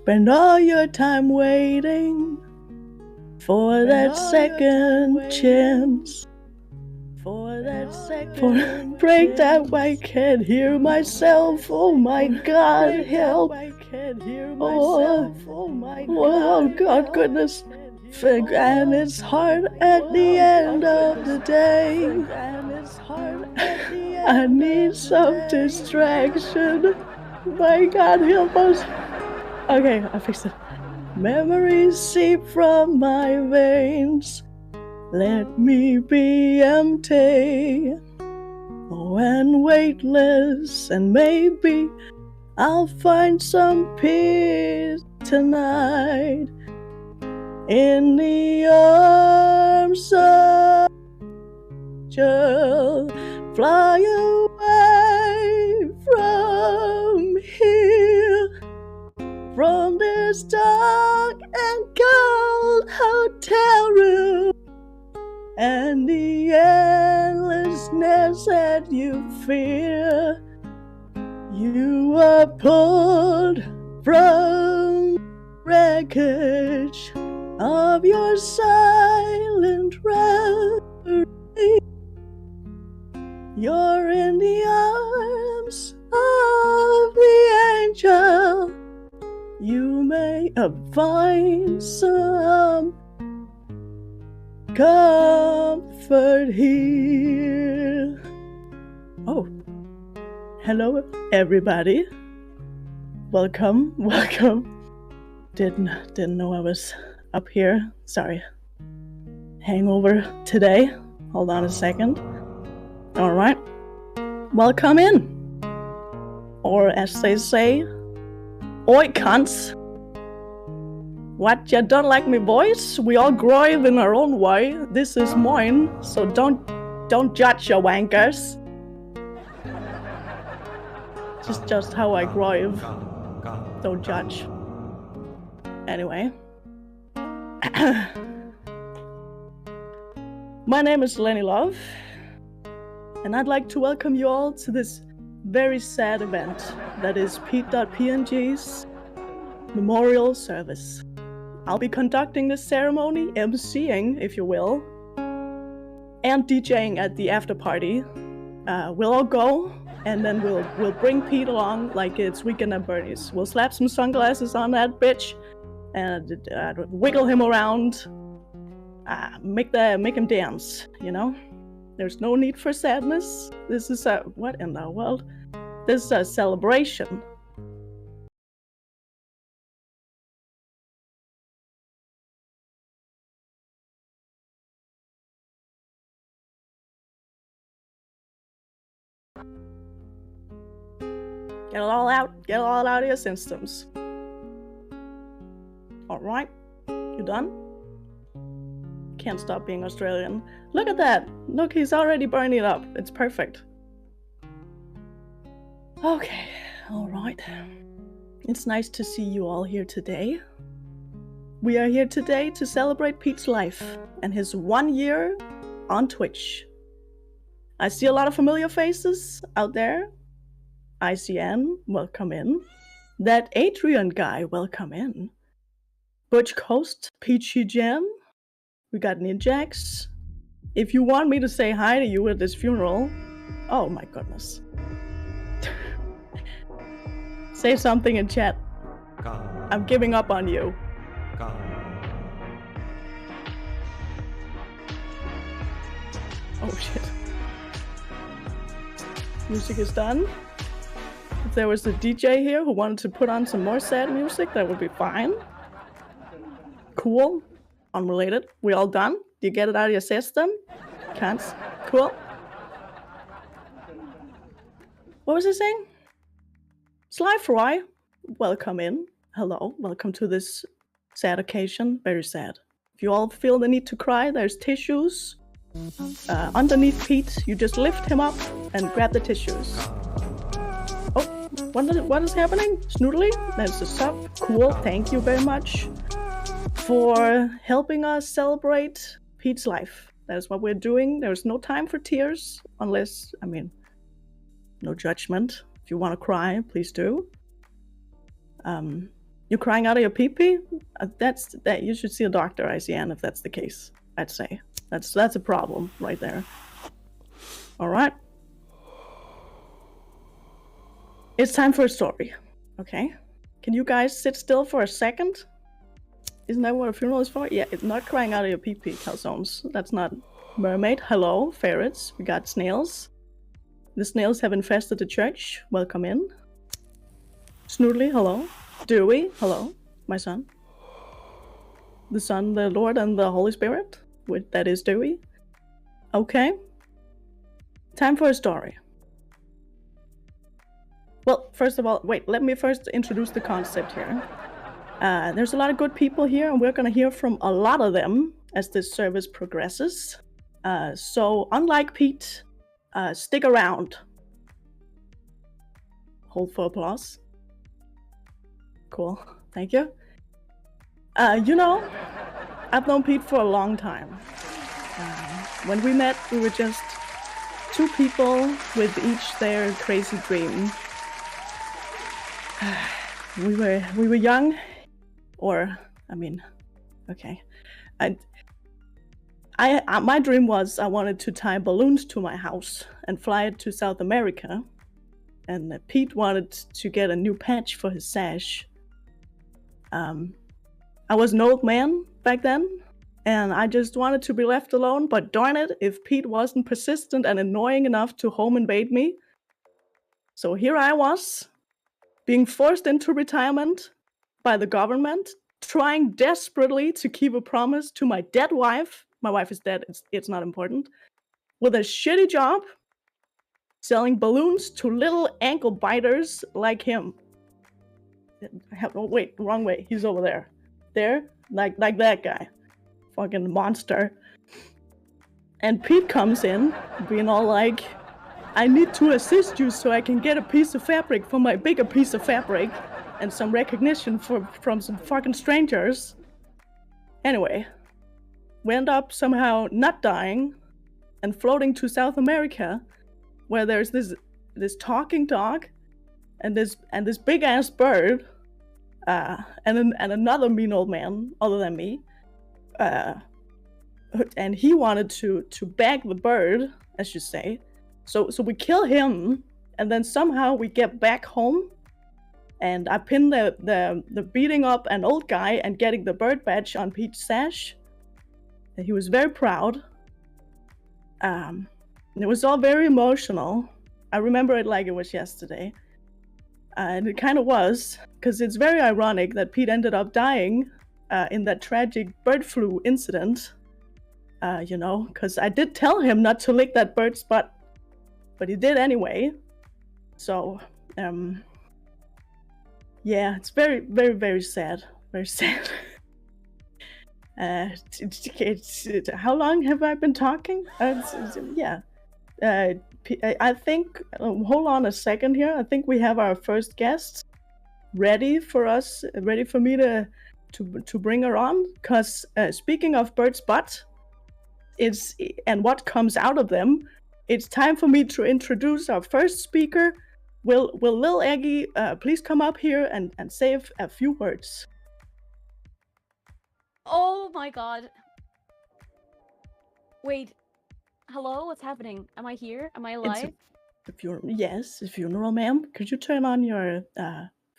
Spend all your time waiting for that second chance. For break that I can't hear myself. Oh my God, help! Oh God, goodness! And it's hard at the end of the day. I need some distraction. My God, help us! Okay, I fixed it. Memories seep from my veins. Let me be empty. Oh, and weightless, and maybe I'll find some peace tonight in the arms of angel. Fly away from here, from this dark and cold hotel room, and the endlessness that you fear. You are pulled from wreckage of your silent reverie. You're in the arms of the angel. You may find some comfort here. Oh, hello everybody. Welcome. Didn't know I was up here. Sorry. Hangover today. Hold on a second. All right. Welcome in. Or as they say, oi cunts. What, you don't like me voice? We all grow in our own way. This is mine, so don't judge your wankers. Just how I grow. Don't judge. Anyway. My name is Lenny Love, and I'd like to welcome you all to this very sad event that is PETEdotPNG's memorial service. I'll be conducting this ceremony, emceeing, if you will, and DJing at the after party. We'll all go, and then we'll bring Pete along like it's Weekend at Bernie's. We'll slap some sunglasses on that bitch, and wiggle him around, make him dance. You know, there's no need for sadness. This is what in the world? This is a celebration. Get it all out of your systems. Alright, you done? Can't stop being Australian. Look at that! Look, he's already burning it up. It's perfect. Okay, alright. It's nice to see you all here today. We are here today to celebrate Pete's life and his 1 year on Twitch. I see a lot of familiar faces out there. ICN, welcome in. That Adrian guy, welcome in. Butch Coast, Peachy Jam. We got Ninjax. If you want me to say hi to you at this funeral, oh my goodness. Say something in chat. I'm giving up on you. Oh shit. Music is done. If there was a DJ here who wanted to put on some more sad music, that would be fine. Cool. Unrelated. We all done? You get it out of your system? Can't. Cool. What was I saying? Sly Fry, welcome in. Hello. Welcome to this sad occasion. Very sad. If you all feel the need to cry, there's tissues. Underneath Pete, you just lift him up and grab the tissues. Oh, what is happening? Snoodly? There's a sub. Cool, thank you very much for helping us celebrate Pete's life. That is what we're doing. There's no time for tears, unless, no judgment. If you want to cry, please do. You crying out of your pee-pee? That you should see a doctor, ICN, if that's the case. I'd say that's a problem right there. All right. It's time for a story. Okay. Can you guys sit still for a second? Isn't that what a funeral is for? Yeah, it's not crying out of your pee-pee, calzones. That's not mermaid. Hello, ferrets. We got snails. The snails have infested the church. Welcome in. Snoodly, hello. Dewey, hello. My son. The Son, the Lord, and the Holy Spirit. That is Dewey. Okay. Time for a story. Well, first of all, wait, let me first introduce the concept here. There's a lot of good people here, and we're going to hear from a lot of them as this service progresses. So, unlike Pete, stick around. Hold for applause. Cool. Thank you. I've known Pete for a long time. When we met, we were just two people with each their crazy dream. We were young, okay. My dream was I wanted to tie balloons to my house and fly it to South America. And Pete wanted to get a new patch for his sash. I was an old man back then, and I just wanted to be left alone, but darn it, if Pete wasn't persistent and annoying enough to home invade me. So here I was, being forced into retirement by the government, trying desperately to keep a promise to my dead wife. My wife is dead, it's not important. With a shitty job, selling balloons to little ankle biters like him. Wait, wrong way, he's over there. There, like that guy. Fucking monster. And Pete comes in, being all like, I need to assist you so I can get a piece of fabric for my bigger piece of fabric and some recognition from some fucking strangers. Anyway, we end up somehow not dying and floating to South America, where there's this talking dog and this big ass bird, and another mean old man other than me, and he wanted to bag the bird, as you say. So we kill him, and then somehow we get back home, and I pin the beating up an old guy and getting the bird badge on Pete's sash. And he was very proud. And it was all very emotional. I remember it like it was yesterday. And it kind of was, because it's very ironic that Pete ended up dying in that tragic bird flu incident. Because I did tell him not to lick that bird's butt, but he did anyway. So, yeah, it's very, very, very sad. Very sad. How long have I been talking? Yeah. I think, hold on a second here. I think we have our first guest ready for me to bring her on. Because speaking of bird's butt, and what comes out of them, it's time for me to introduce our first speaker. Will Lil Eggy please come up here and say a few words? Oh my god. Wait. Hello? What's happening? Am I here? Am I alive? Yes, a funeral, ma'am. Could you turn on your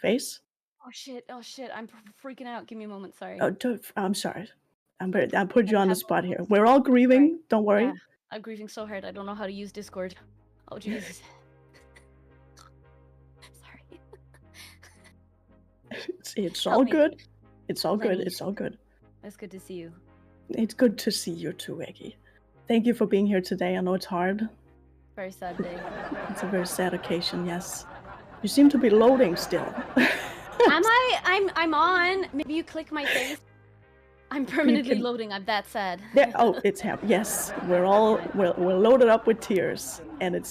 face? Oh shit. I'm freaking out. Give me a moment. Sorry. Oh, I'm sorry. I put you on the spot here. We're all grieving. Right. Don't worry. Yeah, I'm grieving so hard. I don't know how to use Discord. Oh Jesus. Sorry. It's all good. It's all good. It's all good. It's good to see you. It's good to see you too, Eggy. Thank you for being here today. I know it's hard. Very sad day. It's a very sad occasion, yes. You seem to be loading still. Am I? I'm on. Maybe you click my face. I'm permanently loading. I'm that sad. Yeah, oh, it's happening. Yes, we're loaded up with tears, and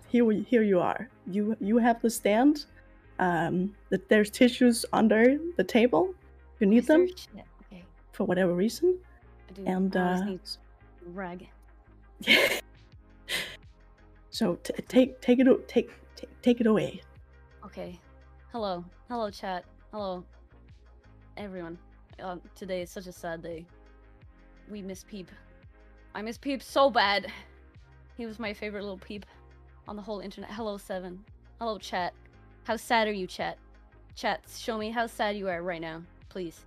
here you are. You have the stand. That there's tissues under the table. You need them. Yeah, okay. For whatever reason. I do. And I just need rag. So take it away. Okay. Hello, chat. Hello. everyone. Today is such a sad day. We miss Peep. I miss Peep so bad. He was my favorite little peep on the whole internet. Hello, Seven. Hello, chat. How sad are you, chat? Chat, show me how sad you are right now, please.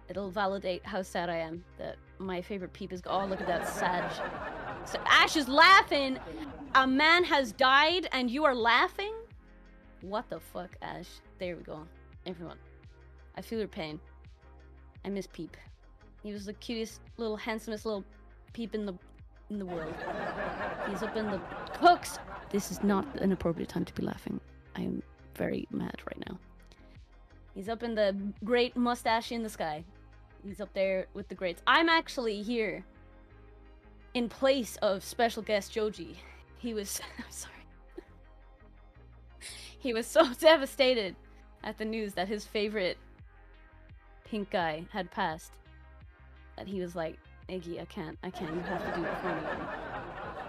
It'll validate how sad I am that my favorite peep is. Oh, look at that sad. So Ash is laughing. A man has died and you are laughing? What the fuck, Ash? There we go. Everyone. I feel your pain. I miss Peep. He was the cutest, little, handsomest little peep in the world. He's up in the cooks. This is not an appropriate time to be laughing. I am very mad right now. He's up in the great mustache in the sky. He's up there with the greats. I'm actually here in place of special guest Joji. He was... I'm sorry. He was so devastated at the news that his favorite pink guy had passed that he was like, Iggy, I can't, you have to do it for me.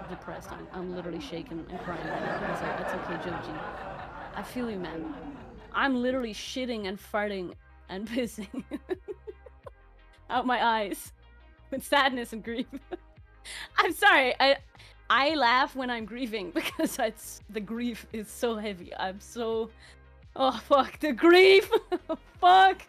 I'm depressed, I'm literally shaking and crying right now. I was like, that's okay, Joji. I feel you, man. I'm literally shitting and farting and pissing out my eyes with sadness and grief. I'm sorry, I laugh when I'm grieving because the grief is so heavy. I'm so... Oh, fuck, the grief! Fuck!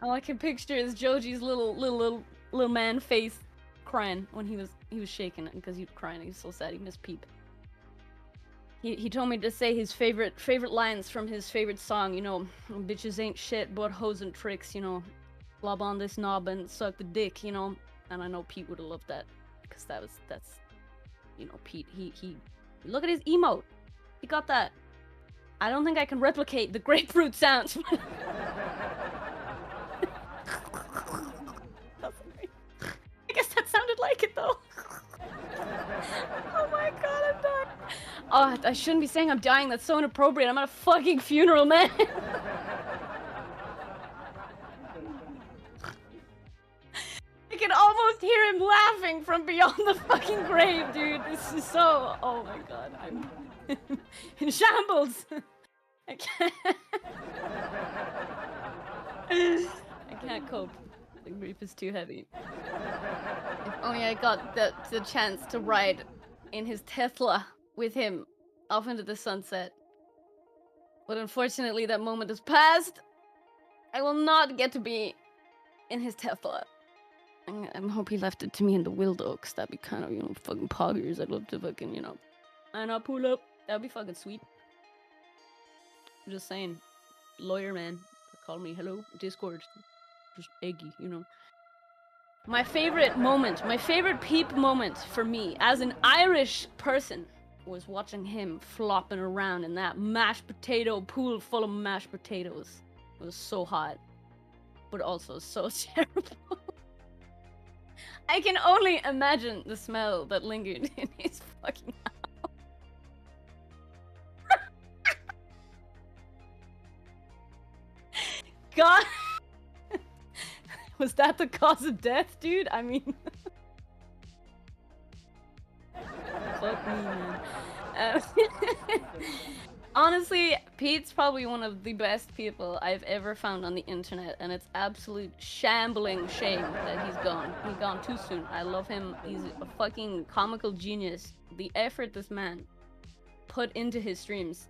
All I can picture is Joji's little man face crying when he was shaking because he was crying. He was so sad. He missed Peep. He told me to say his favorite lines from his favorite song. You know, bitches ain't shit but hoes and tricks. You know, lob on this knob and suck the dick. You know, and I know Pete would have loved that because that's you know, Pete. He look at his emote. He got that. I don't think I can replicate the grapefruit sounds. I guess that sounded like it though. Oh my god, I'm dying. Oh, I shouldn't be saying I'm dying. That's so inappropriate. I'm at a fucking funeral, man. I can almost hear him laughing from beyond the fucking grave, dude. This is so... Oh my god, I'm in shambles. I can't... I can't cope. The grief is too heavy. If only I got the chance to ride in his Tesla with him off into the sunset. But unfortunately, that moment has passed. I will not get to be in his Tesla. I hope he left it to me in the Wild Oaks. That'd be kind of, you know, fucking poggers. I'd love to fucking, you know, and I'll pull up. That'd be fucking sweet. I'm just saying. Lawyer man. Call me. Hello? Discord. Just eggy, you know. My favorite moment, my favorite Peep moment for me as an Irish person was watching him flopping around in that mashed potato pool full of mashed potatoes. It was so hot, but also so terrible. I can only imagine the smell that lingered in his fucking house. God! Was that the cause of death, dude? I mean... Fuck me, man. Honestly, Pete's probably one of the best people I've ever found on the internet, and it's absolute shambling shame that he's gone. He's gone too soon. I love him. He's a fucking comical genius. The effort this man put into his streams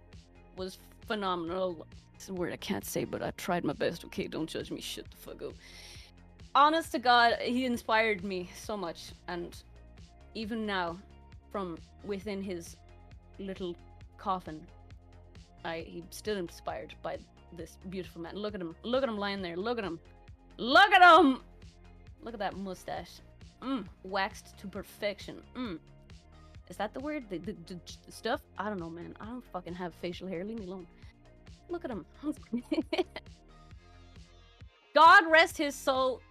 was phenomenal. It's a word I can't say, but I tried my best. Okay, don't judge me. Shut the fuck up. Honest to God, he inspired me so much, and even now, from within his little coffin, he's still inspired by this beautiful man. Look at him lying there. Look at him. Look at him! Look at that mustache. Waxed to perfection. Is that the word? The stuff? I don't know, man. I don't fucking have facial hair. Leave me alone. Look at him. God rest his soul.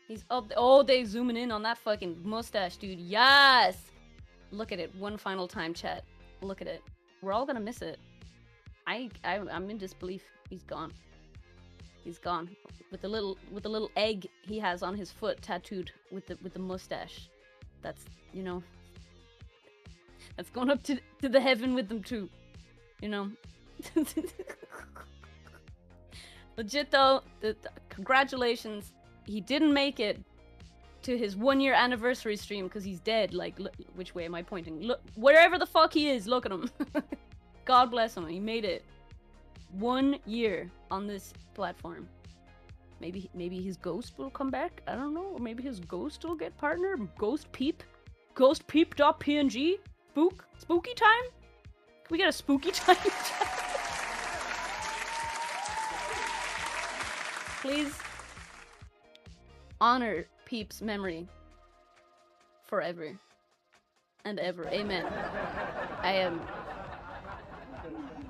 He's up all day zooming in on that fucking mustache, dude. Yes! Look at it one final time, chat. Look at it. We're all gonna miss it. I'm in disbelief. He's gone. He's gone. With the little egg he has on his foot tattooed with the mustache. That's, you know, that's going up to the heaven with them too. You know, Legit though, congratulations. He didn't make it to his 1-year anniversary stream because he's dead. Like, which way am I pointing? Look, wherever the fuck he is, look at him. God bless him. He made it 1 year on this platform. Maybe his ghost will come back. I don't know. Or maybe his ghost will get partner. Ghost Peep. Ghost PETEdotPNG. Spooky time? Can we get a spooky time? Please honor Peep's memory forever and ever. Amen. I am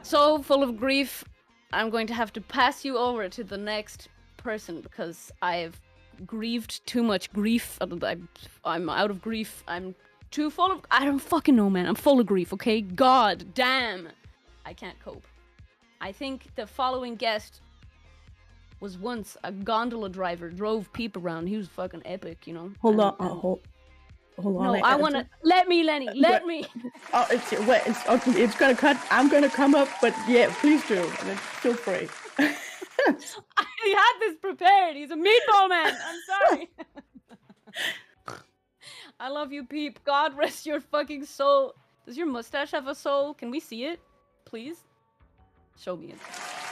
so full of grief. I'm going to have to pass you over to the next person because I have grieved too much grief. I'm out of grief. I'm too full of... I don't fucking know, man. I'm full of grief, okay? God damn. I can't cope. I think the following guest was once a gondola driver, drove Peep around. He was fucking epic, you know? Hold on. No, I wanna... Let me, Lenny. Let me. Oh, it's gonna cut. I'm gonna come up, but yeah, please do. I mean, feel free. He had this prepared. He's a meatball man. I'm sorry. I love you, Peep. God rest your fucking soul. Does your mustache have a soul? Can we see it? Please? Show me it.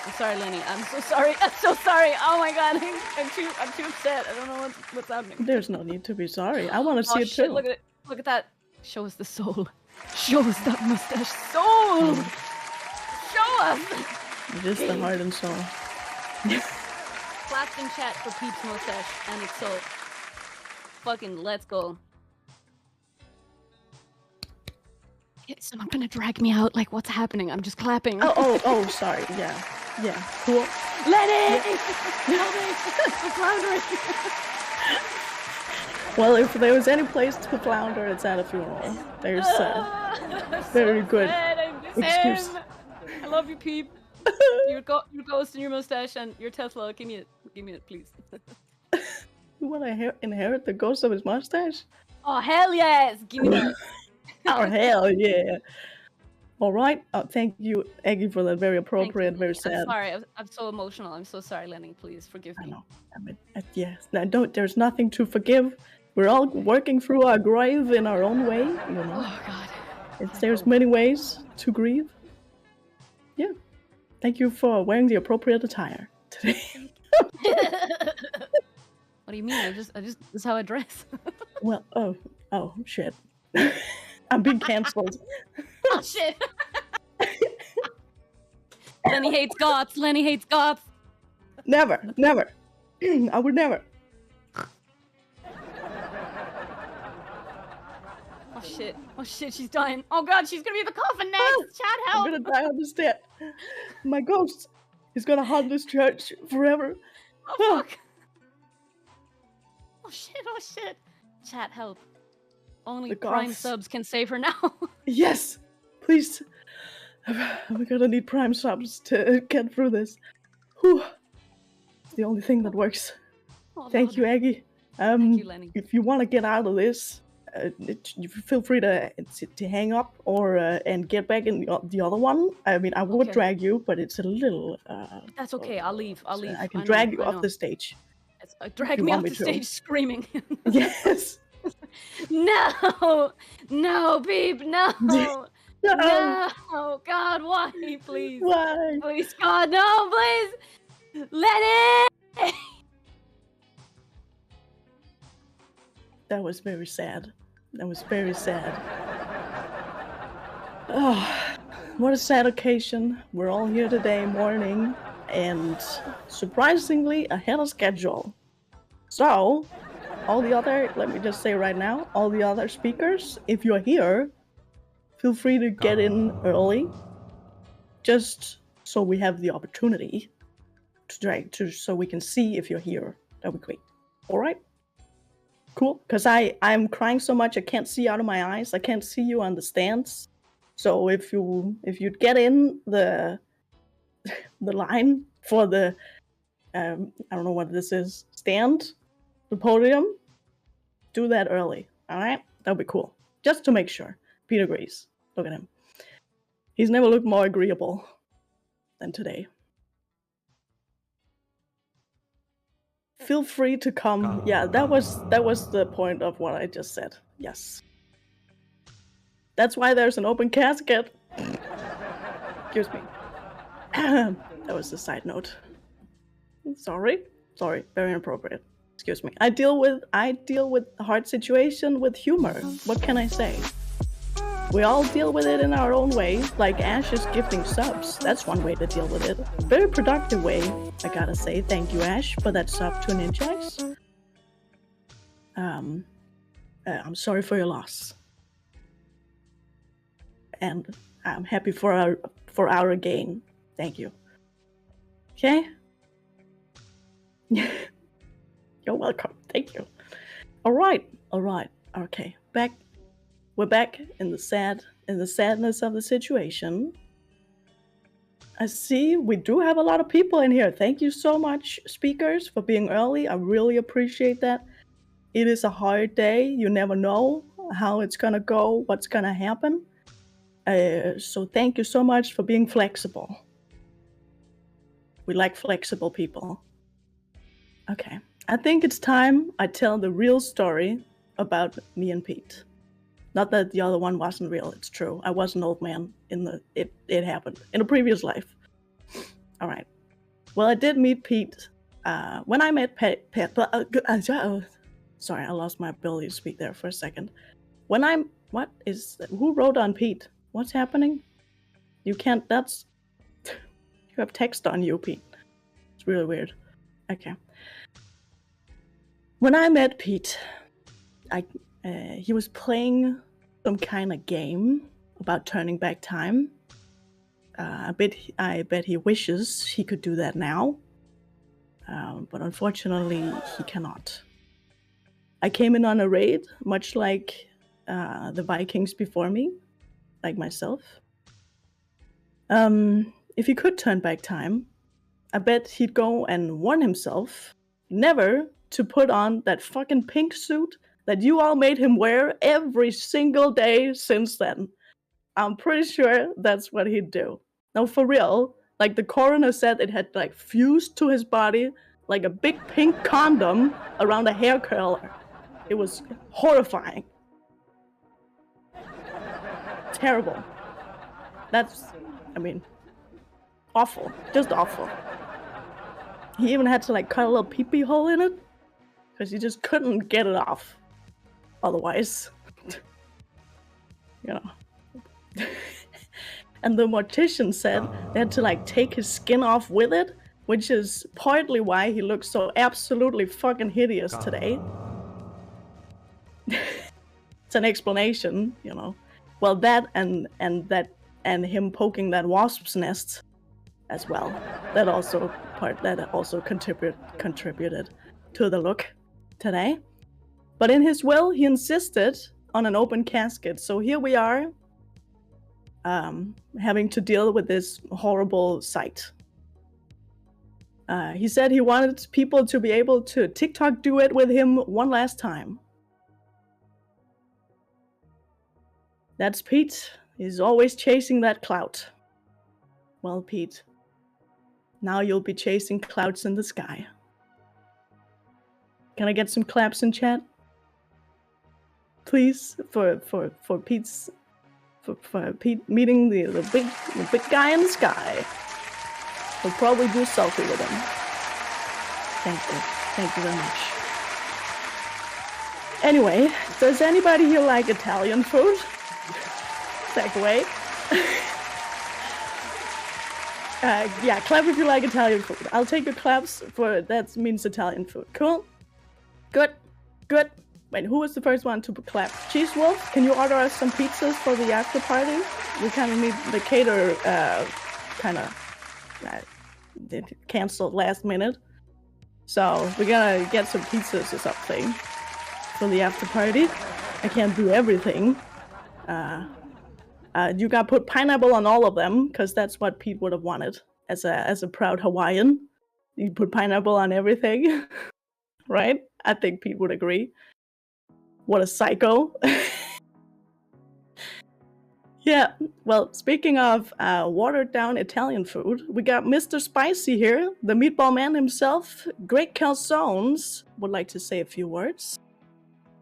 I'm sorry, Lenny. I'm so sorry. I'm so sorry. Oh my god. I'm too upset. I don't know what's happening. There's no need to be sorry. I want to see it shit, too. Look at it. Look at that. Show us the soul. Show us that mustache soul. Show us. Just the heart and soul. Claps in chat for Peep's mustache and its soul. Fucking let's go. Someone gonna drag me out. Like, what's happening? I'm just clapping. Oh, sorry. Yeah, cool. Lenny! Help me! I'm floundering. Well, if there was any place to flounder, it's at a funeral. There's very so good sad. I miss excuse. him. I love you, Peep. Your ghost and your mustache and your Tesla. Give me it, please. You want to inherit the ghost of his mustache? Oh hell yes! Give me that. Oh hell yeah! All right. Thank you, Eggy, for that very appropriate, very sad. I'm sorry. I'm so emotional. I'm so sorry, Lenny. Please forgive me. I know. I mean, yes. No, there's nothing to forgive. We're all working through our grave in our own way. You know. Oh God. There's many ways to grieve. Yeah. Thank you for wearing the appropriate attire today. What do you mean? I just this is how I dress. Well, oh shit. I'm being cancelled. Oh shit. Lenny hates goths. Lenny hates goths. Never. I would never. Oh shit, she's dying. Oh god, she's gonna be in the coffin next. Chad, help. I'm gonna die on the stairs. My ghost is gonna haunt this church forever. Oh fuck. Oh shit. Chat, help. Only Prime subs can save her now. Yes! Please. We're gonna need Prime subs to get through this. Whew. It's the only thing that works. Oh, Thank you, Aggie. Thank you, Lenny. If you want to get out of this, you feel free to hang up or and get back in the other one. I mean, I would drag you, but it's a little... That's okay, I'll leave. I can drag you off the stage. Drag me off the stage screaming. Yes! No, Peep, no, God, why, please? Why? Please, God, no, please, let it. That was very sad. Oh, what a sad occasion. We're all here today morning, and surprisingly ahead of schedule. So, let me just say right now, all the other speakers, if you're here, feel free to get in early, just so we have the opportunity so we can see if you're here. That'd be great. All right? Cool, because I'm crying so much I can't see out of my eyes. I can't see you on the stands. So if you'd get in the line for the I don't know what this is, stand, the podium, do that early. All right, that'd be cool. Just to make sure. Pete agrees. Look at him. He's never looked more agreeable. than today. Feel free to come. Yeah, that was the point of what I just said. Yes. That's why there's an open casket. Excuse me. That was a side note. Sorry, very inappropriate. Excuse me. I deal with a hard situation with humor. What can I say? We all deal with it in our own way, like Ash is gifting subs. That's one way to deal with it. Very productive way, I gotta say. Thank you, Ash, for that sub to Ninjax. I'm sorry for your loss. And I'm happy for our gain. Thank you. Okay? You're welcome. Thank you. All right. Okay. We're back in the sadness of the situation. I see we do have a lot of people in here. Thank you so much, speakers, for being early. I really appreciate that. It is a hard day. You never know how it's gonna go, what's gonna happen. So thank you so much for being flexible. We like flexible people. Okay. I think it's time I tell the real story about me and Pete. Not that the other one wasn't real, it's true. I was an old man it happened in a previous life. All right. Well, I did meet Pete when I met sorry, I lost my ability to speak there for a second. Who wrote on Pete? What's happening? You can't, you have text on you, Pete. It's really weird. Okay. When I met Pete, he was playing some kind of game about turning back time. I bet he wishes he could do that now, but unfortunately he cannot. I came in on a raid, much like the Vikings before me, like myself. If he could turn back time, I bet he'd go and warn himself never to put on that fucking pink suit that you all made him wear every single day since then. I'm pretty sure that's what he'd do. No, for real. Like the coroner said, it had like fused to his body like a big pink condom around a hair curler. It was horrifying. Terrible. Awful. Just awful. He even had to like cut a little pee-pee hole in it because he just couldn't get it off. Otherwise, you know. And the mortician said they had to like take his skin off with it, which is partly why he looks so absolutely fucking hideous today. It's an explanation, you know. Well, that and him poking that wasp's nest as well. That also contributed to the look today. But in his will, he insisted on an open casket. So here we are, having to deal with this horrible sight. He said he wanted people to be able to TikTok duet with him one last time. That's Pete. He's always chasing that clout. Well, Pete, now you'll be chasing clouds in the sky. Can I get some claps in chat? Please, for Pete's for Pete meeting the big guy in the sky. We'll probably do a selfie with him. Thank you very much. Anyway, does anybody here like Italian food? Segue. Yeah, clap if you like Italian food. I'll take your claps for that means Italian food. Cool? Good. Wait, who was the first one to clap? Cheese Wolf, can you order us some pizzas for the after party? We kind of need the caterer, canceled last minute. So we're gonna get some pizzas or something for the after party. I can't do everything. You gotta put pineapple on all of them, because that's what Pete would have wanted as a proud Hawaiian. You put pineapple on everything, right? I think Pete would agree. What a psycho. Yeah, well, speaking of watered down Italian food, we got Mr. Spicy here, the meatball man himself. Great calzones would like to say a few words.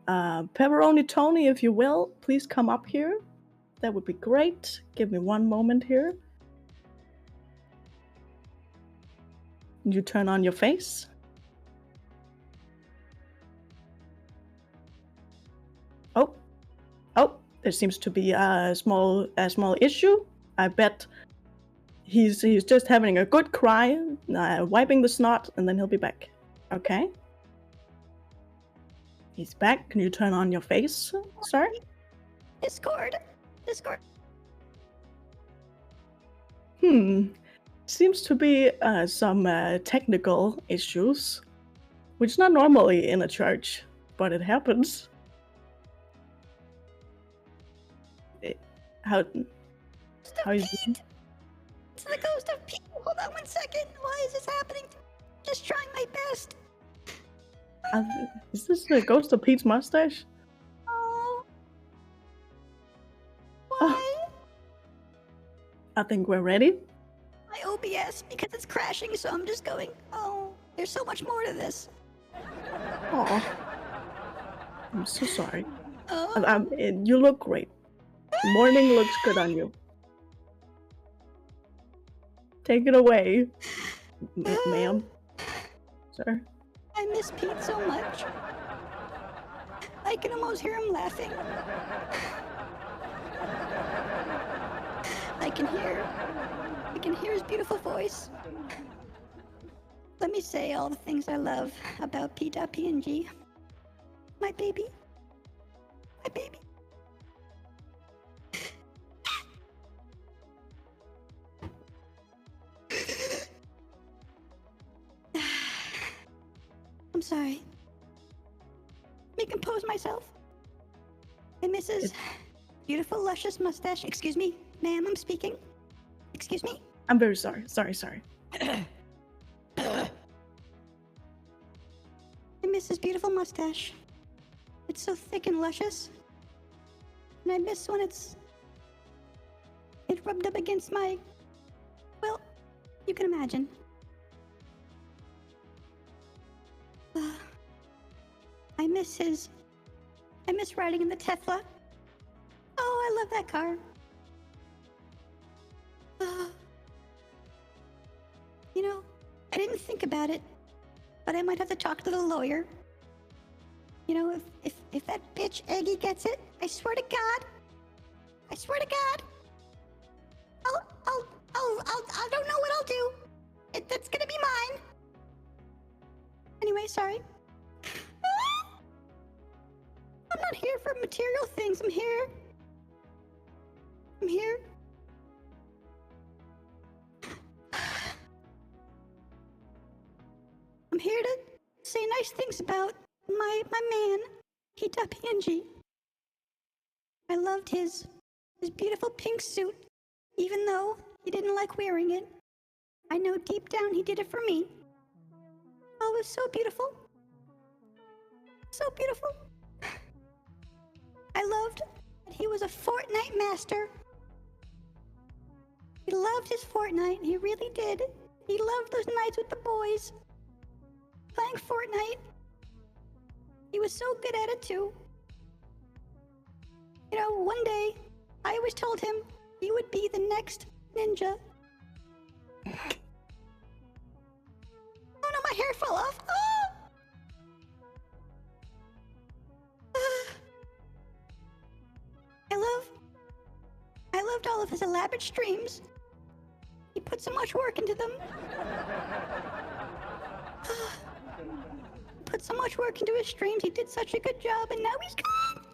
Pepperoni Tony, if you will, please come up here. That would be great. Give me one moment here. You turn on your face. Oh, there seems to be a small issue. I bet he's just having a good cry, wiping the snot, and then he'll be back. Okay. He's back. Can you turn on your face, sir? Discord. Seems to be some technical issues, which is not normally in a church, but it happens. How is it? It's the ghost of Pete. Hold on 1 second. Why is this happening? Just trying my best. Is this the ghost of Pete's mustache? Oh. Why? Oh. I think we're ready. My OBS, because it's crashing, so I'm just going, oh, there's so much more to this. Oh, I'm so sorry. Oh. You look great. Morning looks good on you. Take it away, ma'am. Sir. I miss Pete so much. I can almost hear him laughing. I can hear his beautiful voice. Let me say all the things I love about PETEdotPNG. My baby. My baby. I'm sorry. Let me compose myself. I miss his beautiful, luscious mustache. Excuse me, ma'am, I'm speaking. Excuse me? I'm very sorry. Sorry. I miss his beautiful mustache. It's so thick and luscious. And I miss when it rubbed up against my... Well, you can imagine. I miss riding in the Tesla. Oh, I love that car. You know, I didn't think about it, but I might have to talk to the lawyer. You know, if that bitch Eggy gets it, I swear to God, I don't know what I'll do. That's gonna be mine. Anyway, sorry. I'm not here for material things. I'm here. I'm here to say nice things about my man, PETEdotPNG. I loved his beautiful pink suit, even though he didn't like wearing it. I know deep down he did it for me. Oh, it was so beautiful. So beautiful. I loved that he was a Fortnite master. He loved his Fortnite. He really did. He loved those nights with the boys. Playing Fortnite. He was so good at it too. You know, one day, I always told him he would be the next ninja. Oh no, my hair fell off. Oh! I loved all of his elaborate streams. He put so much work into them. Put so much work into his streams. He did such a good job, and now he's gone.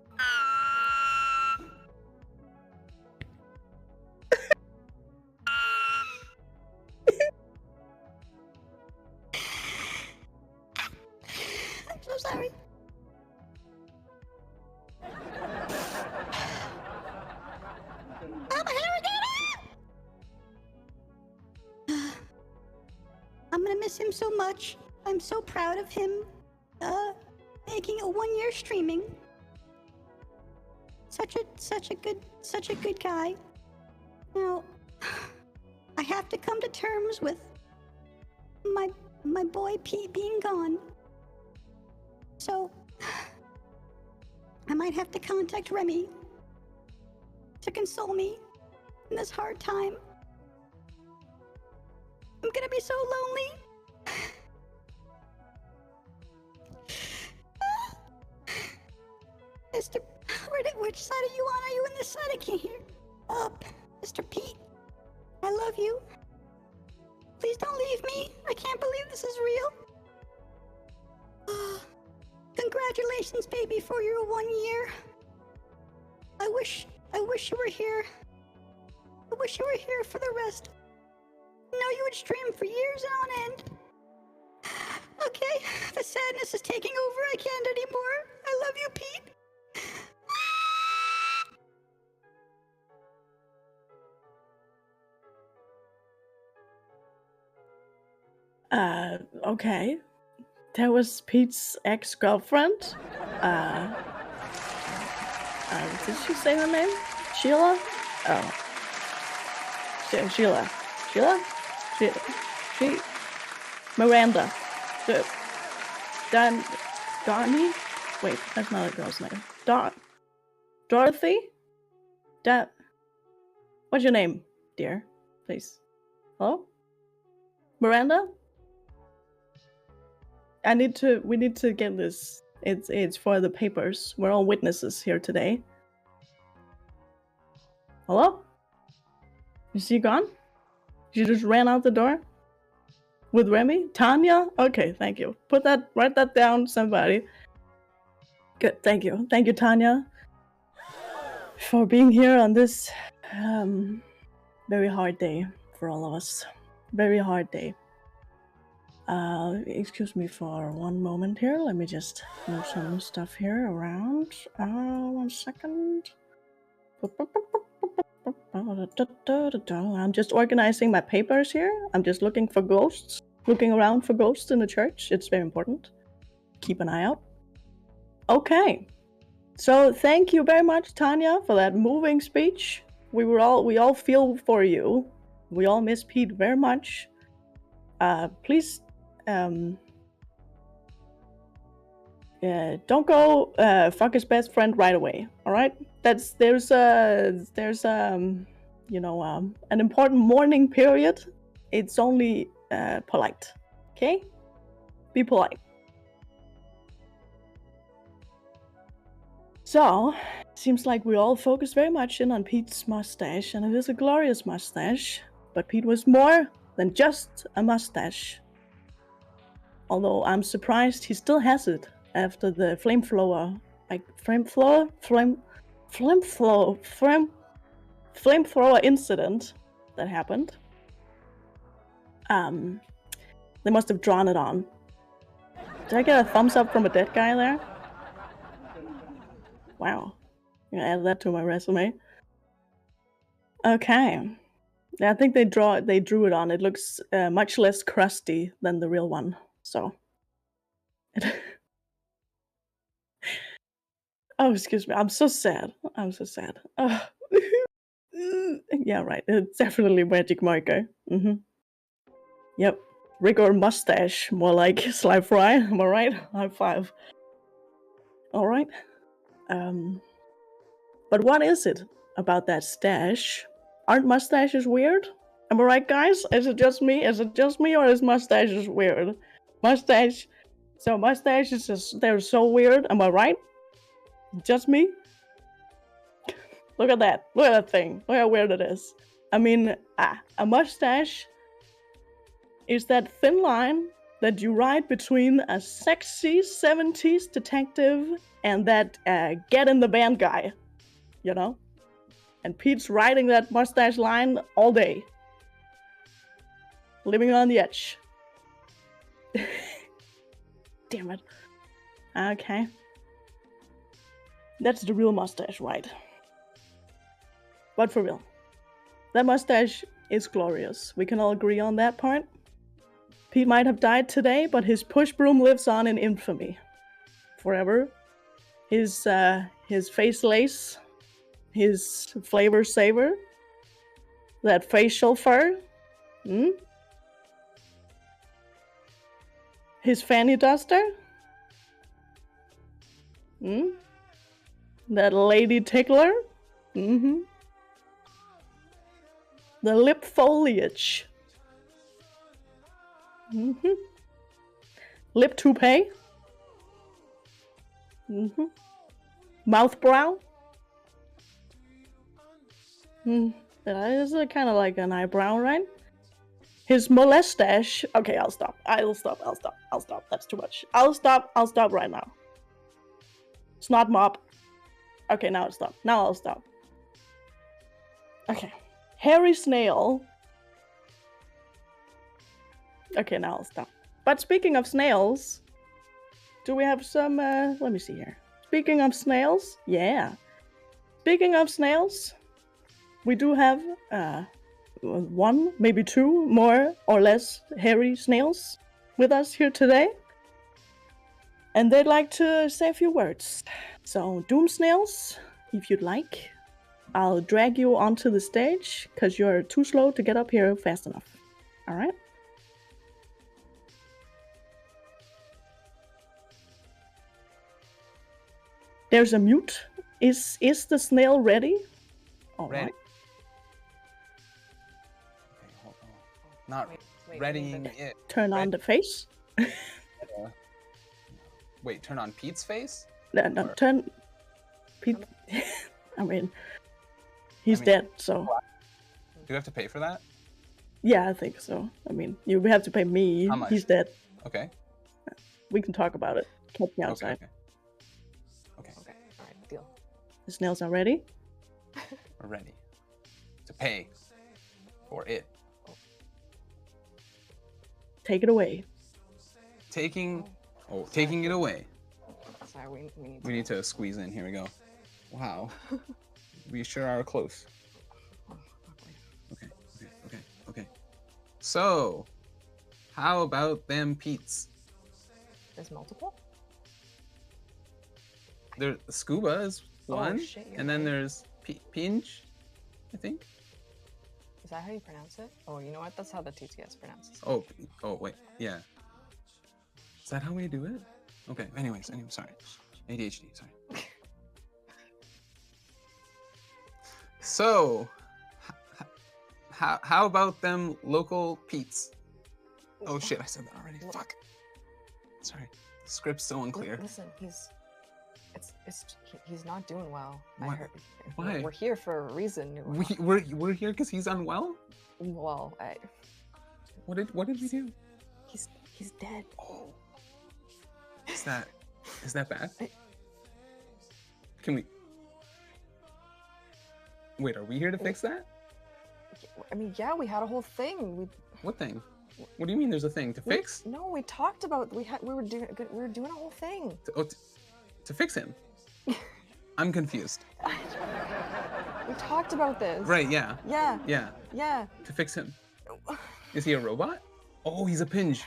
I'm so sorry. I'm gonna miss him so much. I'm so proud of him, making a 1 year streaming. such a good guy. Now, I have to come to terms with my boy Pete being gone. So, I might have to contact Remy to console me in this hard time. I'm gonna be so lonely. Mr. Which side are you on? Are you on this side? I can't hear. Mr. Pete, I love you. Please don't leave me. I can't believe this is real. Congratulations, baby, for your 1 year. I wish you were here. I wish you were here for the rest. I know you would stream for years on end. Okay, the sadness is taking over. I can't anymore. I love you, Pete. Okay. That was Pete's ex-girlfriend. Did she say her name? Sheila? Oh. Sheila. Miranda. Donnie? Wait, that's not a girl's name. Dorothy? What's your name, dear? Please. Hello? Miranda? We need to get this. It's for the papers. We're all witnesses here today. Hello? Is she gone? She just ran out the door? With Remy? Tanya? Okay, thank you. Write that down, somebody. Good, thank you. Thank you, Tanya, for being here on this very hard day for all of us. Very hard day. Excuse me for one moment here. Let me just move some stuff here around. 1 second. I'm just organizing my papers here. I'm just looking around for ghosts in the church. It's very important. Keep an eye out. Okay. So thank you very much, Tanya, for that moving speech. We all feel for you. We all miss Pete very much. Please, don't go fuck his best friend right away. All right? There's an important mourning period. It's only polite. Okay? Be polite. So, seems like we all focus very much in on Pete's mustache, and it is a glorious mustache. But Pete was more than just a mustache. Although I'm surprised he still has it after the flamethrower incident that happened. They must have drawn it on. Did I get a thumbs up from a dead guy there? Wow. I'm gonna add that to my resume. Okay. Yeah, I think they drew it on. It looks much less crusty than the real one. So. Oh, excuse me. I'm so sad. Oh. Yeah, right. It's definitely magic marker. Yep. Rigor mustache. More like Sly Fry. Am I right? High five. Alright. But what is it about that stash? Aren't mustaches weird? Am I right, guys? Is it just me? Or is mustaches weird? Mustaches they're so weird. Am I right? Just me? Look at that. Look at that thing. Look how weird it is. I mean, a mustache is that thin line that you ride between a sexy 70s detective and that get in the band guy, you know? And Pete's riding that mustache line all day. Living on the edge. Damn it. Okay. That's the real mustache, right? But for real. That mustache is glorious. We can all agree on that part. Pete might have died today, but his push broom lives on in infamy. Forever. His face lace his flavor saver, that facial fur, his fanny duster, that lady tickler, the lip foliage, lip toupee, mouth brow. That is kind of like an eyebrow, right? His molestache. Okay, I'll stop. I'll stop. That's too much. I'll stop right now. Snot mop. Okay, now I'll stop. Okay. Hairy snail. Okay, now I'll stop. But speaking of snails, do we have some, let me see here. Speaking of snails, yeah. Speaking of snails, we do have, one, maybe two more or less hairy snails with us here today. And they'd like to say a few words. So, Doom Snails, if you'd like, I'll drag you onto the stage because you're too slow to get up here fast enough. Alright? There's a mute. Is the snail ready? All ready. Right. Okay, hold on. Not readying it. Turn on the face. Wait, turn on Pete's face? No, Or- turn. Pete. I mean, he's dead, so. Do you have to pay for that? Yeah, I think so. I mean, you have to pay me. How much? He's dead. Okay. We can talk about it. Catch me outside. Okay. Okay, alright, deal. The snails are ready. We're ready to pay for it. Take it away. Taking it away. Sorry, we need to... We need to squeeze in. Here we go. Wow. We sure are close. Okay. So, how about them Pete's? There's multiple? There, Scuba is one, shit, you're and then right. there's Pinch, I think. Is that how you pronounce it? Oh, you know what? That's how the TTS pronounces. Oh, wait, yeah. Is that how we do it? Okay. Anyways, sorry. ADHD. Sorry. So, how about them local Pete's? Oh shit! I said that already. Fuck. Sorry. The script's so unclear. Listen, he's not doing well. Why? I heard. Why? We're here for a reason. We're here because he's unwell. Well, What did we do? he's dead. Oh. Is that bad? Can we? Wait, are we here to fix that? I mean, yeah, we had a whole thing. What thing? What do you mean? There's a thing to fix? No, we talked about we were doing a whole thing. To fix him. I'm confused. We talked about this. Right? Yeah. Yeah. Yeah. Yeah. To fix him. Is he a robot? Oh, he's a pinge.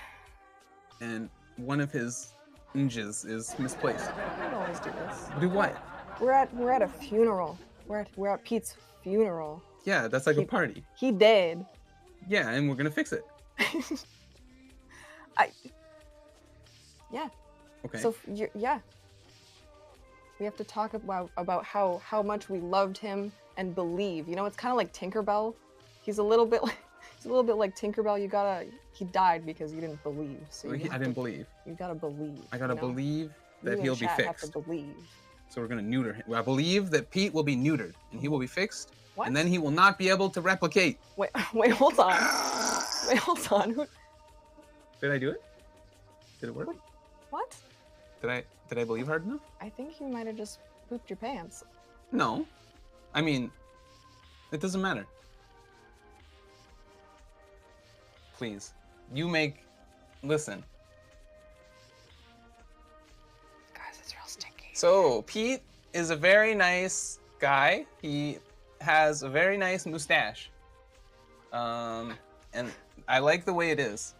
And one of his inges is misplaced. We don't always do this. Do what? We're at a funeral. We're at Pete's funeral. Yeah, that's like a party. He dead. Yeah, and we're gonna fix it. Yeah. Okay. So yeah. We have to talk about how much we loved him and believe. You know, it's kind of like Tinkerbell. He's a little bit like Tinkerbell. He died because you didn't believe. So I didn't believe. You gotta believe. I gotta believe that You he'll and be Chat fixed. Have to believe. So we're gonna neuter him. I believe that Pete will be neutered and he will be fixed. What? And then he will not be able to replicate. Wait, hold on. Wait, hold on. Did I do it? Did it work? What? Did I believe hard enough? I think you might have just pooped your pants. No. I mean, it doesn't matter. Please. Listen. Guys, it's real stinky. So, Pete is a very nice guy. He has a very nice mustache. And I like the way it is.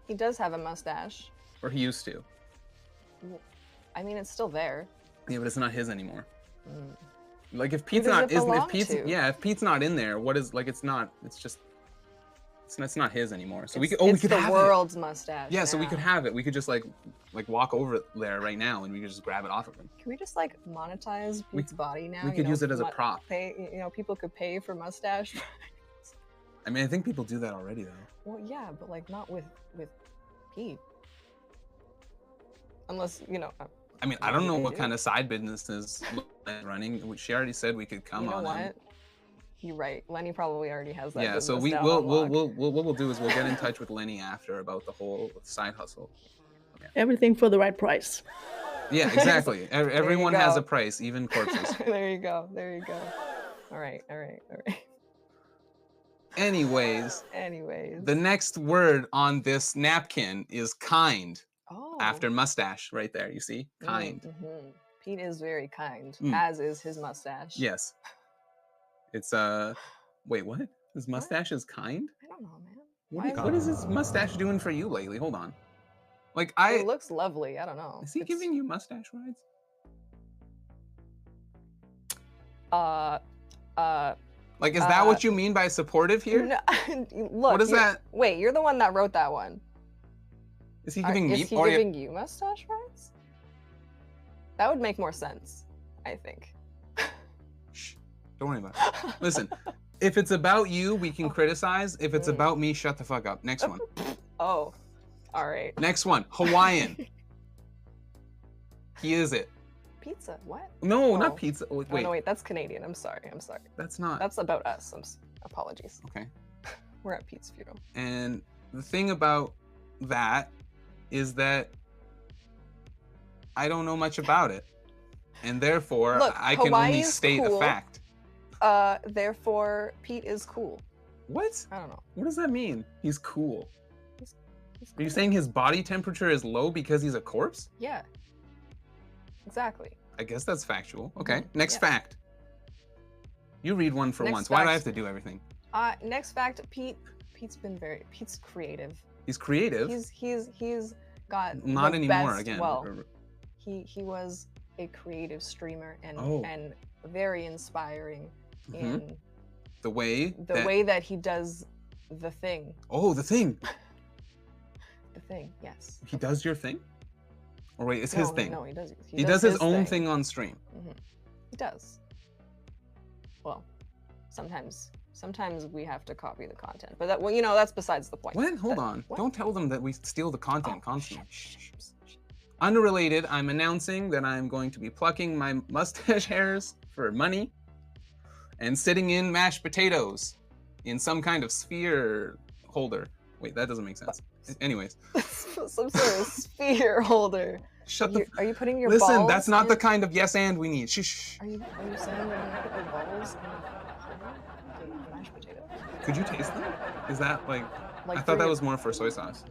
He does have a mustache. Or he used to. I mean, it's still there. Yeah, but it's not his anymore. Like if Who Pete's does not it isn't if belong Pete's to? yeah if Pete's not in there, what is like it's not it's just it's not his anymore. So we It's- could we it's could the have world's mustache. it. Yeah, so we now. could have it. We could just like walk over there right now and we could just grab it off of him. Can we just like monetize Pete's body now? we You could know, use it as a prop. Pay, you know, people could pay for mustache. I mean, I think people do that already though. Well, yeah, but like not with Pete. Unless you know. I mean, I don't know Maybe what they kind do. of side business running. She already said we could come You know on what? him. You're right. Lenny probably already has that. Yeah, so business down we'll on lock. what we'll do is we'll get in touch with Lenny after about the whole side hustle. Everything for the right price. Yeah, exactly. Everyone has go. a price, even corpses. There you go. There you go. All right. All right. All right. Anyways, Anyways. the next word on this napkin is kind. Oh. After mustache, right there. You see, kind. Mhm. Pete is very kind, Mm. as is his mustache. Yes. It's wait, what? His mustache is kind? I don't know, man. What is his mustache doing for you lately? Hold on. Like It looks lovely. I don't know. is he It's- giving you mustache rides? Like, is that what you mean by supportive here? No, look. What is that? Wait, you're the one that wrote that one. Is he giving me? Is he Oh, yeah. giving you mustache rides? That would make more sense, I think. Shh, don't worry about it. Listen, if it's about you, we can criticize. If it's about me, shut the fuck up. Next one. Oh, all right. Next one. Hawaiian. He is it. Pizza? What? No, Oh. not pizza. Oh, wait, Oh, no, wait. That's Canadian. I'm sorry. I'm sorry. that's not. That's about us. Apologies. Okay. We're at Pete's funeral. And the thing about that is that I don't know much about it. And therefore, Look, I can Hawaii only is state cool. a fact. Therefore, Pete is cool. What? I don't know. What does that mean? He's cool. He's Are you cool. saying his body temperature is low because he's a corpse? Yeah. Exactly. I guess that's factual. Okay. Mhm, Next yeah. fact. You read one for Next once. Why do I have fact. to do everything? Next fact, Pete's creative. He's creative. He's got Not the anymore best- again. Well, he was a creative streamer and Oh. and very inspiring Mhm. in The way the way that he does the thing. Oh, the thing. The thing, yes. He does your thing? Or wait, it's No, his thing. No, he does. He does his own thing on stream. He does. Well, sometimes we have to copy the content, but that well, you know, that's besides the point. What? Hold That- on. what? Don't tell them that we steal the content Oh, constantly. shh. Unrelated, I'm announcing that I'm going to be plucking my mustache hairs for money and sitting in mashed potatoes in some kind of sphere holder. Wait, that doesn't make sense. Anyways, Some sort of sphere holder. shut the. Are you putting your Listen, balls that's not the in- kind of yes and we need. Shh. Are you saying that you put your balls in the mashed potato? Could you taste them? Is that like? Like I thought through that your- was more for soy sauce.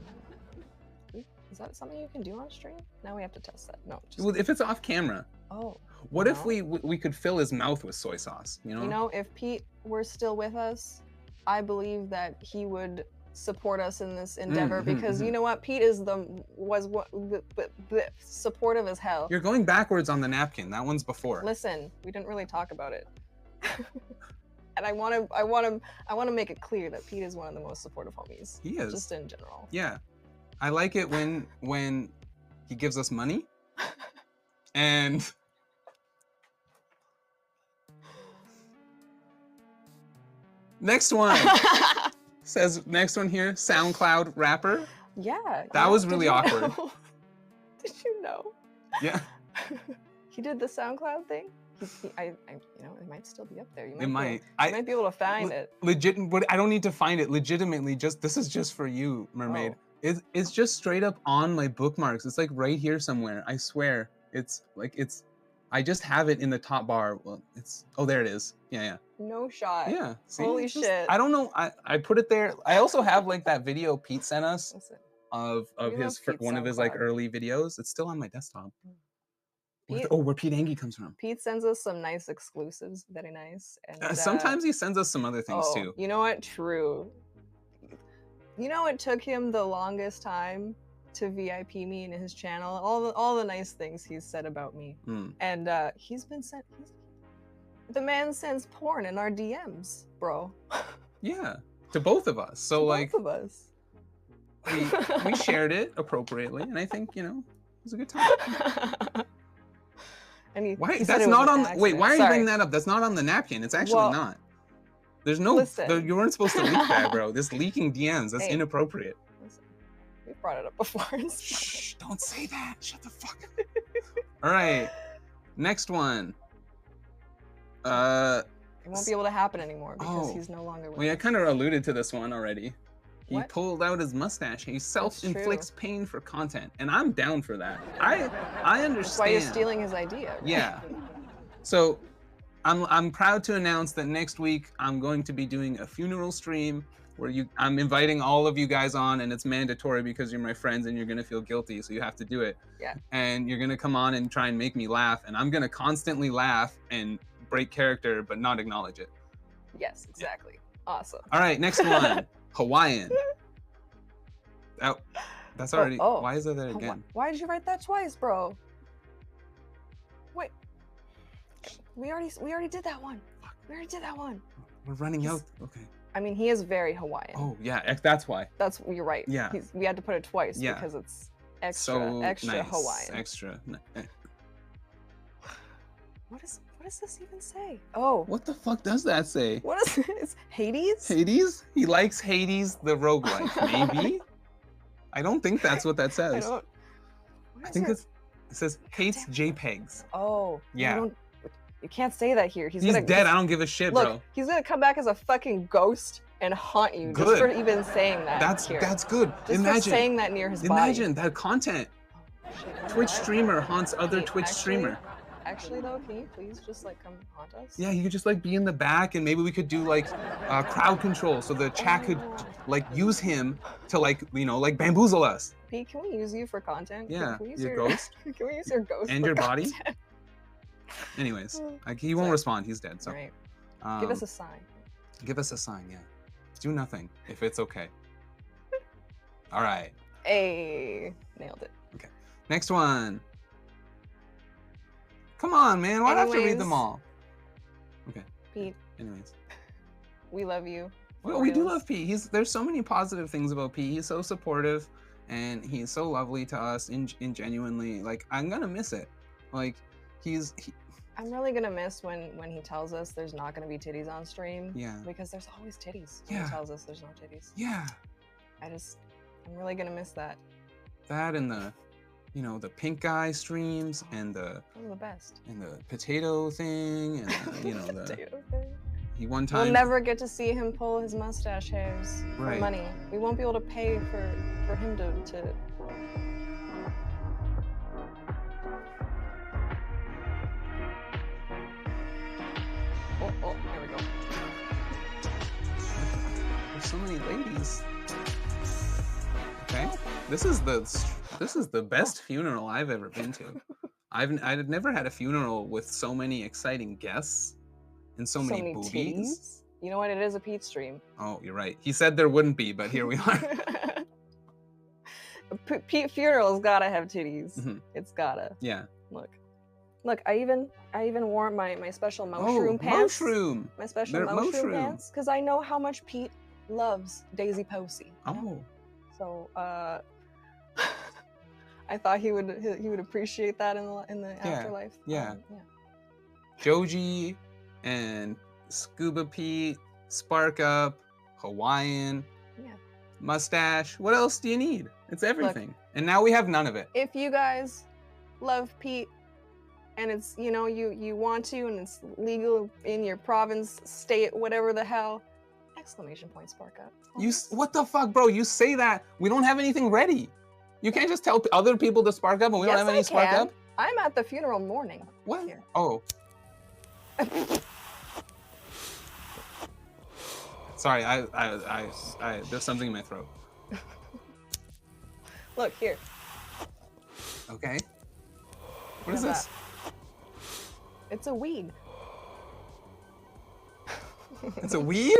Is that something you can do on stream? Now we have to test that. No. Just, Well, if it's off camera, oh. what if No. we could fill his mouth with soy sauce? You know? You know, if Pete were still with us, I believe that he would support us in this endeavor because you know what, Pete was supportive as hell. You're going backwards on the napkin. That one's before. Listen, we didn't really talk about it. And I want to make it clear that Pete is one of the most supportive homies. He is. Just in general. Yeah, I like it when he gives us money, and next one says next one here, SoundCloud rapper. Yeah. That was really awkward. Did you know? Yeah, He did the SoundCloud thing. You know, it might still be up there. You it might. You might be able to find it. Legit, but I don't need to find it. Legitimately, just this is just for you, Mermaid. Oh. It's just straight up on my bookmarks. It's like right here somewhere. I swear. It's like I just have it in the top bar. Well, oh, there it is. Yeah. No shot. Yeah. See? Holy It's just- shit. I don't know. I put it there. I also have like that video Pete sent us Listen, of We his love Pete's one of his like SoundCloud. early videos. It's still on my desktop. Pete- Where PETEdotPNG comes from. Pete sends us some nice exclusives. Very nice. And Sometimes he sends us some other things oh, too. You know what? True. You know, it took him the longest time to VIP me in his channel. All the nice things he's said about me, Mm. and he's been The man sends porn in our DMs, bro. Yeah, to both of us. So like Both of us. we shared it appropriately, and I think, you know, it was a good time. And Why? he said That's it was not an on. Wait, accident. why are you Sorry. bringing that up? That's not on the napkin. It's actually Well, not. There's no. listen. You weren't supposed to leak that, bro. This leaking DMs. That's Hey. inappropriate. Listen, we brought it up before. Shh! Don't say that. Shut the fuck up. All right. Next one. It won't be able to happen anymore because Oh. he's no longer with Well, I us. kind of alluded to this one already. He What? pulled out his mustache. He true. self-inflicts pain for content, and I'm down for that. I understand. That's why you're stealing his idea. Right? Yeah. So, I'm proud to announce that next week I'm going to be doing a funeral stream where I'm inviting all of you guys on, and it's mandatory because you're my friends and you're gonna feel guilty, so you have to do it. Yeah. And you're gonna come on and try and make me laugh, and I'm gonna constantly laugh and break character, but not acknowledge it. Yes, exactly. Awesome. All right, next one. Hawaiian. That's already. oh. Why is it there again? Why did you write that twice, bro? Wait. We already did that one. We already did that one. We're running out. Okay. I mean, he is very Hawaiian. Oh yeah, that's why. You're right. Yeah. We had to put it twice Yeah. because it's extra So nice. Hawaiian. Extra. What does this even say? Oh. What the fuck does that say? What is this? Hades? Hades? He likes Hades the roguelike. Maybe? I don't think that's what that I says. don't. I think it says hates JPEGs. Oh. Yeah. You can't say that here. He's dead. I don't give a shit, look, bro. he's gonna come back as a fucking ghost and haunt you just Good. for even saying that. That's here. good. Just for saying that near his body. Imagine that content. Twitch streamer haunts other Hey, Twitch streamer. Actually, though, can you please just like come haunt us? Yeah, you could just like be in the back, and maybe we could do like crowd control, so the chat could like use him to like, you know, like bamboozle us. Pete, can we use you for content? Yeah, can we use your ghost. Can we use your ghost And for your body? content? Anyways, like, he won't Sorry. respond. He's dead. So Right. Give us a sign. Give us a sign. Yeah. Do nothing if it's okay. All right. Hey, nailed it. Next one. Come on, man. Why do I have to read Anyways. them all? Okay. Pete, Anyways. we love you. Well, we do love Pete. There's so many positive things about Pete. He's so supportive, and he's so lovely to us. In genuinely, like, I'm gonna miss it. Like, I'm really gonna miss when he tells us there's not gonna be titties on stream. Yeah. Because there's always titties. When Yeah. he tells us there's no titties. Yeah. I'm really gonna miss that. That and the, you know, the pink guy streams and the Those are the best. potato thing and the, you know, the Potato thing. he one time. We'll never get to see him pull his mustache hairs for Right. money. We won't be able to pay for him to Oh, there we go. There's so many ladies. Okay, this is the best funeral I've ever been to. I've never had a funeral with so many exciting guests and so many boobies. titties. You know what? It is a Pete stream. Oh, you're right. He said there wouldn't be, but here we are. Pete funeral's gotta have titties. Mhm. It's gotta. Yeah. Look. I even wore my special mushroom pants. Mushroom. My special They're mushroom mushroom. pants, because I know how much Pete loves Daisy Posey. Oh. So I thought he would appreciate that in the Yeah, afterlife. yeah. Joji and Scuba Pete, Spark Up, Hawaiian, Yeah. mustache. What else do you need? It's everything. And now we have none of it. If you guys love Pete and it's, you know, you want to and it's legal in your province, state, whatever the hell, exclamation point Spark Up. What the fuck, bro? You say that. We don't have anything ready. You can't just tell other people to spark up and we don't have any spark up. I'm at the funeral mourning. What? Here. Oh. Sorry, I there's something in my throat. Look here. Okay. What is Look at this? It's a weed. It's a weed?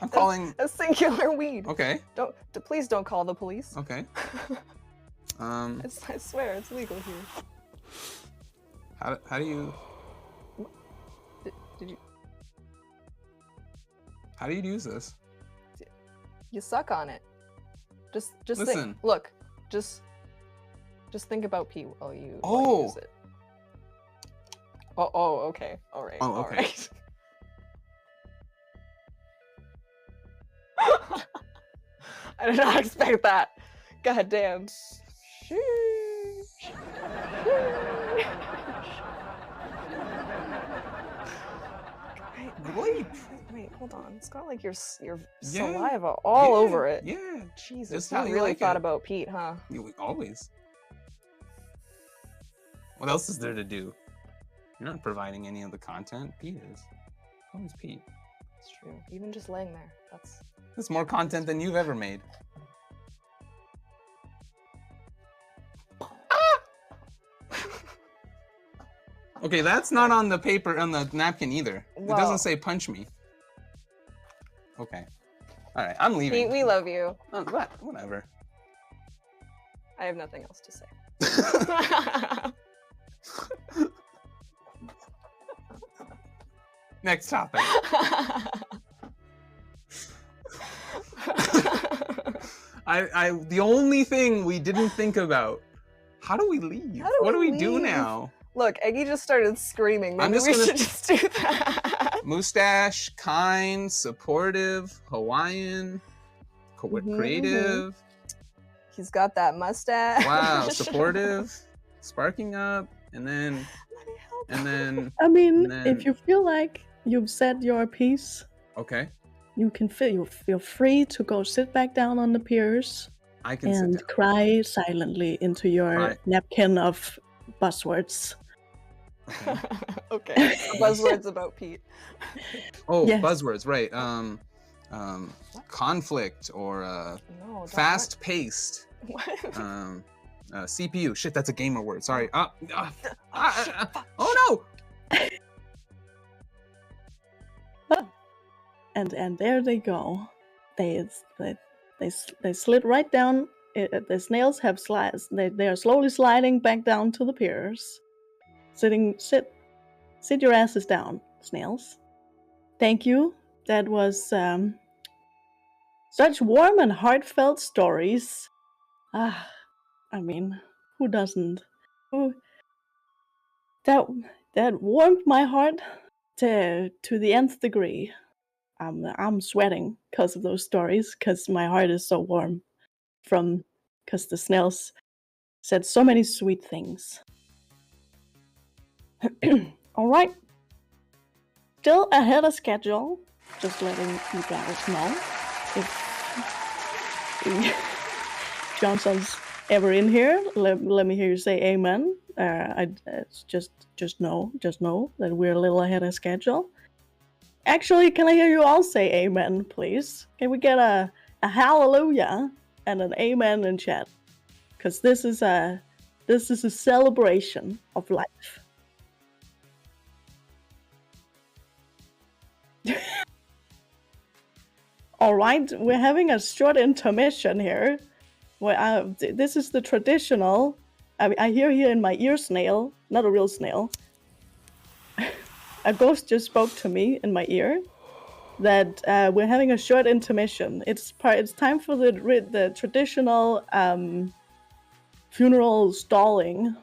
I'm calling. A singular weed. Okay. Please don't call the police. Okay. I swear it's legal here. How do you? Did you? How do you use this? You suck on it. Just Listen. think. Look, just think about Pete while you use it. Oh, okay. All right. Oh, okay. All right. I did not expect that. God damn. Wait, hold on. It's got like your saliva all over it. Yeah. Jesus, That's you how you really like thought it. about Pete, huh? Always. What else is there to do? You're not providing any of the content. Pete is. Always Pete. It's true. Even just laying there, That's more content than you've ever made. Okay, that's not on the paper, on the napkin either. It Well- doesn't say punch me. Okay. All right, I'm leaving. Pete, we love you. Whatever. I have nothing else to say. Next topic. The only thing we didn't think about. How do we leave? What do we do leave? now? Look, Eggy just started screaming. I'm Maybe just we gonna- should just do that. Mustache, kind, supportive, Hawaiian, creative. He's got that mustache. Wow, supportive, sparking up, and then, Let me help. and then, I mean, And then- if you feel like you've said your piece, okay, you feel free to go sit back down on the piers I can sit and down. cry silently into your Cry. napkin of buzzwords. Okay. Okay. The buzzwords about Pete. Oh, Yes. buzzwords, right? Conflict or No, don't fast-paced. What? CPU. Shit, that's a gamer word. Sorry. Oh no! And there they go. They slid right down. The snails have slides. They are slowly sliding back down to the piers. Sit your asses down, snails. Thank you. That was such warm and heartfelt stories. I mean, who doesn't? That warmed my heart to the nth degree. I'm sweating because of those stories, because my heart is so warm because the snails said so many sweet things. All right. Still ahead of schedule. Just letting you guys know. If Johnson's ever in here, let me hear you say amen. Just know that we're a little ahead of schedule. Actually, can I hear you all say amen, please? Can we get a hallelujah and an amen in chat? Because this is a celebration of life. All right, we're having a short intermission here. Where this is the traditional. I hear here in my ear snail, not a real snail. A ghost just spoke to me in my ear that we're having a short intermission. It's time for the traditional funeral stalling.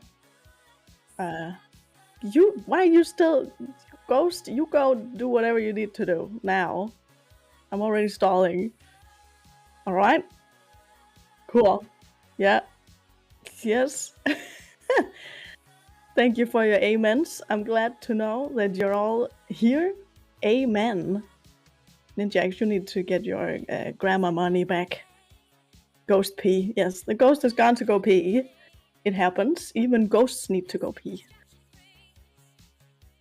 Why are you still ghost? You go do whatever you need to do now. I'm already stalling. All right. Cool. Yeah. Yes. Thank you for your amens. I'm glad to know that you're all here. Amen. Ninja, you need to get your grandma money back. Ghost pee. Yes, the ghost has gone to go pee. It happens. Even ghosts need to go pee.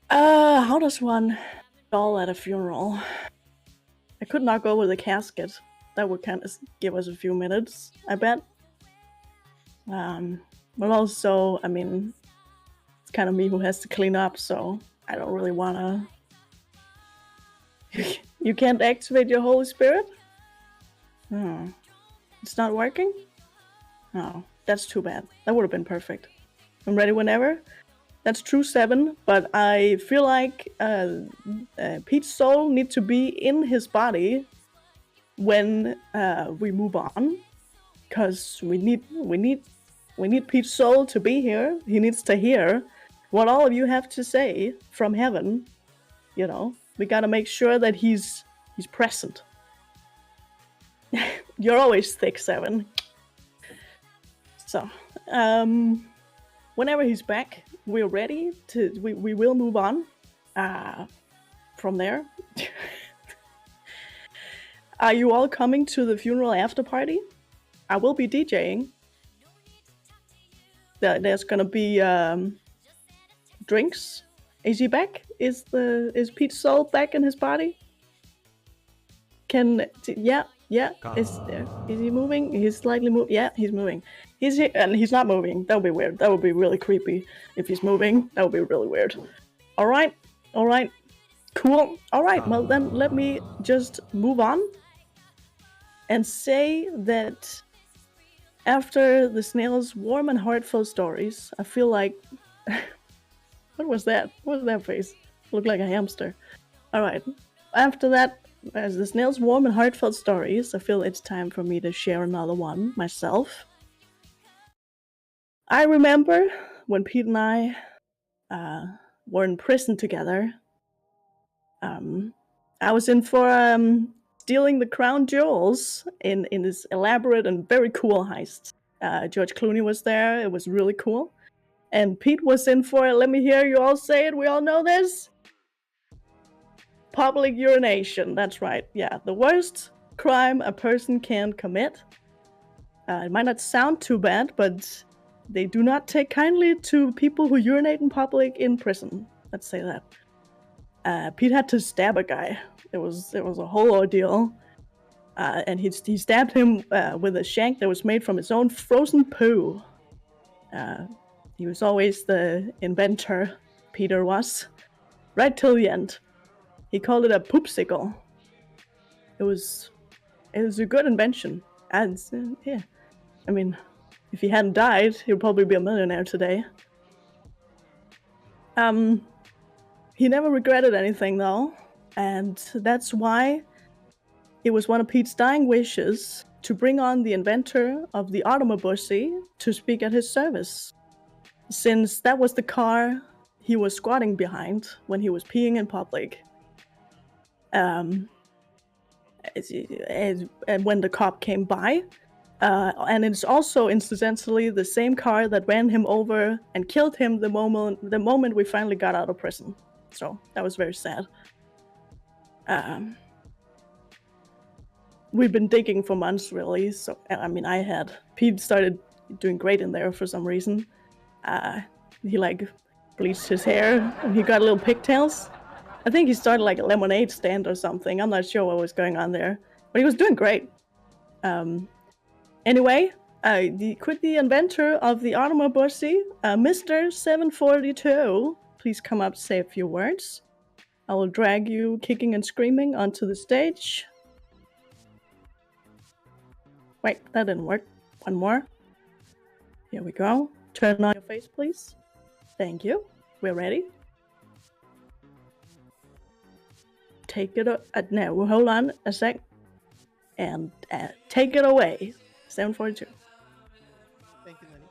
How does one stall at a funeral? I could not go with a casket. That would kind of give us a few minutes, I bet. But also, I mean, it's kind of me who has to clean up, so I don't really wanna. You can't activate your Holy Spirit? It's not working? No, that's too bad. That would have been perfect. I'm ready whenever. That's true, Seven. But I feel like Pete's soul needs to be in his body when we move on, because we need Pete's soul to be here. He needs to hear what all of you have to say from heaven. You know, we gotta make sure that he's present. You're always thick, Seven. So, whenever he's back, we're ready to. We will move on. From there. Are you all coming to the funeral after party? I will be DJing. There's gonna be drinks. Is he back? Is Pete's soul back in his body? Yeah. Is he moving? He's slightly moving. Yeah, he's moving. He's here, and he's not moving. That would be weird. That would be really creepy if he's moving. That would be really weird. All right. Cool. All right. Well, then let me just move on and say that after the snail's warm and heartfelt stories, I feel like... What was that? What was that face? Looked like a hamster. Alright. After that, as the snail's warm and heartfelt stories, I feel it's time for me to share another one myself. I remember when Pete and I were in prison together. I was in for stealing the crown jewels in this elaborate and very cool heist. George Clooney was there. It was really cool. And Pete was in for it. Let me hear you all say it. We all know this. Public urination. That's right. Yeah, the worst crime a person can commit. It might not sound too bad, but they do not take kindly to people who urinate in public in prison. Let's say that. Pete had to stab a guy. It was a whole ordeal. And he stabbed him with a shank that was made from his own frozen poo. He was always the inventor, Peter was. Right till the end. He called it a poopsicle. It was a good invention. And yeah. I mean, if he hadn't died, he'd probably be a millionaire today. He never regretted anything though. And that's why it was one of Pete's dying wishes to bring on the inventor of the automobusy to speak at his service. Since that was the car he was squatting behind when he was peeing in public. And when the cop came by. And it's also incidentally the same car that ran him over and killed him the moment we finally got out of prison. So that was very sad. We've been digging for months, really. So I mean, Pete started doing great in there for some reason. He like bleached his hair and he got little pigtails. I think he started like a lemonade stand or something. I'm not sure what was going on there, but he was doing great. Anyway, the inventor of the automobusy, Mr. 742, please come up, say a few words. I will drag you kicking and screaming onto the stage. Wait, that didn't work. One more. Here we go. Turn on your face, please. Thank you. We're ready. Take it. No, hold on a sec. And take it away. 742. Thank you, Lenny.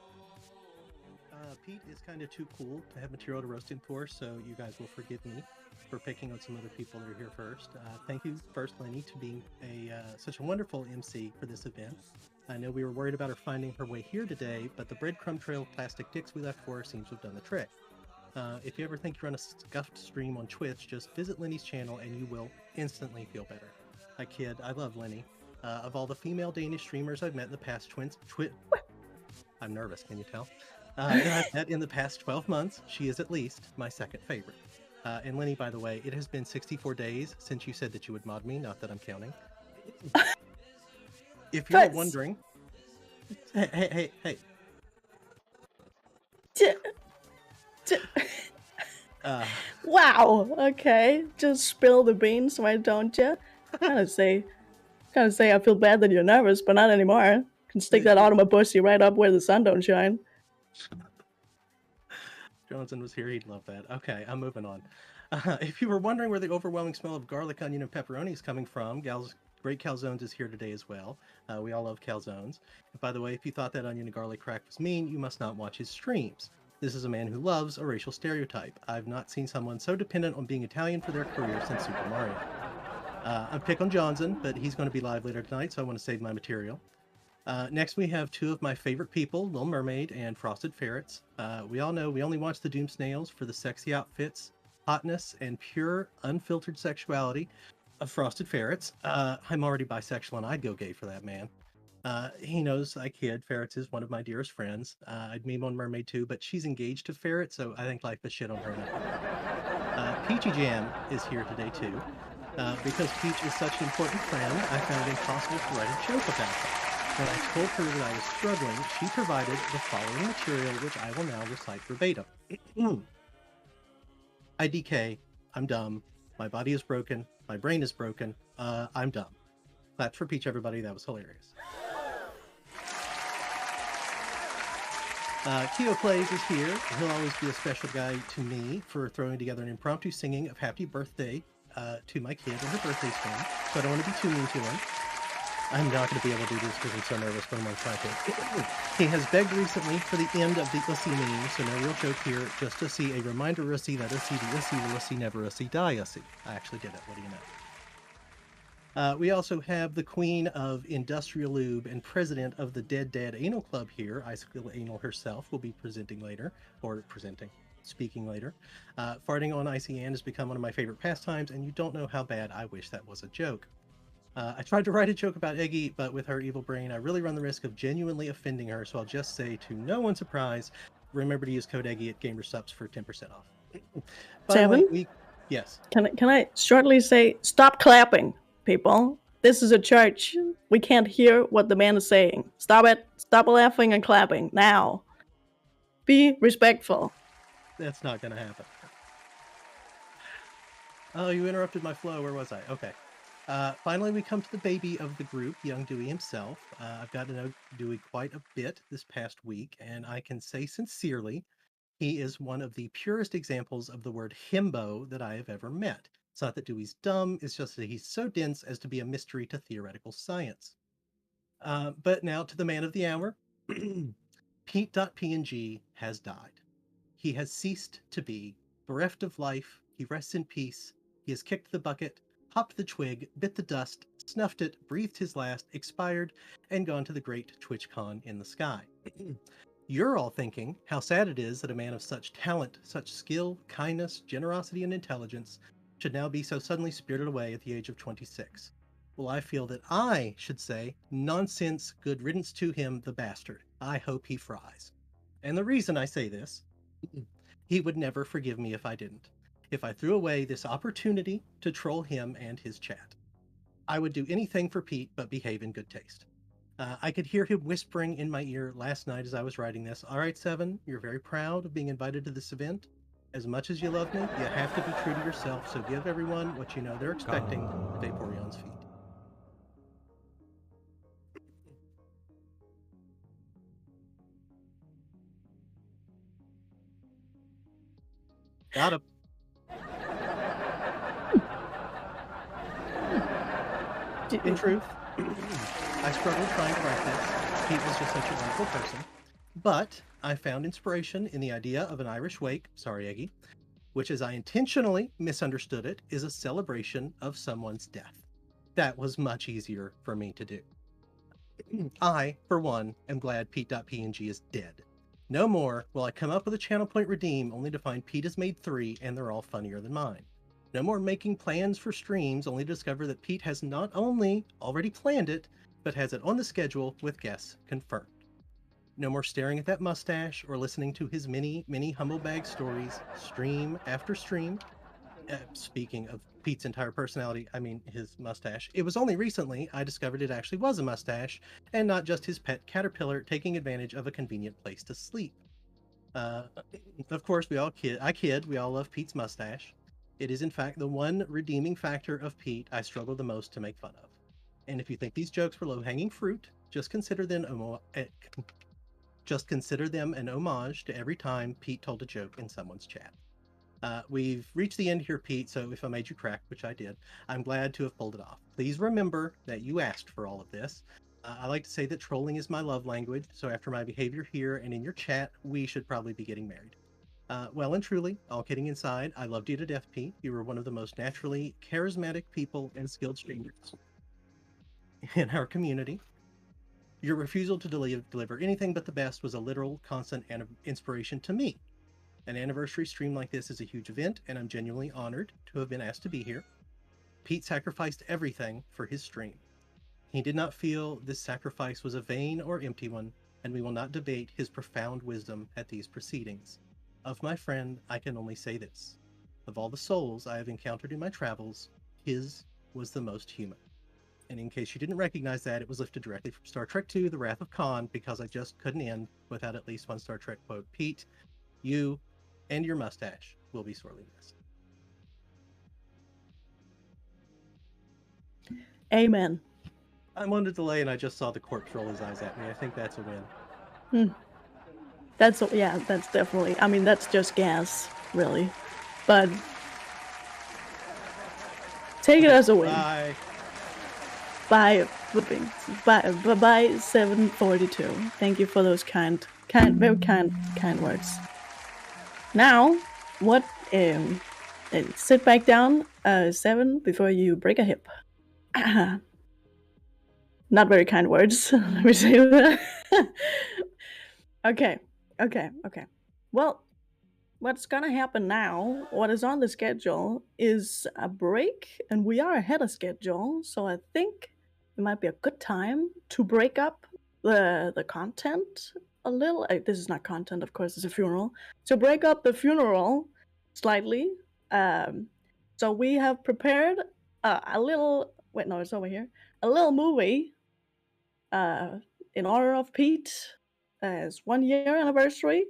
Pete is kind of too cool to have material to roast him for, so you guys will forgive me for picking on some other people that are here first. Thank you first, Lenny, to being such a wonderful MC for this event. I know we were worried about her finding her way here today, but the breadcrumb trail of plastic dicks we left for her seems to have done the trick. If you ever think you're on a scuffed stream on Twitch, just visit Lenny's channel and you will instantly feel better. I kid, I love Lenny. Of all the female Danish streamers I've met in the past I'm nervous, can you tell? That I've met in the past 12 months, she is at least my second favorite. And Lenny, by the way, it has been 64 days since you said that you would mod me, not that I'm counting. If you're wondering... Hey. Wow, okay. Just spill the beans, why don't you? Kind of say I feel bad that you're nervous, but not anymore. Can stick that automobusy right up where the sun don't shine. Johnson was here, he'd love that. Okay, I'm moving on. If you were wondering where the overwhelming smell of garlic, onion, and pepperoni is coming from, Great Calzones is here today as well. We all love calzones. And by the way, if you thought that onion and garlic crack was mean, you must not watch his streams. This is a man who loves a racial stereotype. I've not seen someone so dependent on being Italian for their career since Super Mario. I'm pick on Johnson, but he's going to be live later tonight, so I want to save my material. Next, we have two of my favorite people, Little Mermaid and Frosted Ferrets. We all know we only watch the Doom Snails for the sexy outfits, hotness, and pure, unfiltered sexuality of Frosted Ferrets. I'm already bisexual, and I'd go gay for that man. He knows I kid. Ferrets is one of my dearest friends. I'd meme on Mermaid too, but she's engaged to Ferret, so I think life is shit on her now. Peachy Jam is here today too. Because Peach is such an important friend, I found it impossible to write a joke about her. When I told her that I was struggling, she provided the following material, which I will now recite verbatim. IDK, I'm dumb. My body is broken. My brain is broken. I'm dumb. Claps for Peach, everybody. That was hilarious. Keo Plays is here. He'll always be a special guy to me for throwing together an impromptu singing of Happy Birthday to my kid when her birthday's from. So I don't want to be too mean to him. I'm not going to be able to do this because I'm so nervous, but I'm going to try to. He has begged recently for the end of the Ussy meme, so no real joke here, just to see a reminder Ussy that Ussy, the Ussy, will Ussy, never Ussy, die Ussy. I actually did it, what do you know? We also have the queen of industrial lube and president of the Dead Dad Anal Club here, Icicle Anal herself, will be speaking later. Farting on Icy Ann has become one of my favorite pastimes, and you don't know how bad I wish that was a joke. I tried to write a joke about Eggy, but with her evil brain, I really run the risk of genuinely offending her, so I'll just say, to no one's surprise, remember to use code Eggy at GamerSups for 10% off. Seven? Yes. Can I shortly say, stop clapping, people. This is a church. We can't hear what the man is saying. Stop it. Stop laughing and clapping, now. Be respectful. That's not going to happen. Oh, you interrupted my flow. Where was I? Okay. Finally, we come to the baby of the group, young Dewey himself. I've gotten to know Dewey quite a bit this past week, and I can say sincerely, he is one of the purest examples of the word himbo that I have ever met. It's not that Dewey's dumb, it's just that he's so dense as to be a mystery to theoretical science. But now to the man of the hour. PETEdotPNG has died. He has ceased to be. Bereft of life, he rests in peace. He has kicked the bucket, hopped the twig, bit the dust, snuffed it, breathed his last, expired, and gone to the great TwitchCon in the sky. You're all thinking how sad it is that a man of such talent, such skill, kindness, generosity, and intelligence should now be so suddenly spirited away at the age of 26. Well, I feel that I should say, nonsense, good riddance to him, the bastard. I hope he fries. And the reason I say this, he would never forgive me if I didn't. If I threw away this opportunity to troll him and his chat. I would do anything for Pete but behave in good taste. I could hear him whispering in my ear last night as I was writing this. All right, Seven, you're very proud of being invited to this event. As much as you love me, you have to be true to yourself, so give everyone what you know they're expecting at Vaporeon's feet. Got him. In truth, I struggled trying to write this. Pete was just such a wonderful person. But I found inspiration in the idea of an Irish wake, sorry Eggy, which as I intentionally misunderstood it, is a celebration of someone's death. That was much easier for me to do. I, for one, am glad PETEdotPNG is dead. No more will I come up with a channel point redeem only to find Pete has made 3 and they're all funnier than mine. No more making plans for streams only to discover that Pete has not only already planned it, but has it on the schedule with guests confirmed. No more staring at that mustache or listening to his many humble bag stories, stream after stream. Speaking of Pete's entire personality, I mean his mustache. It was only recently I discovered it actually was a mustache and not just his pet caterpillar taking advantage of a convenient place to sleep. Of course, we all love Pete's mustache. It is in fact the one redeeming factor of Pete I struggle the most to make fun of. And if you think these jokes were low-hanging fruit, just consider them Just consider them an homage to every time Pete told a joke in someone's chat. We've reached the end here, Pete, so if I made you crack, which I did, I'm glad to have pulled it off. Please remember that you asked for all of this. I like to say that trolling is my love language, so after my behavior here and in your chat, we should probably be getting married. Well and truly, all kidding aside, I loved you to death, Pete. You were one of the most naturally charismatic people and skilled streamers in our community. Your refusal to deliver anything but the best was a literal, constant inspiration to me. An anniversary stream like this is a huge event, and I'm genuinely honored to have been asked to be here. Pete sacrificed everything for his stream. He did not feel this sacrifice was a vain or empty one, and we will not debate his profound wisdom at these proceedings. Of my friend, I can only say this. Of all the souls I have encountered in my travels, his was the most human. And in case you didn't recognize that, it was lifted directly from Star Trek II, The Wrath of Khan, because I just couldn't end without at least one Star Trek quote. Pete, you and your mustache will be sorely missed. Amen. I'm on a delay and I just saw the corpse roll his eyes at me. I think that's a win. That's definitely, I mean, that's just gas, really. But take it as a win. Bye. Bye, 742. Thank you for those very kind words. Now, what? Sit back down, 7, before you break a hip. Not very kind words. Let me say that. Okay. Well, what's gonna happen now, what is on the schedule, is a break, and we are ahead of schedule, so I think it might be a good time to break up the content a little. This is not content, of course, it's a funeral. To break up the funeral slightly, so we have prepared a little. Wait, no, it's over here. A little movie in honor of Pete as 1 year anniversary.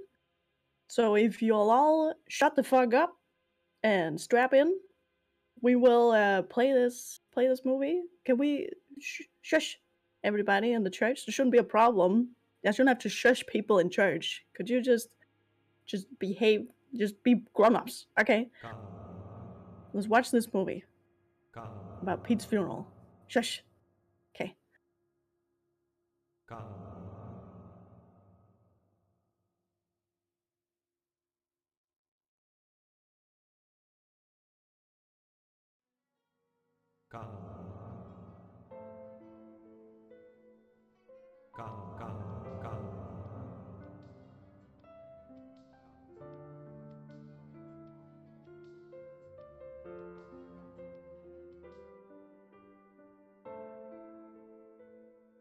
So if you'll all shut the fuck up and strap in, we will play this movie. Can we shush everybody in the church? There shouldn't be a problem. I shouldn't have to shush people in church. Could you just behave? Just be grown-ups, okay? Let's watch this movie about Pete's funeral. Shush. Okay.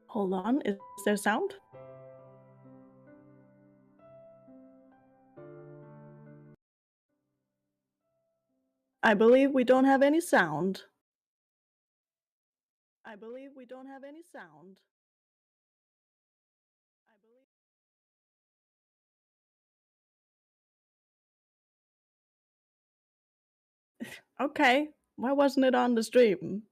Hold on. Is there sound? I believe we don't have any sound. Okay. Why wasn't it on the stream?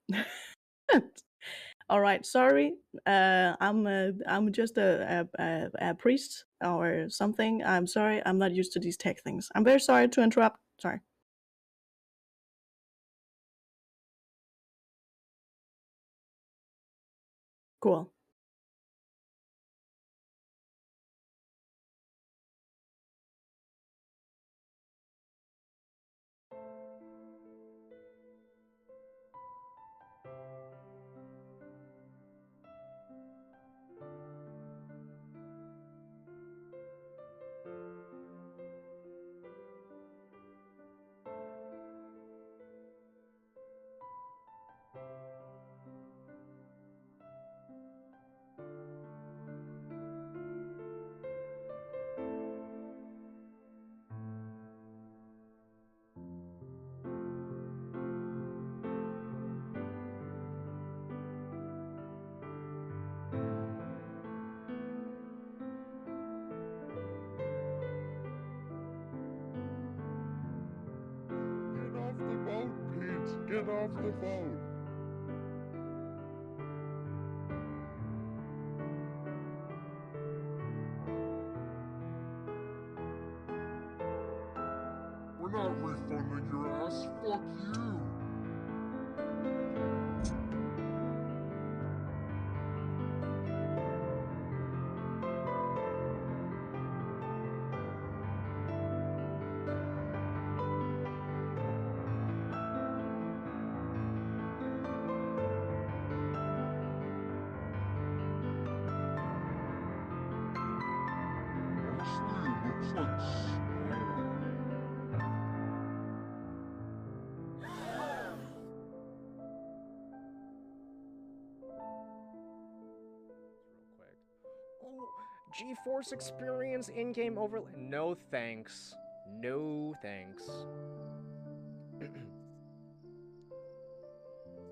All right. Sorry. I'm just a priest or something. I'm sorry. I'm not used to these tech things. I'm very sorry to interrupt. Sorry. Cool. Get off the boat! not refunding your ass. Fuck you. Honestly, it looks like snow. Real quick. Oh, GeForce Experience in-game overlay. No thanks. No thanks.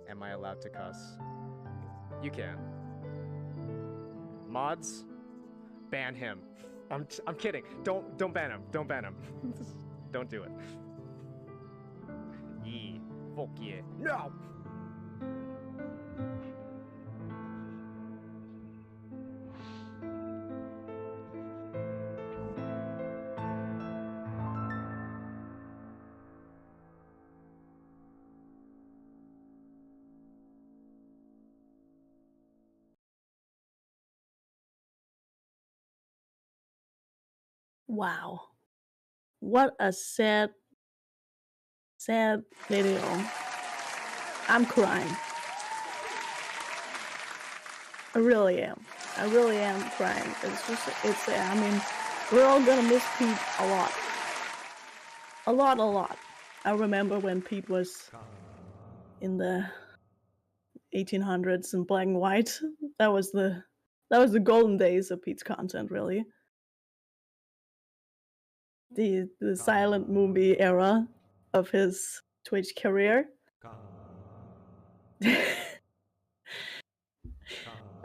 Am I allowed to cuss? You can. Mods, ban him. I'm kidding. Don't ban him. Don't ban him. Don't do it. Yee. Fuck yeah. No. Wow. What a sad video. I'm crying. I really am. I really am crying. I mean, we're all gonna miss Pete a lot. A lot. I remember when Pete was in the 1800s in black and white. That was the golden days of Pete's content, really. The silent movie era of his Twitch career.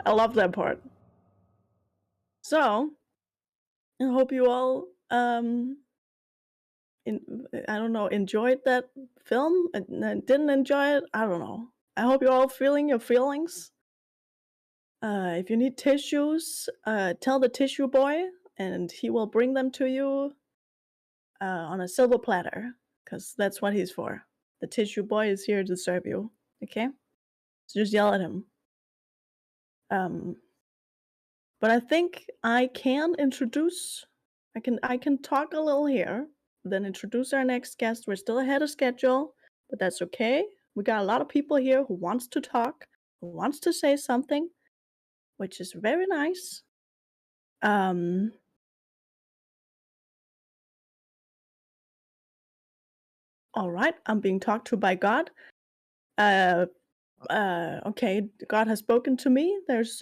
I love that part. So, I hope you all enjoyed that film and didn't enjoy it. I don't know. I hope you're all feeling your feelings. If you need tissues, tell the tissue boy and he will bring them to you on a silver platter, because that's what he's for. The tissue boy is here to serve you. Okay? So just yell at him. But I think I can introduce. I can talk a little here, then introduce our next guest. We're still ahead of schedule, but that's okay. We got a lot of people here who wants to talk, who wants to say something, which is very nice. All right, I'm being talked to by God. Okay, God has spoken to me. There's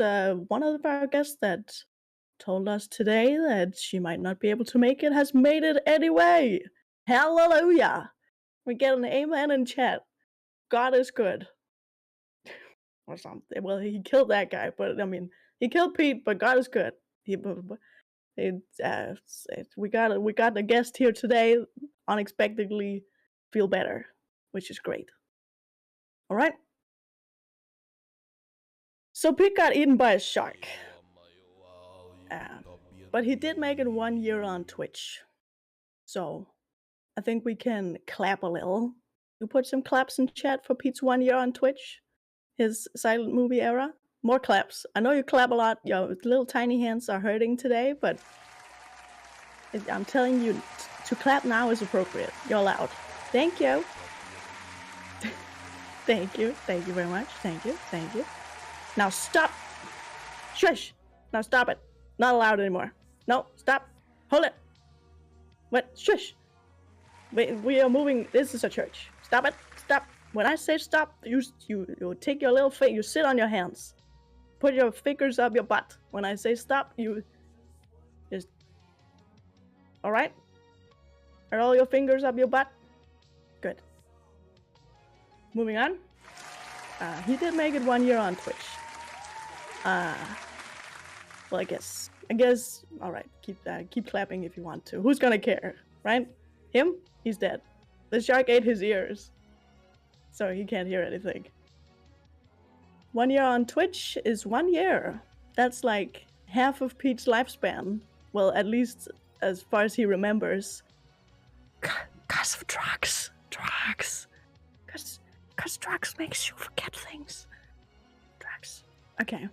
one of our guests that told us today that she might not be able to make it, has made it anyway. Hallelujah. We get an amen in chat. God is good. Or something. Well, he killed that guy, but I mean, he killed Pete, but God is good. We got a guest here today, unexpectedly feel better, which is great. All right. So Pete got eaten by a shark. But he did make it 1 year on Twitch. So I think we can clap a little. You put some claps in chat for Pete's 1 year on Twitch, his silent movie era. More claps. I know you clap a lot. Your little tiny hands are hurting today, but I'm telling you, to clap now is appropriate. You're allowed. Thank you. Thank you. Thank you very much. Thank you. Thank you. Now stop. Shush. Now stop it. Not allowed anymore. No, stop. Hold it. What? Shush. We are moving. This is a church. Stop it. Stop. When I say stop, you take your little finger. You sit on your hands. Put your fingers up your butt. When I say stop, you just. All right. Are all your fingers up your butt? Good. Moving on. He did make it 1 year on Twitch. Well, I guess. All right. Keep clapping if you want to. Who's gonna care, right? Him? He's dead. The shark ate his ears, so he can't hear anything. 1 year on Twitch is 1 year. That's like half of Pete's lifespan. Well, at least as far as he remembers. God, Cause of drugs. Cause drugs makes you forget things. Drugs. Okay.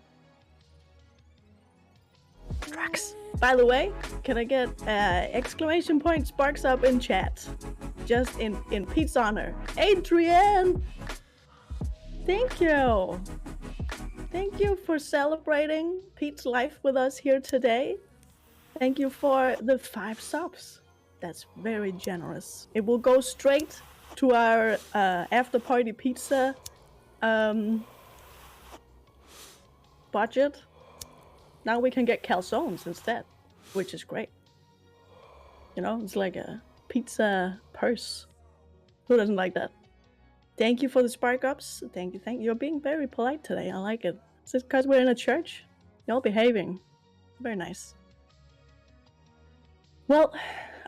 Drugs. By the way, can I get exclamation point sparks up in chat? Just in Pete's honor. Adrian! Thank you! Thank you for celebrating Pete's life with us here today. Thank you for the 5 subs. That's very generous. It will go straight to our after party pizza budget. Now we can get calzones instead, which is great. You know, it's like a pizza purse. Who doesn't like that? Thank you for the spark ups. Thank you. You're being very polite today. I like it. Is it because we're in a church? Y'all behaving. Very nice. Well,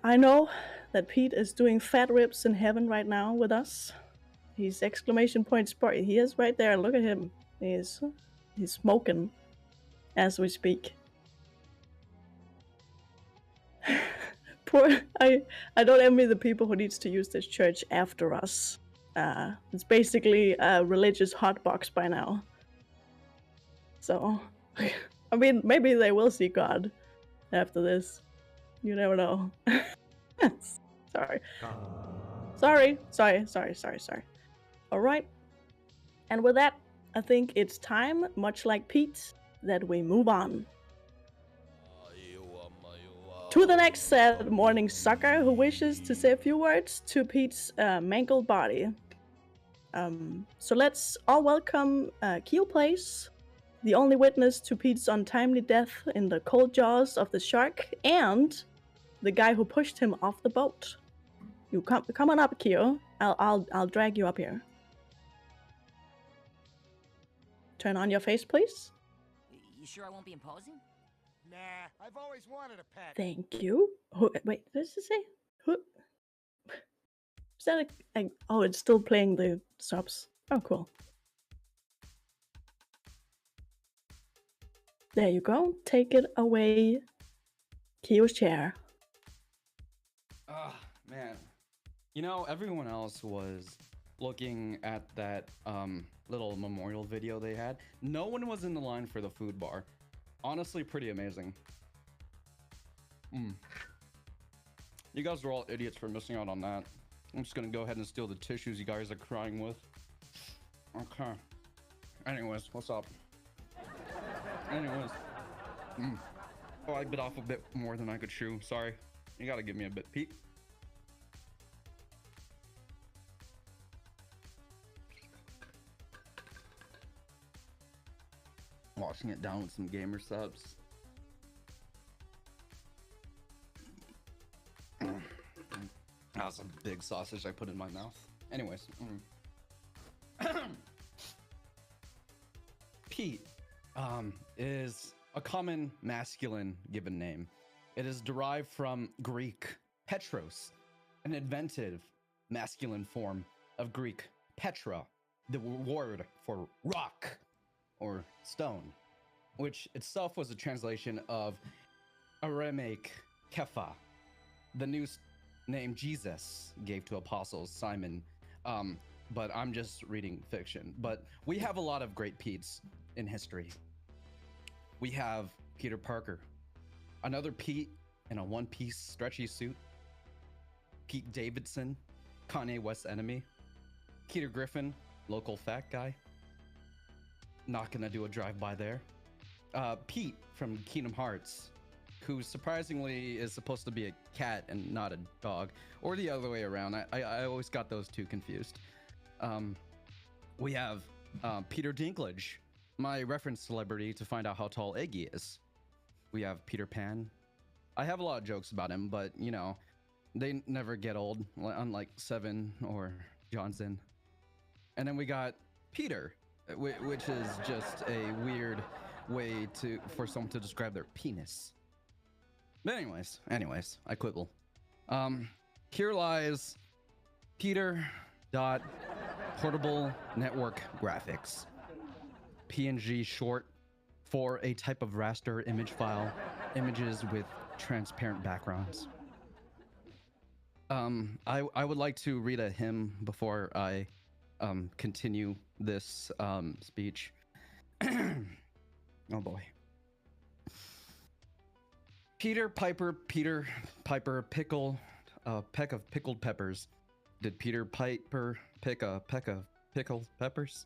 I know that Pete is doing fat rips in heaven right now with us. He's exclamation point spark. He is right there. Look at him. He's smoking as we speak. Poor, I don't envy the people who needs to use this church after us. It's basically a religious hotbox by now. So, I mean, maybe they will see God after this. You never know. Sorry. All right. And with that, I think it's time, much like Pete, that we move on to the next sad morning sucker who wishes to say a few words to Pete's mangled body. So let's all welcome Keel Place, the only witness to Pete's untimely death in the cold jaws of the shark, and the guy who pushed him off the boat. You come on up, Keel. I'll drag you up here. Turn on your face, please. You sure I won't be imposing? Nah, I've always wanted a pet. Thank you. Wait, what does it say? Who? Is that a... Oh, it's still playing the subs. Oh, cool. There you go. Take it away. Kyo's chair. Ah, man. You know, everyone else was looking at that little memorial video they had. No one was in the line for the food bar. Honestly, pretty amazing. You guys are all idiots for missing out on that. I'm just gonna go ahead and steal the tissues you guys are crying with. Okay. Anyways, what's up? Anyways. Oh, I bit off a bit more than I could chew. Sorry. You gotta give me a bit, Pete. Washing it down with some gamer subs. That was a big sausage I put in my mouth. Anyways. Pete is a common masculine given name. It is derived from Greek Petros, an inventive masculine form of Greek Petra, the word for rock or stone, which itself was a translation of Aramaic Kepha, the new name Jesus gave to apostles Simon. But I'm just reading fiction. But we have a lot of great Petes in history. We have Peter Parker, another Pete in a one-piece stretchy suit. Pete Davidson, Kanye West's enemy. Peter Griffin, local fat guy. Not gonna do a drive-by there. Pete from Kingdom Hearts, who surprisingly is supposed to be a cat and not a dog, or the other way around. I always got those two confused. We have Peter Dinklage, my reference celebrity to find out how tall Iggy is. We have Peter Pan. I have a lot of jokes about him, but you know, they never get old, unlike Seven or Johnson. And then we got Peter, which is just a weird way for someone to describe their penis. But anyways, I quibble. Here lies PETEdotPortable Network Graphics, PNG short for a type of raster image file, images with transparent backgrounds. I would like to read a hymn before I continue this speech. Oh boy. Peter Piper, pickle a peck of pickled peppers. Did Peter Piper pick a peck of pickled peppers?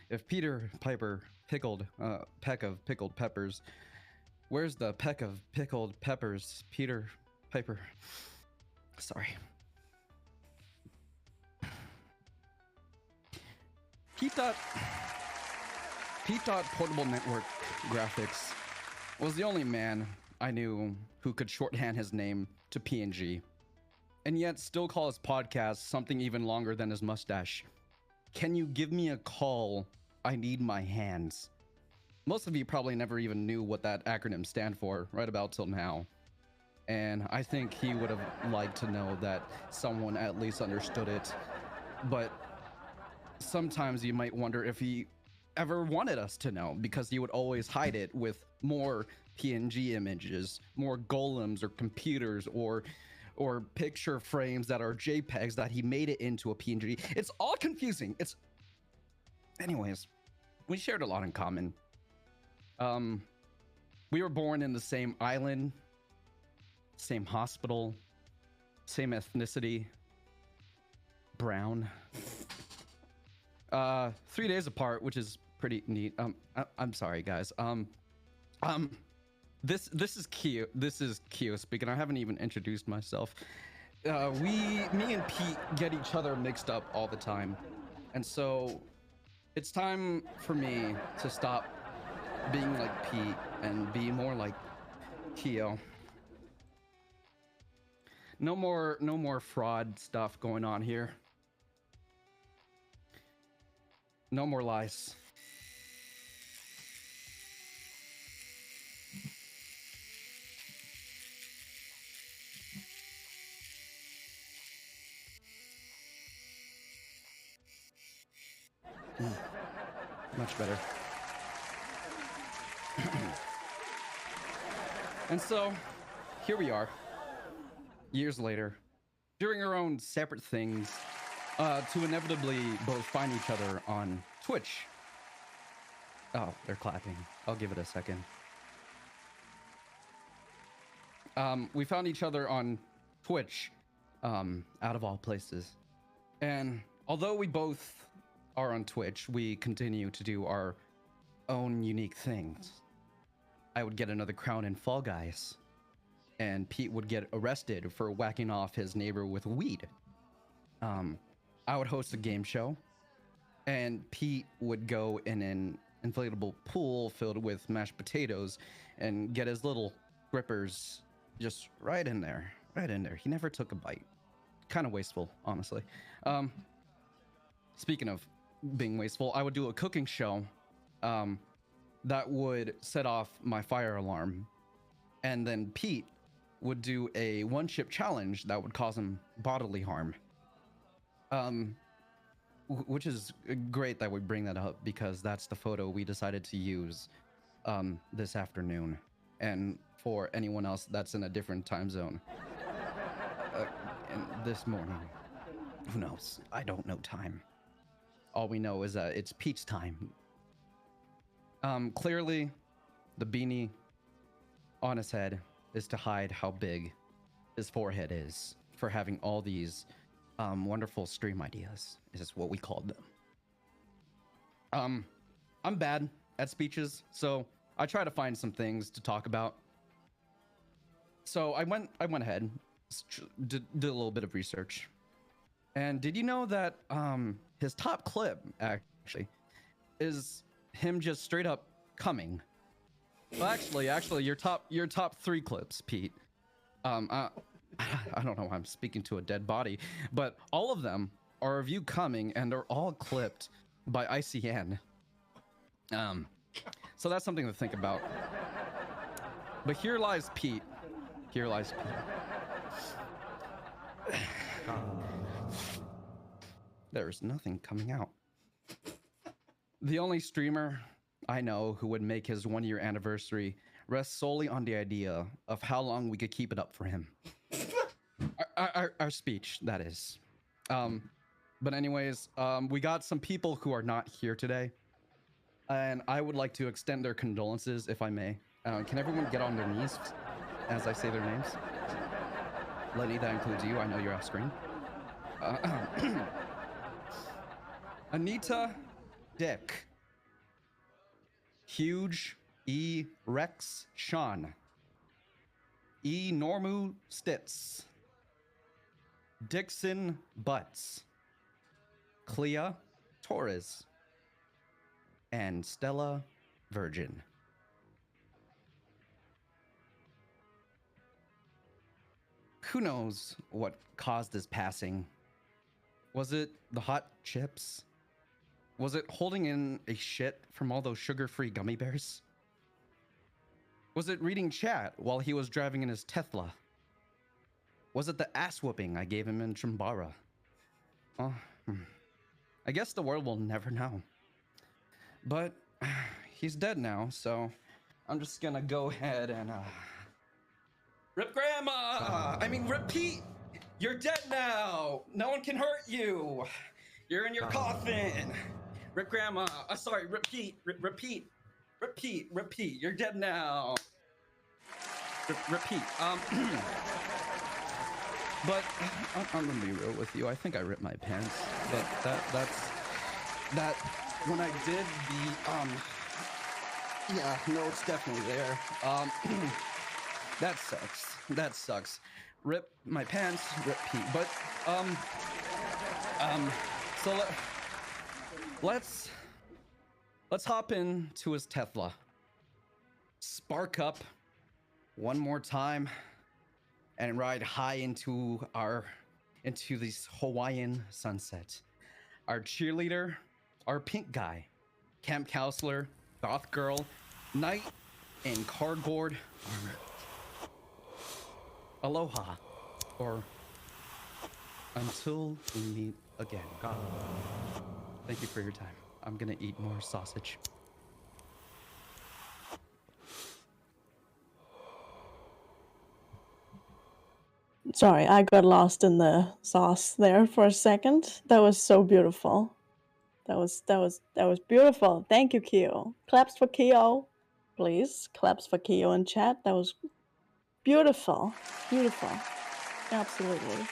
If Peter Piper pickled a peck of pickled peppers, where's the peck of pickled peppers, Peter Piper? Sorry. Pete.Dot Portable Network Graphics was the only man I knew who could shorthand his name to PNG, and yet still call his podcast something even longer than his mustache. Can you give me a call? I need my hands. Most of you probably never even knew what that acronym stand for right about till now. And I think he would have liked to know that someone at least understood it. But sometimes you might wonder if he ever wanted us to know, because he would always hide it with more PNG images, more golems or computers or picture frames that are JPEGs that he made it into a PNG. It's all confusing. Anyways, we shared a lot in common. We were born in the same island, same hospital, same ethnicity, brown. 3 days apart, which is pretty neat. I'm sorry, guys. This is Kyo. This is Kyo speaking. I haven't even introduced myself. Me and Pete get each other mixed up all the time, and so it's time for me to stop being like Pete and be more like Kyo. No more fraud stuff going on here. No more lies. Much better. And so, here we are, years later, doing our own separate things, to inevitably both find each other on Twitch. Oh, they're clapping. I'll give it a second. We found each other on Twitch, out of all places. And although we both are on Twitch, we continue to do our own unique things. I would get another crown in Fall Guys, and Pete would get arrested for whacking off his neighbor with weed. I would host a game show, and Pete would go in an inflatable pool filled with mashed potatoes and get his little grippers just right in there. He never took a bite. Kind of wasteful, honestly. Speaking of being wasteful, I would do a cooking show that would set off my fire alarm, and then Pete would do a one-chip challenge that would cause him bodily harm. Which is great that we bring that up, because that's the photo we decided to use this afternoon, and for anyone else that's in a different time zone, and this morning, who knows? I don't know time. All we know is that it's Pete's time. Clearly, the beanie on his head is to hide how big his forehead is for having all these wonderful stream ideas, is what we called them. I'm bad at speeches, so I try to find some things to talk about. So I went ahead, did a little bit of research. And did you know that his top clip actually is him just straight up coming? Well, actually, your top 3 clips, Pete. I don't know why I'm speaking to a dead body, but all of them are of you coming, and they're all clipped by ICN. So that's something to think about. But here lies Pete. Here lies Pete. There's nothing coming out. The only streamer I know who would make his 1-year anniversary rest solely on the idea of how long we could keep it up for him. Our speech, that is. But anyways, we got some people who are not here today, and I would like to extend their condolences, if I may. Can everyone get on their knees as I say their names? Lenny, that includes you. I know you're off screen. Anita Dick. Huge E. Rex Sean. E. Normu Stitz. Dixon Butts. Clea Torres. And Stella Virgin. Who knows what caused his passing? Was it the hot chips? Was it holding in a shit from all those sugar-free gummy bears? Was it reading chat while he was driving in his Tesla? Was it the ass whooping I gave him in Chambara? Well, I guess the world will never know. But he's dead now, so I'm just gonna go ahead and rip Grandma! I mean, rip Pete! You're dead now! No one can hurt you! You're in your coffin! Rip Grandma! Sorry, rip Pete! Rip Pete! Rip Pete! Rip Pete! You're dead now! Rip Pete. But I'm gonna be real with you. I think I ripped my pants. But that's when I did the yeah, no, it's definitely there. That sucks. That sucks. Rip my pants, rip Pete. But so let's hop into his Tesla. Spark up one more time and ride high into this Hawaiian sunset. Our cheerleader, our pink guy, camp counselor, goth girl, knight in cardboard armor. Aloha, or until we meet again. Thank you for your time. I'm gonna eat more sausage. Sorry, I got lost in the sauce there for a second. That was so beautiful. That was beautiful. Thank you, Keo. Claps for Keo, please. Claps for Keo in chat. That was beautiful. Beautiful. Absolutely.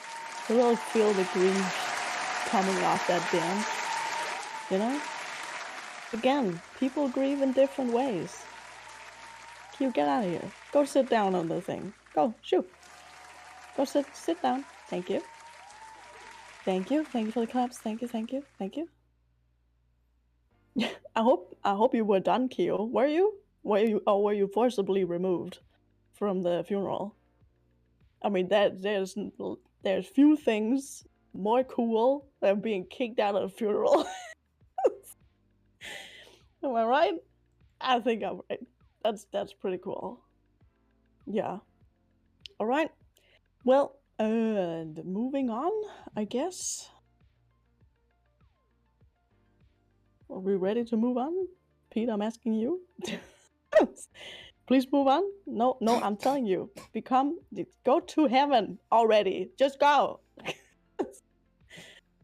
I really feel the grief coming off that dance. You know? Again, people grieve in different ways. Keo, get out of here. Go sit down on the thing. Go, shoot. Go sit down. Thank you. Thank you. Thank you for the claps. Thank you. Thank you. Thank you. I hope you were done, Keo. Were you? Were you forcibly removed from the funeral? I mean, there's few things more cool than being kicked out of a funeral. Am I right? I think I'm right. That's pretty cool. Yeah. All right. Well, moving on, I guess. Are we ready to move on? Pete, I'm asking you. Please move on. No, I'm telling you. Go to heaven already. Just go.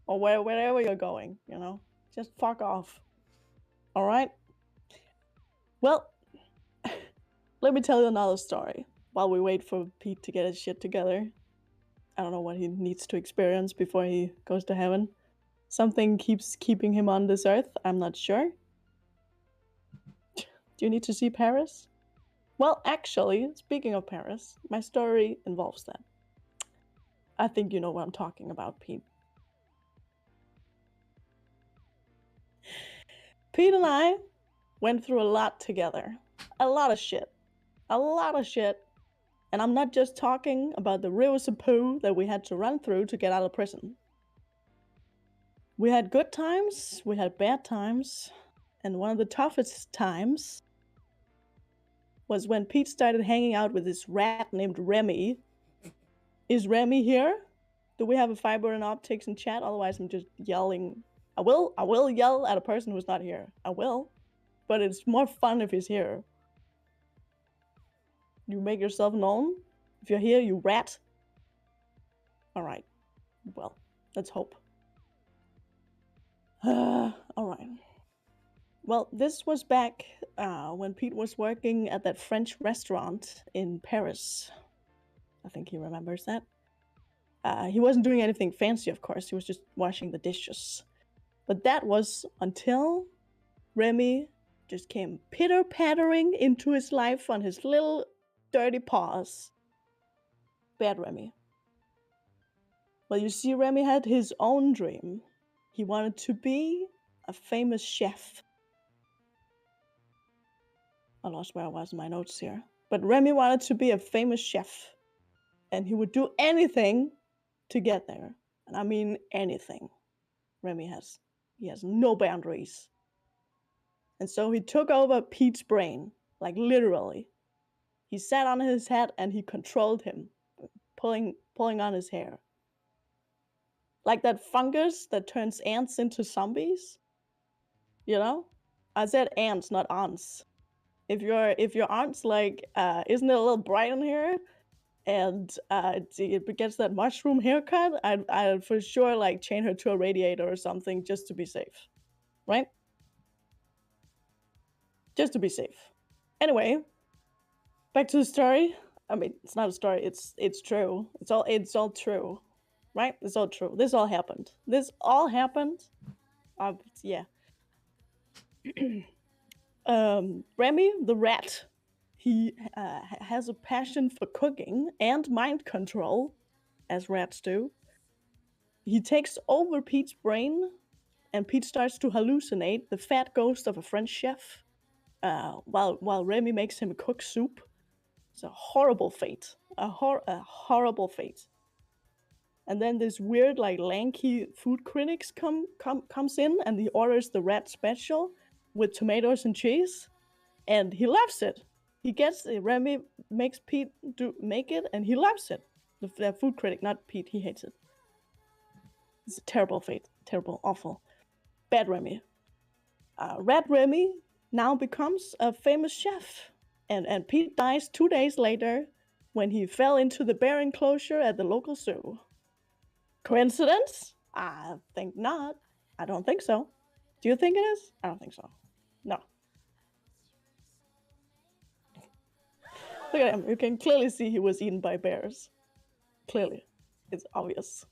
Or wherever you're going, you know. Just fuck off. All right? Well, let me tell you another story while we wait for Pete to get his shit together. I don't know what he needs to experience before he goes to heaven. Something keeps keeping him on this earth. I'm not sure. Do you need to see Paris? Well, actually, speaking of Paris, my story involves that. I think you know what I'm talking about, Pete. Pete and I went through a lot together. A lot of shit. And I'm not just talking about the rivers of poo that we had to run through to get out of prison. We had good times, we had bad times, and one of the toughest times was when Pete started hanging out with this rat named Remy. Is Remy here? Do we have a fiber and optics in chat? Otherwise, I'm just yelling. I will yell at a person who's not here. I will. But it's more fun if he's here. You make yourself known. If you're here, you rat. All right. Well, let's hope. All right. Well, this was back when Pete was working at that French restaurant in Paris. I think he remembers that. He wasn't doing anything fancy, of course. He was just washing the dishes. But that was until Remy just came pitter-pattering into his life on his little dirty paws. Bad Remy. Well, you see, Remy had his own dream. He wanted to be a famous chef. I lost where I was in my notes here. But Remy wanted to be a famous chef. And he would do anything to get there. And I mean anything. Remy has no boundaries. And so he took over Pete's brain, like literally. He sat on his head and he controlled him, pulling on his hair. Like that fungus that turns ants into zombies. You know? I said ants, not aunts. If your aunt's like, isn't it a little bright in here? And it gets that mushroom haircut, I'd for sure like chain her to a radiator or something just to be safe. Right? Just to be safe. Anyway, back to the story. I mean, it's not a story, it's true. It's all true. Right? It's all true. This all happened. Yeah. Remy the rat, he has a passion for cooking and mind control, as rats do. He takes over Pete's brain, and Pete starts to hallucinate the fat ghost of a French chef, while Remy makes him cook soup. It's a horrible fate. A horrible fate. And then this weird, like, lanky food critics comes in, and he orders the rat special with tomatoes and cheese, and he loves it. He gets it. Remy makes Pete make it, and he loves it. The food critic, not Pete, he hates it. It's a terrible fate. Terrible, awful. Bad Remy. Rat Remy now becomes a famous chef, and Pete dies 2 days later when he fell into the bear enclosure at the local zoo. Coincidence? I think not. I don't think so. Do you think it is? I don't think so. No. Look at him. You can clearly see he was eaten by bears. Clearly. It's obvious.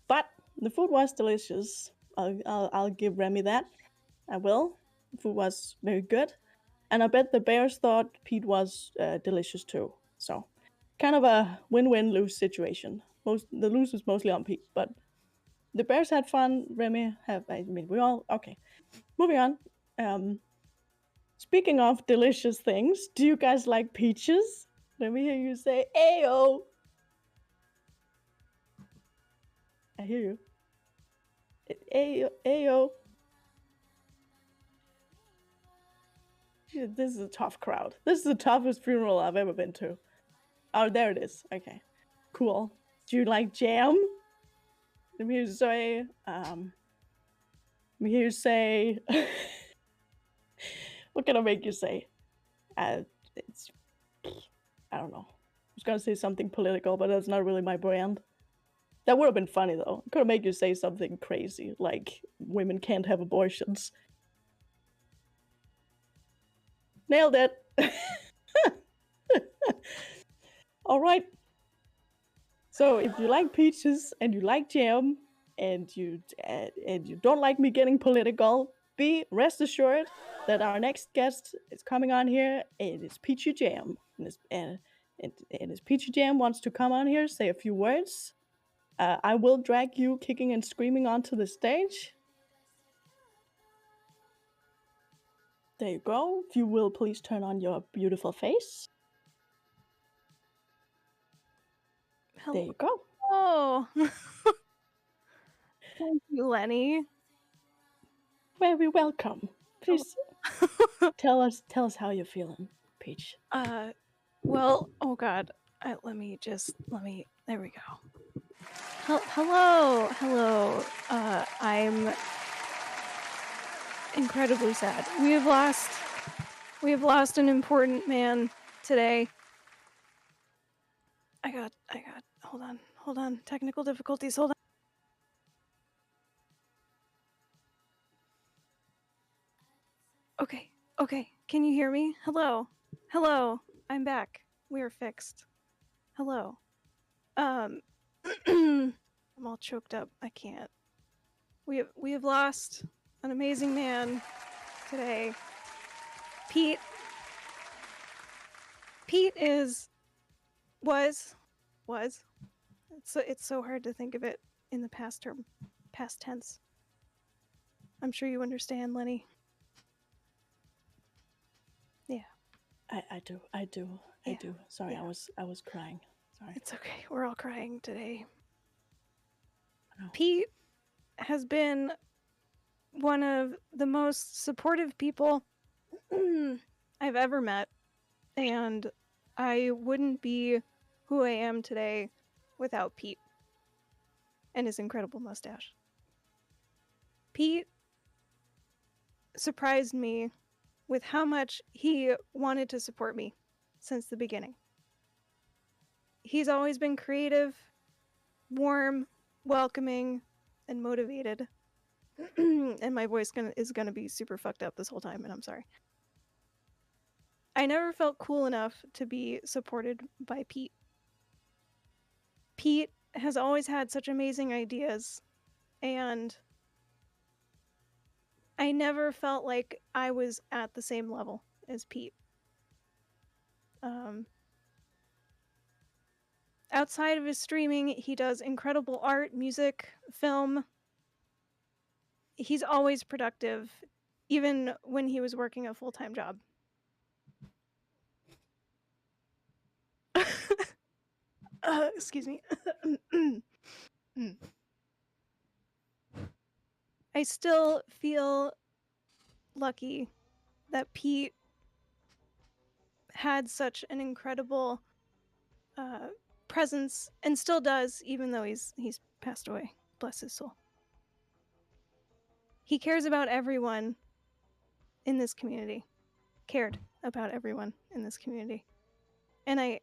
But the food was delicious. I'll give Remy that. I will. The food was very good. And I bet the bears thought Pete was delicious too. So, kind of a win-win-lose situation. The lose was mostly on Pete, but the bears had fun. Remy we all, okay. Moving on. Speaking of delicious things, do you guys like peaches? Let me hear you say, "Ayo." I hear you. Ayo, ayo. This is a tough crowd. This is the toughest funeral I've ever been to. Oh, there it is. Okay, cool. Do you like jam? Let me hear you say. What can I make you say? I don't know. I was gonna say something political, but that's not really my brand. That would have been funny though. I could have made you say something crazy, like women can't have abortions. Nailed it. All right. So if you like peaches and you like jam and you don't like me getting political, rest assured that our next guest is coming on here, and it's Peachy Jam. And as Peachy Jam wants to come on here, say a few words, I will drag you kicking and screaming onto the stage. There you go. If you will, please turn on your beautiful face. Hello. There you go. Oh. Thank you, Lenny. Very welcome. Please tell us how you're feeling, Peach. Well, oh god. Let me. There we go. Hello. I'm incredibly sad. We have lost an important man today. I got, oh hold on. Technical difficulties. Hold on. Okay. Can you hear me? Hello. I'm back. We are fixed. Hello. I'm all choked up. I can't. We have lost an amazing man today. Pete was. It's so hard to think of it in the past tense. I'm sure you understand, Lenny. Yeah. I do. Sorry, Yeah. I was crying. Sorry. It's okay. We're all crying today. Oh. Pete has been one of the most supportive people I've ever met, and I wouldn't be who I am today without Pete and his incredible mustache. Pete surprised me with how much he wanted to support me since the beginning. He's always been creative, warm, welcoming, and motivated. And my voice is gonna be super fucked up this whole time, and I'm sorry. I never felt cool enough to be supported by Pete. Pete has always had such amazing ideas, and I never felt like I was at the same level as Pete. Outside of his streaming, he does incredible art, music, film. He's always productive, even when he was working a full-time job. Excuse me. I still feel lucky that Pete had such an incredible presence, and still does, even though he's passed away. Bless his soul. He cares about everyone in this community. Cared about everyone in this community. And I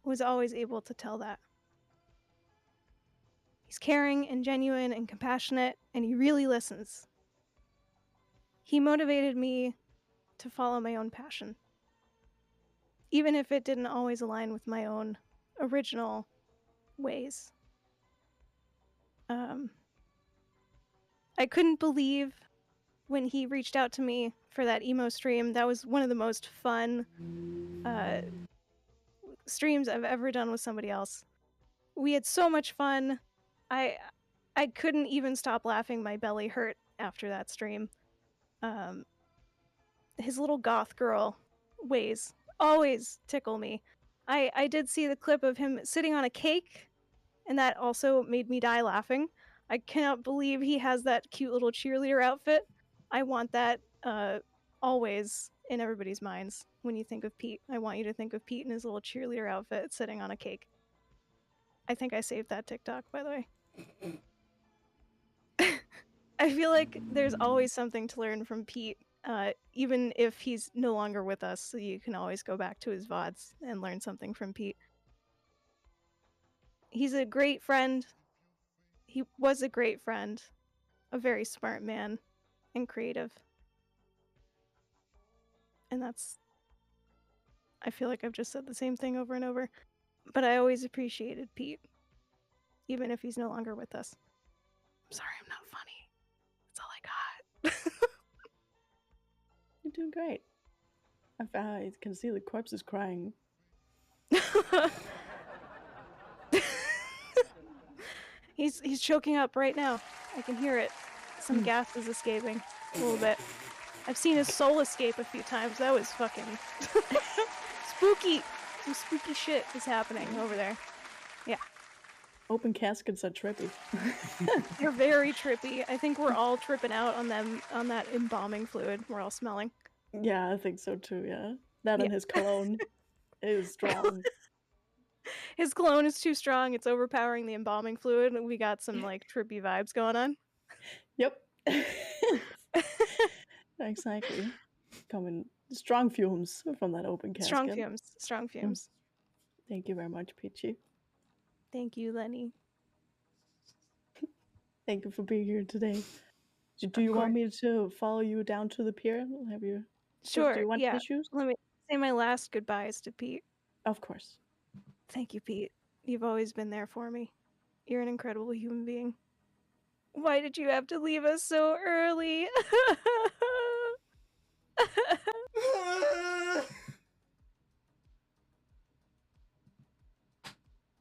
was always able to tell that. He's caring and genuine and compassionate, and he really listens. He motivated me to follow my own passion, even if it didn't always align with my own original ways. I couldn't believe when he reached out to me for that emo stream. That was one of the most fun streams I've ever done with somebody else. We had so much fun. I couldn't even stop laughing. My belly hurt after that stream. His little goth girl ways always tickle me. I did see the clip of him sitting on a cake, and that also made me die laughing. I cannot believe he has that cute little cheerleader outfit. I want that always in everybody's minds when you think of Pete. I want you to think of Pete in his little cheerleader outfit sitting on a cake. I think I saved that TikTok, by the way. I feel like there's always something to learn from Pete, even if he's no longer with us, so you can always go back to his VODs and learn something from Pete. He's a great friend. He was a great friend, a very smart man, and creative. And that's... I feel like I've just said the same thing over and over, but I always appreciated Pete, even if he's no longer with us. I'm sorry I'm not funny. That's all I got. You're doing great. I can see the corpses crying. He's choking up right now. I can hear it. Some gas is escaping a little bit. I've seen his soul escape a few times. That was fucking spooky. Some spooky shit is happening over there. Yeah. Open caskets are trippy. They're very trippy. I think we're all tripping out on them, on that embalming fluid. We're all smelling. Yeah, I think so too, yeah. That and his cologne is strong. His cologne is too strong. It's overpowering the embalming fluid. We got some like trippy vibes going on. Yep. Exactly. Coming strong fumes from that open casket. Strong fumes. Thank you very much, Peachy. Thank you, Lenny. Thank you for being here today. Do Of you want course. me to follow you down to the pier? Have you? Do Sure, you want yeah. tissues? Let me say my last goodbyes to Pete. Of course. Thank you, Pete. You've always been there for me. You're an incredible human being. Why did you have to leave us so early?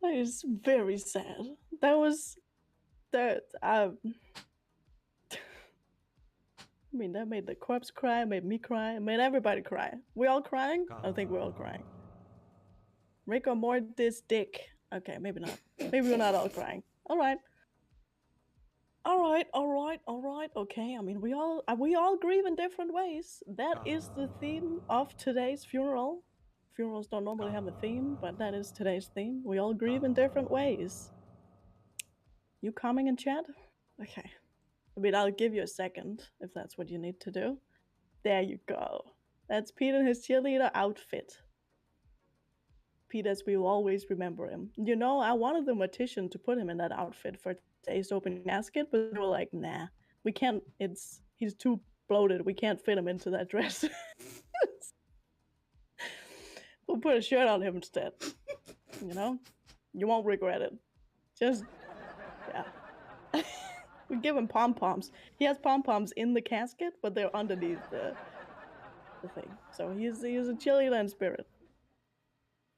That is very sad. That was that. I mean, that made the corpse cry, made me cry, made everybody cry. We all crying? I think we're all crying. Rick or Mortis dick. Okay, maybe not. Maybe we're not all crying. All right. Okay. I mean, we all grieve in different ways. That is the theme of today's funeral. Funerals don't normally have a theme, but that is today's theme. We all grieve in different ways. You coming in chat? Okay. I mean, I'll give you a second if that's what you need to do. There you go. That's Pete in his cheerleader outfit. Pete, as we will always remember him. You know, I wanted the mortician to put him in that outfit for today's open casket, but they were like, nah, we can't. He's too bloated. We can't fit him into that dress. We'll put a shirt on him instead. You know, you won't regret it. Just, yeah. We give him pom poms. He has pom poms in the casket, but they're underneath the thing. So he's a cheerleader in spirit.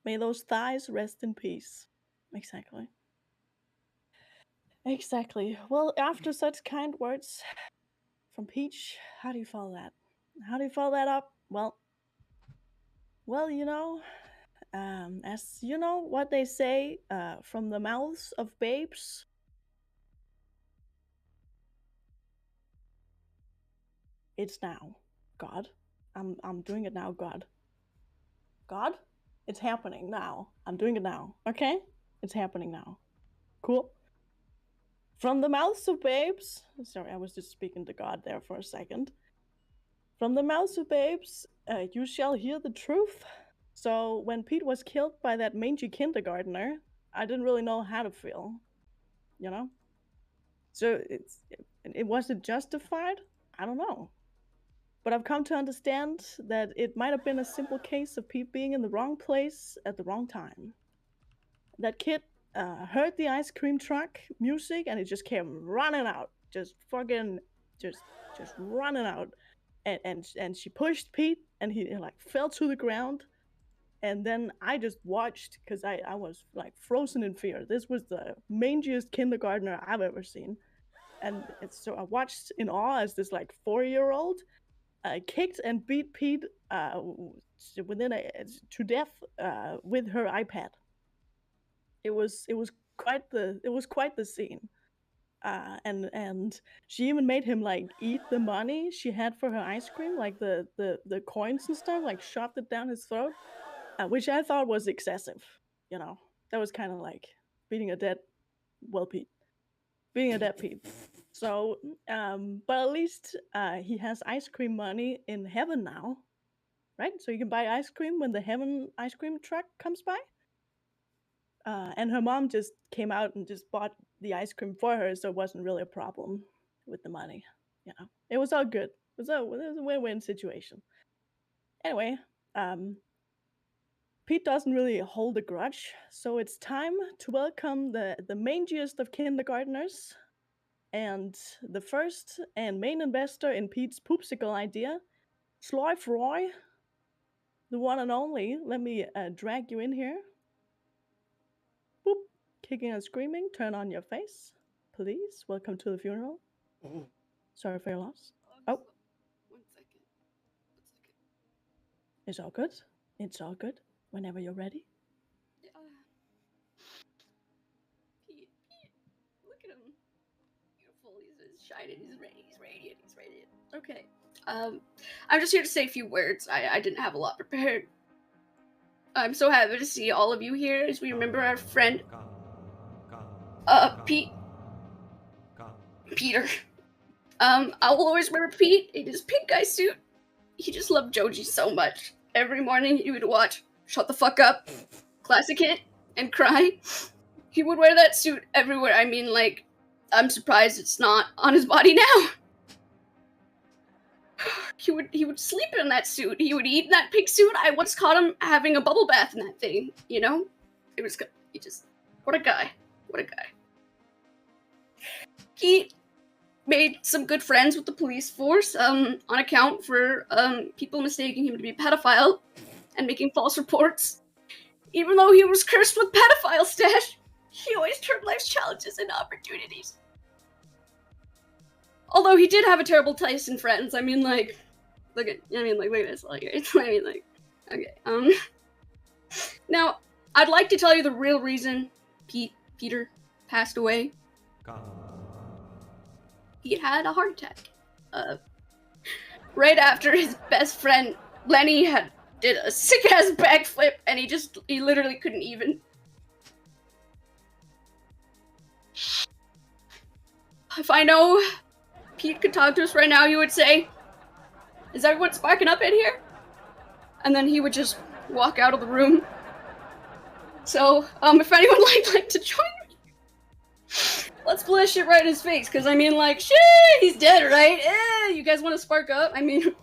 May those thighs rest in peace. Exactly. Exactly. Well, after such kind words from Peach, how do you follow that? How do you follow that up? Well, you know, as you know what they say, from the mouths of babes. It's now, God. I'm doing it now, God. God, it's happening now. I'm doing it now. Okay, it's happening now. Cool. From the mouths of babes. Sorry, I was just speaking to God there for a second. From the mouths of babes, you shall hear the truth. So when Pete was killed by that mangy kindergartner, I didn't really know how to feel, you know? So it wasn't justified? I don't know. But I've come to understand that it might have been a simple case of Pete being in the wrong place at the wrong time. That kid heard the ice cream truck music and it just came running out. Just fucking, just running out. And she pushed Pete and he like fell to the ground. And then I just watched because I was like frozen in fear. This was the mangiest kindergartner I've ever seen. And so I watched in awe as this like 4-year-old kicked and beat Pete to death with her iPad. It was quite the scene. And she even made him like eat the money she had for her ice cream, like the coins and stuff, like shoved it down his throat, which I thought was excessive. You know, that was kind of like beating a dead Pete. So, but at least he has ice cream money in heaven now, right? So you can buy ice cream when the heaven ice cream truck comes by. And her mom just came out and just bought the ice cream for her, so it wasn't really a problem with the money. You know, it was all good. It was a win-win situation. Anyway, Pete doesn't really hold a grudge, so it's time to welcome the mangiest of kindergartners and the first and main investor in Pete's poopsicle idea, Sloif Roy, the one and only. Let me drag you in here. Boop. Kicking and screaming, turn on your face. Please, welcome to the funeral. Sorry for your loss. Oh. 1 second. It's all good. It's all good. Whenever you're ready. Pete, look at him. Beautiful. He's shining. He's radiant. He's radiant. Okay. I'm just here to say a few words. I didn't have a lot prepared. I'm so happy to see all of you here as we remember our friend, Peter. I will always remember Pete in his pink eye suit. He just loved Joji so much. Every morning he would watch Shut the Fuck Up, Classic Hit, and cry. He would wear that suit everywhere. I mean, like, I'm surprised it's not on his body now. He would sleep in that suit. He would eat in that pink suit. I once caught him having a bubble bath in that thing, you know? It was good. He just, what a guy. What a guy. He made some good friends with the police force, on account for, people mistaking him to be a pedophile and making false reports. Even though he was cursed with pedophile stash, he always turned life's challenges into opportunities. Although he did have a terrible taste in friends. I mean, like, look at this. Like, okay. Now, I'd like to tell you the real reason Peter passed away. He had a heart attack. Right after his best friend Lenny did a sick ass backflip, and he literally couldn't even. If I know Pete could talk to us right now, you would say, "Is everyone sparking up in here?" And then he would just walk out of the room. So, if anyone would like to join me, let's blow that shit right in his face, because I mean, like, shit, he's dead, right? You guys want to spark up? I mean,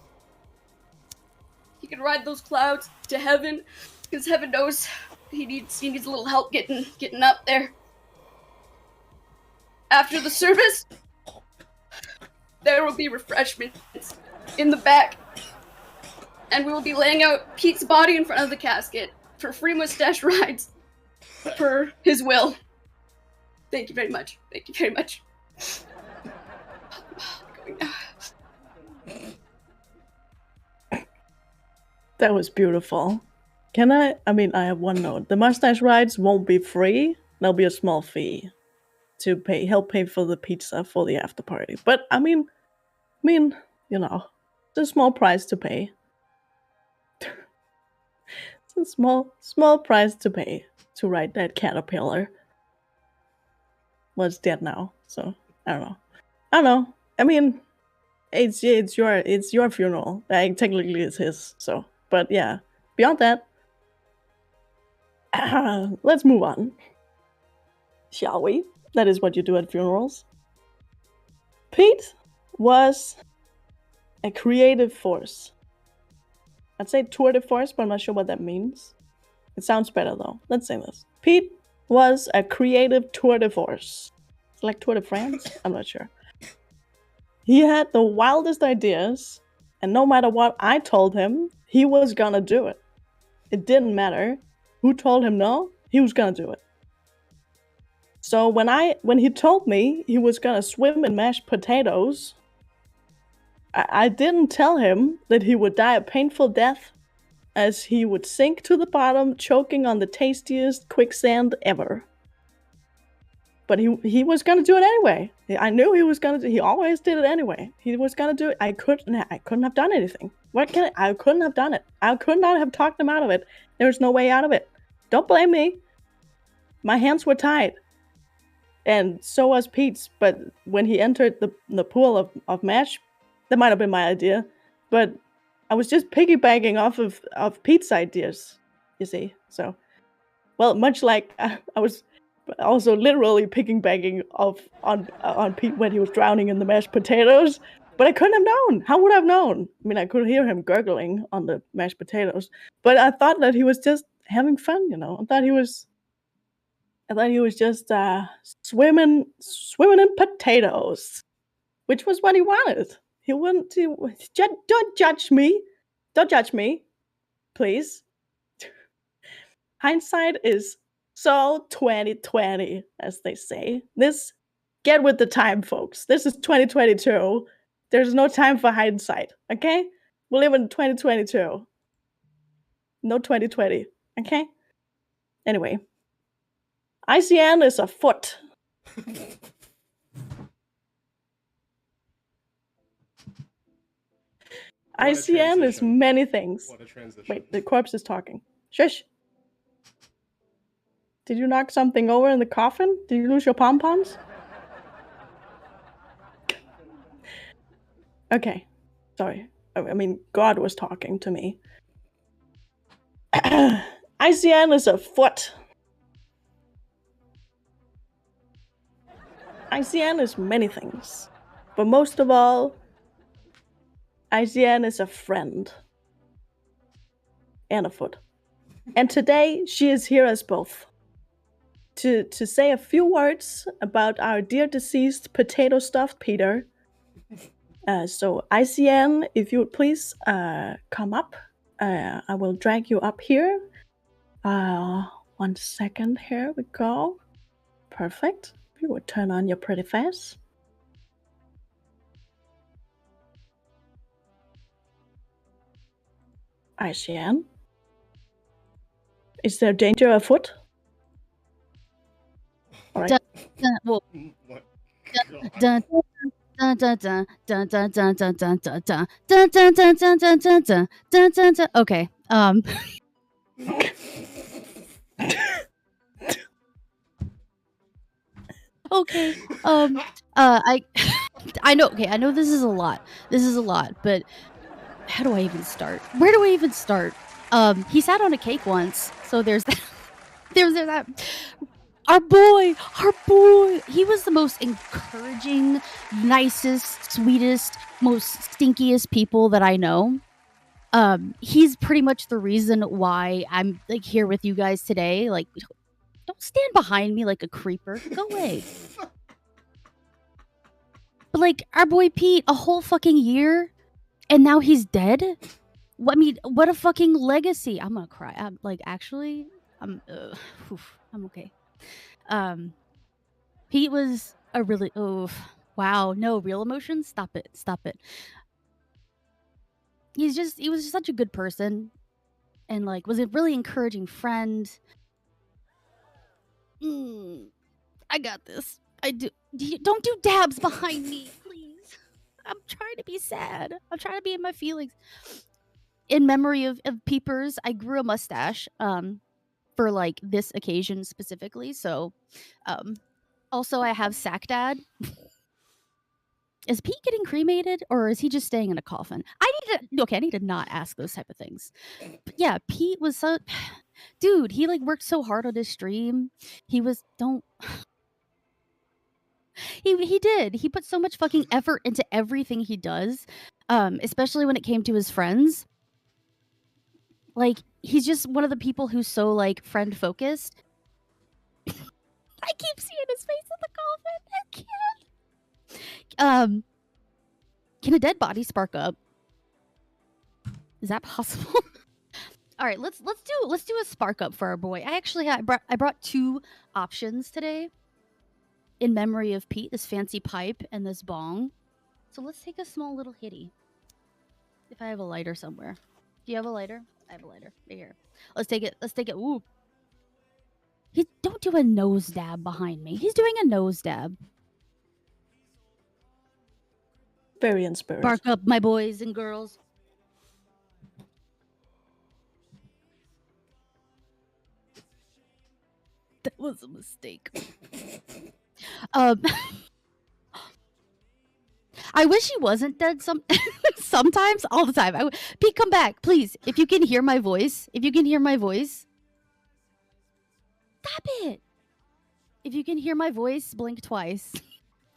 he could ride those clouds to heaven, because heaven knows he needs a little help getting up there. After the service, there will be refreshments in the back, and we will be laying out Pete's body in front of the casket for free mustache rides per his will. Thank you very much. Thank you very much. Going now. That was beautiful. I mean, I have one note. The mustache rides won't be free. There'll be a small fee to help pay for the pizza for the after party. But I mean, you know, it's a small price to pay. It's a small price to pay to ride that caterpillar. Well, it's dead now, so I don't know. I mean, it's your funeral. Technically, it's his. So, but yeah, beyond that, let's move on, shall we? That is what you do at funerals. Pete was a creative force. I'd say tour de force, but I'm not sure what that means. It sounds better though. Let's say this. Pete was a creative tour de force. It's like Tour de France? I'm not sure. He had the wildest ideas, and no matter what I told him, he was gonna do it. It didn't matter who told him no, he was gonna do it. So when he told me he was gonna swim in mashed potatoes, I didn't tell him that he would die a painful death, as he would sink to the bottom, choking on the tastiest quicksand ever. But he was gonna do it anyway. I knew he was gonna do. He always did it anyway. He was gonna do it. I couldn't have done anything. I couldn't have done it. I could not have talked him out of it. There was no way out of it. Don't blame me. My hands were tied. And so was Pete's. But when he entered the pool of mash, that might have been my idea. But I was just piggybacking off of Pete's ideas, you see. So, well, much like I was also literally piggybacking on Pete when he was drowning in the mashed potatoes. But I couldn't have known. How would I have known? I mean, I could hear him gurgling on the mashed potatoes. But I thought that he was just having fun, you know. I thought he was just swimming in potatoes, which was what he wanted. He wouldn't. Don't judge me. Don't judge me, please. Hindsight is so 2020, as they say. Get with the time, folks. This is 2022. There's no time for hindsight. Okay, we live in 2022. No 2020. Okay. Anyway. ICN is afoot. ICN is many things. What a transition. Wait, the corpse is talking. Shush. Did you knock something over in the coffin? Did you lose your pom-poms? Okay. Sorry. I mean, God was talking to me. ICN is afoot. ICN is many things, but most of all, ICN is a friend and a foot. And today she is here as both to say a few words about our dear deceased potato stuffed Peter. So ICN, if you would please come up. I will drag you up here. 1 second. Here we go. Perfect. You would turn on your pretty face. ICN. Is there danger afoot? All right. Okay. Okay. I know. Okay, I know this is a lot. This is a lot, but how do I even start? Where do I even start? He sat on a cake once, so there's that. there's that. Our boy. He was the most encouraging, nicest, sweetest, most stinkiest people that I know. He's pretty much the reason why I'm like here with you guys today. Like, don't stand behind me like a creeper. Go away. But like our boy Pete, a whole fucking year, and now he's dead. I mean, what a fucking legacy! I'm gonna cry. I'm like, actually, I'm okay. Pete was a really wow, no real emotions. Stop it. He was just such a good person, and like was a really encouraging friend. I got this. I do. Don't do dabs behind me, please. I'm trying to be sad. I'm trying to be in my feelings. In memory of Peepers, I grew a mustache for like this occasion specifically. So also I have Sack Dad. Is Pete getting cremated or is he just staying in a coffin? I need to not ask those type of things. But yeah, Pete was so dude, he like worked so hard on his stream. He did. He put so much fucking effort into everything he does. Especially when it came to his friends. Like, he's just one of the people who's so like friend focused. I keep seeing his face in the coffin. I can't. Can a dead body spark up? Is that possible? All right, let's do a spark up for our boy. I brought 2 options today in memory of Pete, this fancy pipe and this bong. So let's take a small little hitty. If I have a lighter somewhere. Do you have a lighter? I have a lighter right here. Let's take it. Ooh. Don't do a nose dab behind me. He's doing a nose dab. Very inspiring. Bark up, my boys and girls. That was a mistake. I wish he wasn't dead sometimes, all the time. Pete, come back, please. If you can hear my voice. Stop it. If you can hear my voice, blink twice.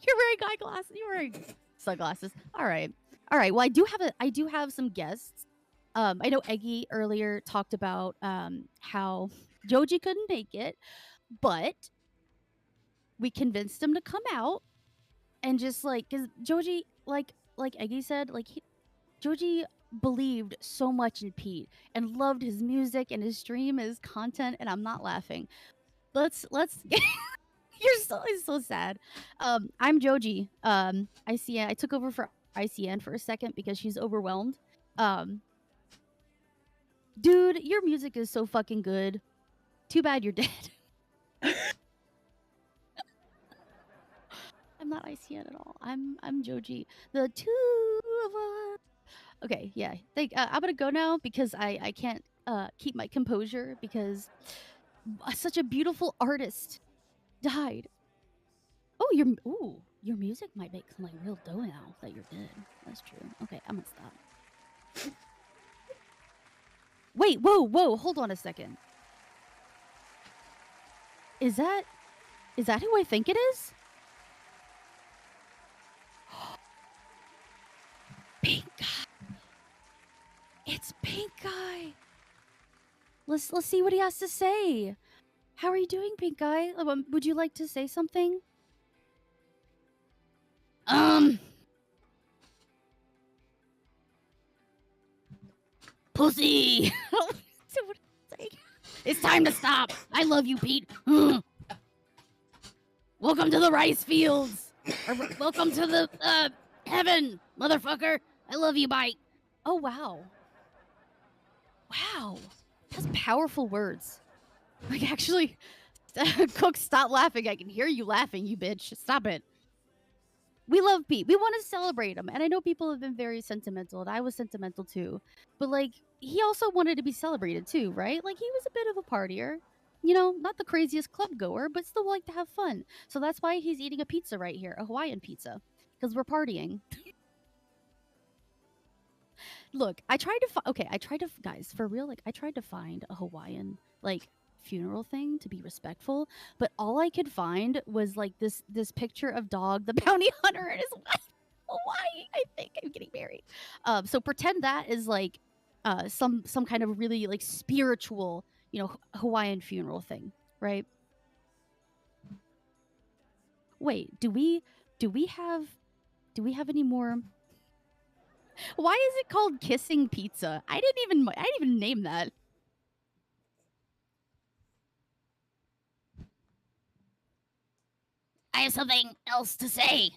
You're wearing eyeglasses. You're wearing sunglasses. All right. Well, I do have some guests. I know Eggy earlier talked about how Joji couldn't make it, but we convinced him to come out and just like, because Joji, like Eggy said, like Joji believed so much in Pete and loved his music and his stream, his content, and I'm not laughing. Let's You're so sad. I'm Joji. ICN. I took over for ICN for a second because she's overwhelmed. Dude, your music is so fucking good. Too bad you're dead. I'm not ICN at all. I'm Joji. The two of us. Okay, yeah. I'm gonna go now because I can't keep my composure because such a beautiful artist died. Oh, your music might make something real dough now that you're dead. That's true. Okay, I'm gonna stop. Wait, whoa, hold on a second. Is that who I think it is? Pink guy. Let's see what he has to say. How are you doing, Pink guy? Would you like to say something? Pussy. It's time to stop. I love you, Pete. Welcome to the rice fields. Or, welcome to the heaven, motherfucker. I love you, bye. Oh wow. Wow. That's powerful words. Like actually, Cook, stop laughing. I can hear you laughing, you bitch. Stop it. We love Pete. We want to celebrate him. And I know people have been very sentimental, and I was sentimental too. But like, he also wanted to be celebrated too, right? Like, he was a bit of a partier. You know, not the craziest club goer, but still like to have fun. So that's why he's eating a pizza right here, a Hawaiian pizza, because we're partying. Look, I tried to guys, for real, like, I tried to find a Hawaiian, like, funeral thing to be respectful, but all I could find was like this picture of Dog the bounty hunter and his wife. Hawaii, I think I'm getting married. So pretend that is like some kind of really like spiritual, you know, Hawaiian funeral thing, right? Wait, do we have any more? Why is it called kissing pizza? I didn't even name that. I have something else to say.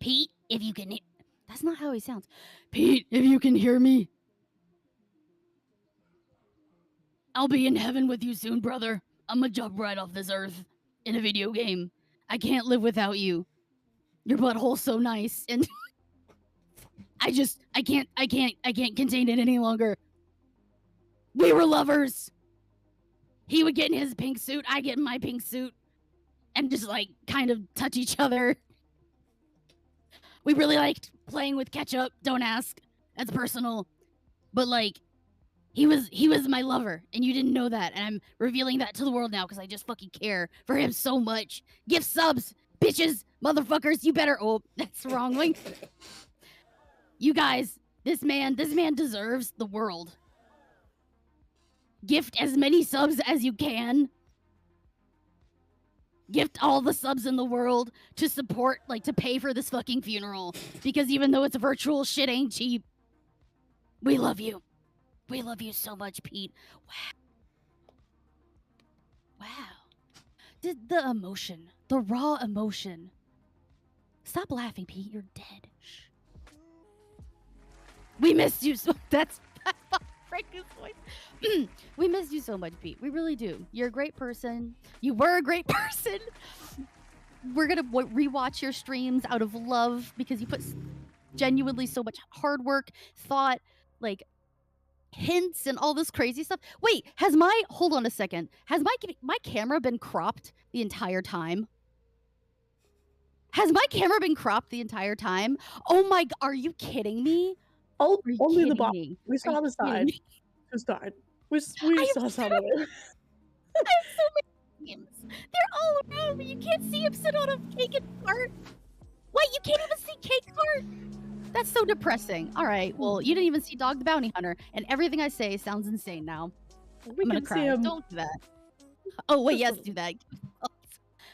Pete, if you can... That's not how he sounds. Pete, if you can hear me. I'll be in heaven with you soon, brother. I'm gonna jump right off this earth in a video game. I can't live without you. Your butthole's so nice, and... I can't contain it any longer. We were lovers. He would get in his pink suit, I get in my pink suit. And just, like, kind of touch each other. We really liked playing with ketchup. Don't ask. That's personal. But, like, he was my lover, and you didn't know that. And I'm revealing that to the world now because I just fucking care for him so much. Gift subs, bitches, motherfuckers. You better. Oh, that's wrong. Like, you guys, this man deserves the world. Gift as many subs as you can. Gift all the subs in the world to support, like, to pay for this fucking funeral. Because even though it's virtual, shit ain't cheap. We love you. We love you so much, Pete. Wow. The emotion. The raw emotion. Stop laughing, Pete. You're dead. Shh. We missed you so... That's Frankus' voice. We miss you so much, Pete. We really do. You're a great person. You were a great person. We're gonna rewatch your streams out of love because you put genuinely so much hard work, thought, like hints and all this crazy stuff. Wait, hold on a second. Has my camera been cropped the entire time? Has my camera been cropped the entire time? Oh my, are you kidding me? Only the bottom. We saw the side. To start. We saw some of it. I have so many memes. They're all around me. You can't see him sit on a cake and cart. What? You can't even see cake cart? That's so depressing. All right. Well, you didn't even see Dog the Bounty Hunter, and everything I say sounds insane now. I'm gonna cry. Don't do that. Oh wait, yes, do that.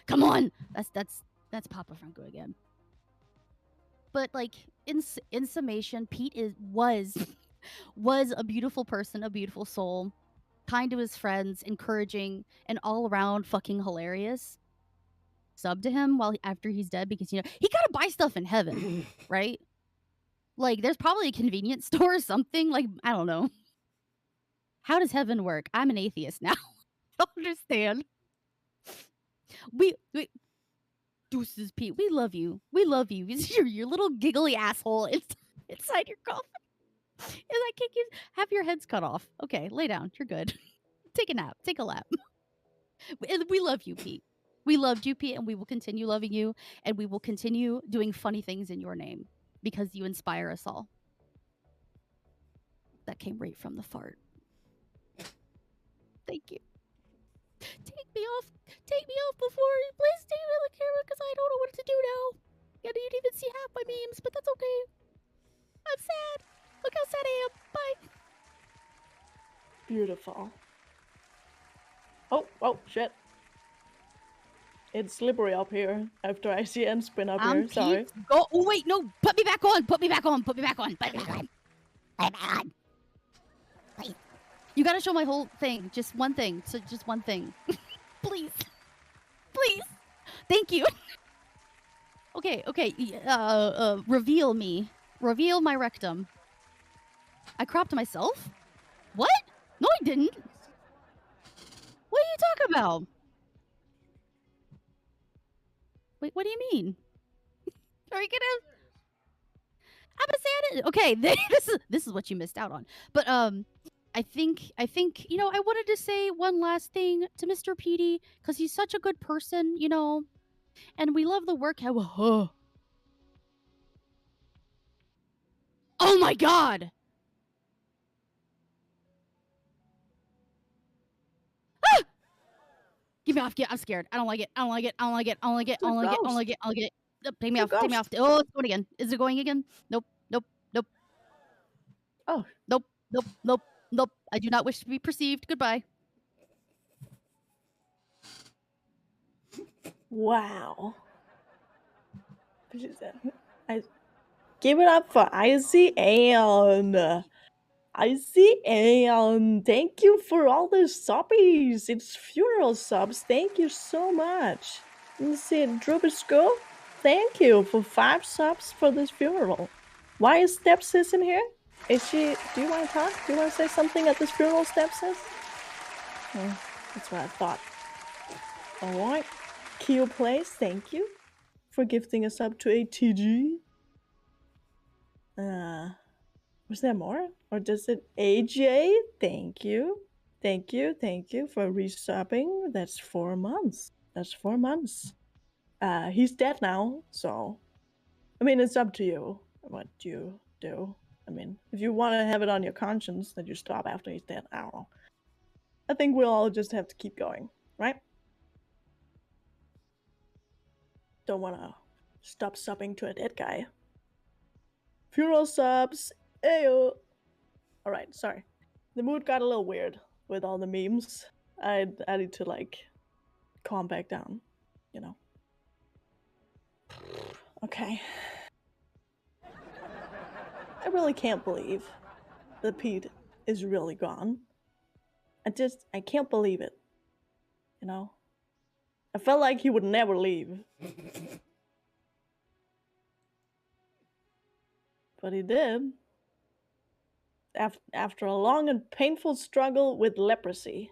Come on. That's Papa Franco again. But like in summation, Pete was a beautiful person, a beautiful soul, kind to his friends, encouraging, and all around fucking hilarious. Sub to him after he's dead because, you know, he gotta buy stuff in heaven, right? Like, there's probably a convenience store or something. Like, I don't know. How does heaven work? I'm an atheist now. I don't understand. We deuces, Pete. We love you. We love you. You're your little giggly asshole inside your coffin. And I can't have your heads cut off. Okay, lay down. You're good. Take a nap. Take a lap. We love you, Pete. We loved you, Pete, and we will continue loving you, and we will continue doing funny things in your name because you inspire us all. That came right from the fart. Thank you. Take me off before. Please take me on the camera because I don't know what to do now. I didn't even see half my memes, but that's okay. I'm sad. Look how sad I am. Bye. Beautiful. Oh, shit. It's slippery up here after I see N spin up here. Sorry. Go. Oh wait, no. Put me back on. Put me back on. Put me back on. Put me back on. Put me back on. Please. You gotta show my whole thing. Just one thing. So just one thing. Please. Please. Thank you. Okay. Reveal me. Reveal my rectum. I cropped myself? What? No, I didn't. What are you talking about? Wait, what do you mean? Are you gonna? I'm gonna say I didn't. Okay, this is what you missed out on. But I think you know I wanted to say one last thing to Mr. Petey because he's such a good person, you know, and we love the work. Oh my God! Ah! Get me off! I'm scared. I don't like it. I don't like it. I don't like it. I don't like it. I don't like it. I don't like it. I don't like it. Take me off. Take me off. Oh, it's going again. Is it going again? Nope. Oh. Nope. I do not wish to be perceived. Goodbye. Wow. I give it up for Icy and thank you for all the subbies. It's funeral subs. Thank you so much. Let's see, Drupal School. Thank you for 5 subs for this funeral. Why is Stepsis in here? Is she? Do you want to talk? Do you want to say something at this funeral, Stepsis? Oh, that's what I thought. All right. Keo Plays, thank you for gifting us up to ATG. Was there more? Or does it AJ? Thank you for resubbing. That's 4 months. He's dead now, so I mean it's up to you what you do. I mean, if you want to have it on your conscience that you stop after he's dead, I don't know. I think we'll all just have to keep going, right? Don't want to stop subbing to a dead guy. Funeral subs. Ayo. Alright, sorry. The mood got a little weird with all the memes. I need to like calm back down, you know. Okay. I really can't believe that Pete is really gone. I can't believe it. You know? I felt like he would never leave. But he did. After a long and painful struggle with leprosy.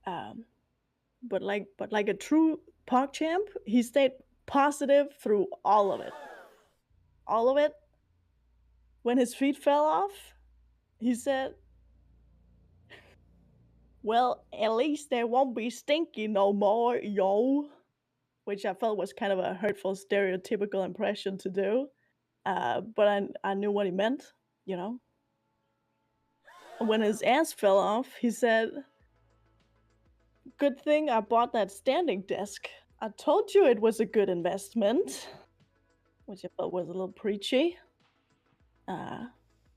But like a true PogChamp, he stayed positive through all of it. All of it. When his feet fell off, he said, well, at least they won't be stinky no more, yo. Which I felt was kind of a hurtful, stereotypical impression to do. But I knew what he meant, you know. When his ass fell off, he said, good thing I bought that standing desk. I told you it was a good investment. Which I felt was a little preachy. And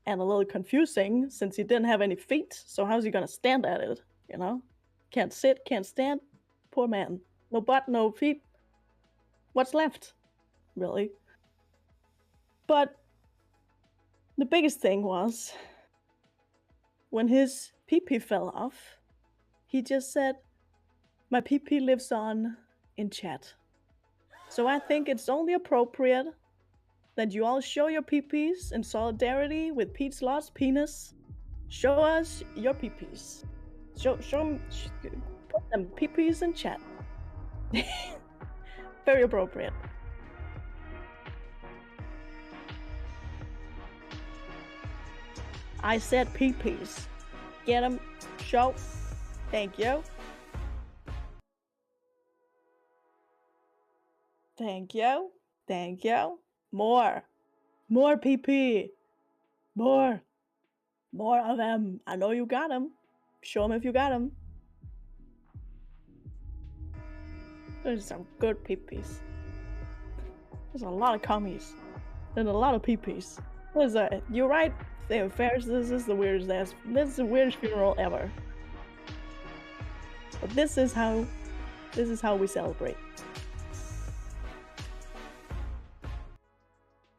a little confusing since he didn't have any feet. So how's he gonna stand at it, you know? Can't sit, can't stand. Poor man. No butt, no feet. What's left? Really? But the biggest thing was when his pee-pee fell off, he just said, my pee-pee lives on in chat. So I think it's only appropriate that you all show your pee-pees in solidarity with Pete's lost penis. Show us your pee-pees. Put them pee-pees in chat. Very appropriate. I said pee-pees. Get them. Show. Thank you. Thank you. Thank you. More. More pee-pee. More. More of them. I know you got them. Show them if you got them. There's some good pee-pees. There's a lot of commies. And a lot of pee-pees. What is that? You right, Ferris, this is the weirdest ass. This is the weirdest funeral ever. But this is how we celebrate.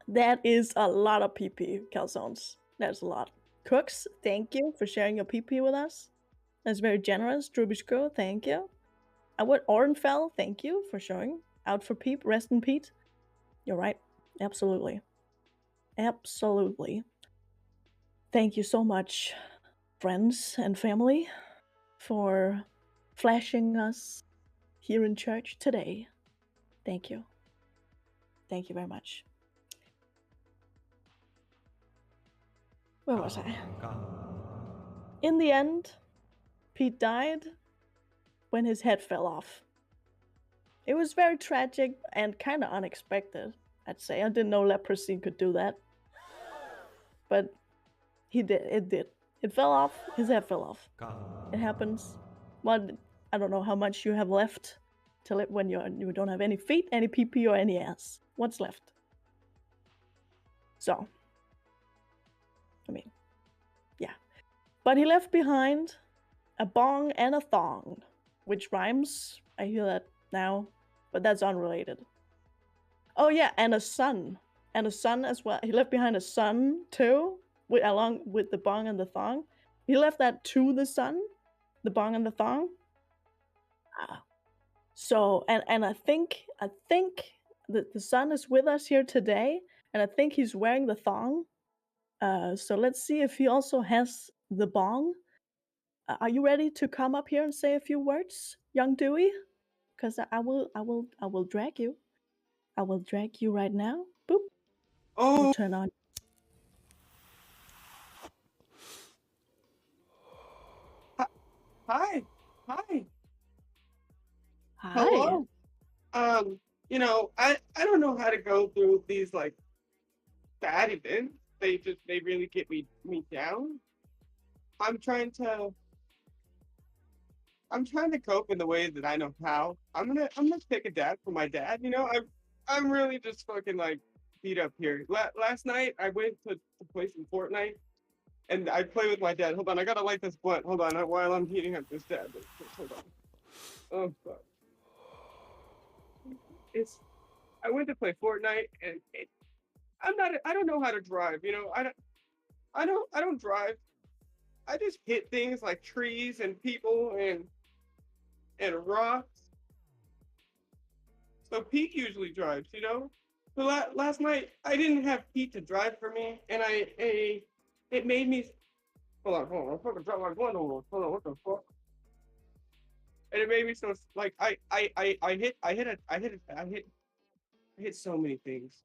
That is a lot of PP calzones. That's a lot. Cooks, thank you for sharing your PP with us. That's very generous. Drubishko, thank you. What Orenfell, thank you for showing. Out for Peep, rest in Pete. You're right. Absolutely. Absolutely. Thank you so much, friends and family, for flashing us here in church today. Thank you. Thank you very much. Where was I? In the end, Pete died when his head fell off. It was very tragic and kind of unexpected, I'd say. I didn't know leprosy could do that. But he did. It did. It fell off. His head fell off. It happens. Well, I don't know how much you have left till it when you don't have any feet, any pee-pee, or any ass. What's left? So, I mean, yeah. But he left behind a bong and a thong, which rhymes. I hear that now, but that's unrelated. Oh yeah, and a son. And a son as well. He left behind a son too, along with the bong and the thong. He left that to the son, the bong and the thong. So, and I think that the son is with us here today, and I think he's wearing the thong. So let's see if he also has the bong. Are you ready to come up here and say a few words, young Dewey? Because I will drag you. I will drag you right now. Boop. Oh. We'll turn on. Hi. Hi. Hi. Hello. You know, I don't know how to go through these like bad events. They really get me down. I'm trying to cope in the way that I know how. I'm gonna take a dab for my dad. You know, I'm really just fucking like beat up here. Last night I went to play some Fortnite, and I play with my dad. Hold on, I gotta light this blunt. Hold on, while I'm heating up this dab. Hold on. Oh fuck. I went to play Fortnite, and I don't know how to drive. You know, I don't drive. I just hit things like trees and people and rocks. So Pete usually drives, you know. But last night I didn't have Pete to drive for me, and it made me. Hold on. I fucking dropped my gun. Hold on. What the fuck? And it made me so like I hit so many things.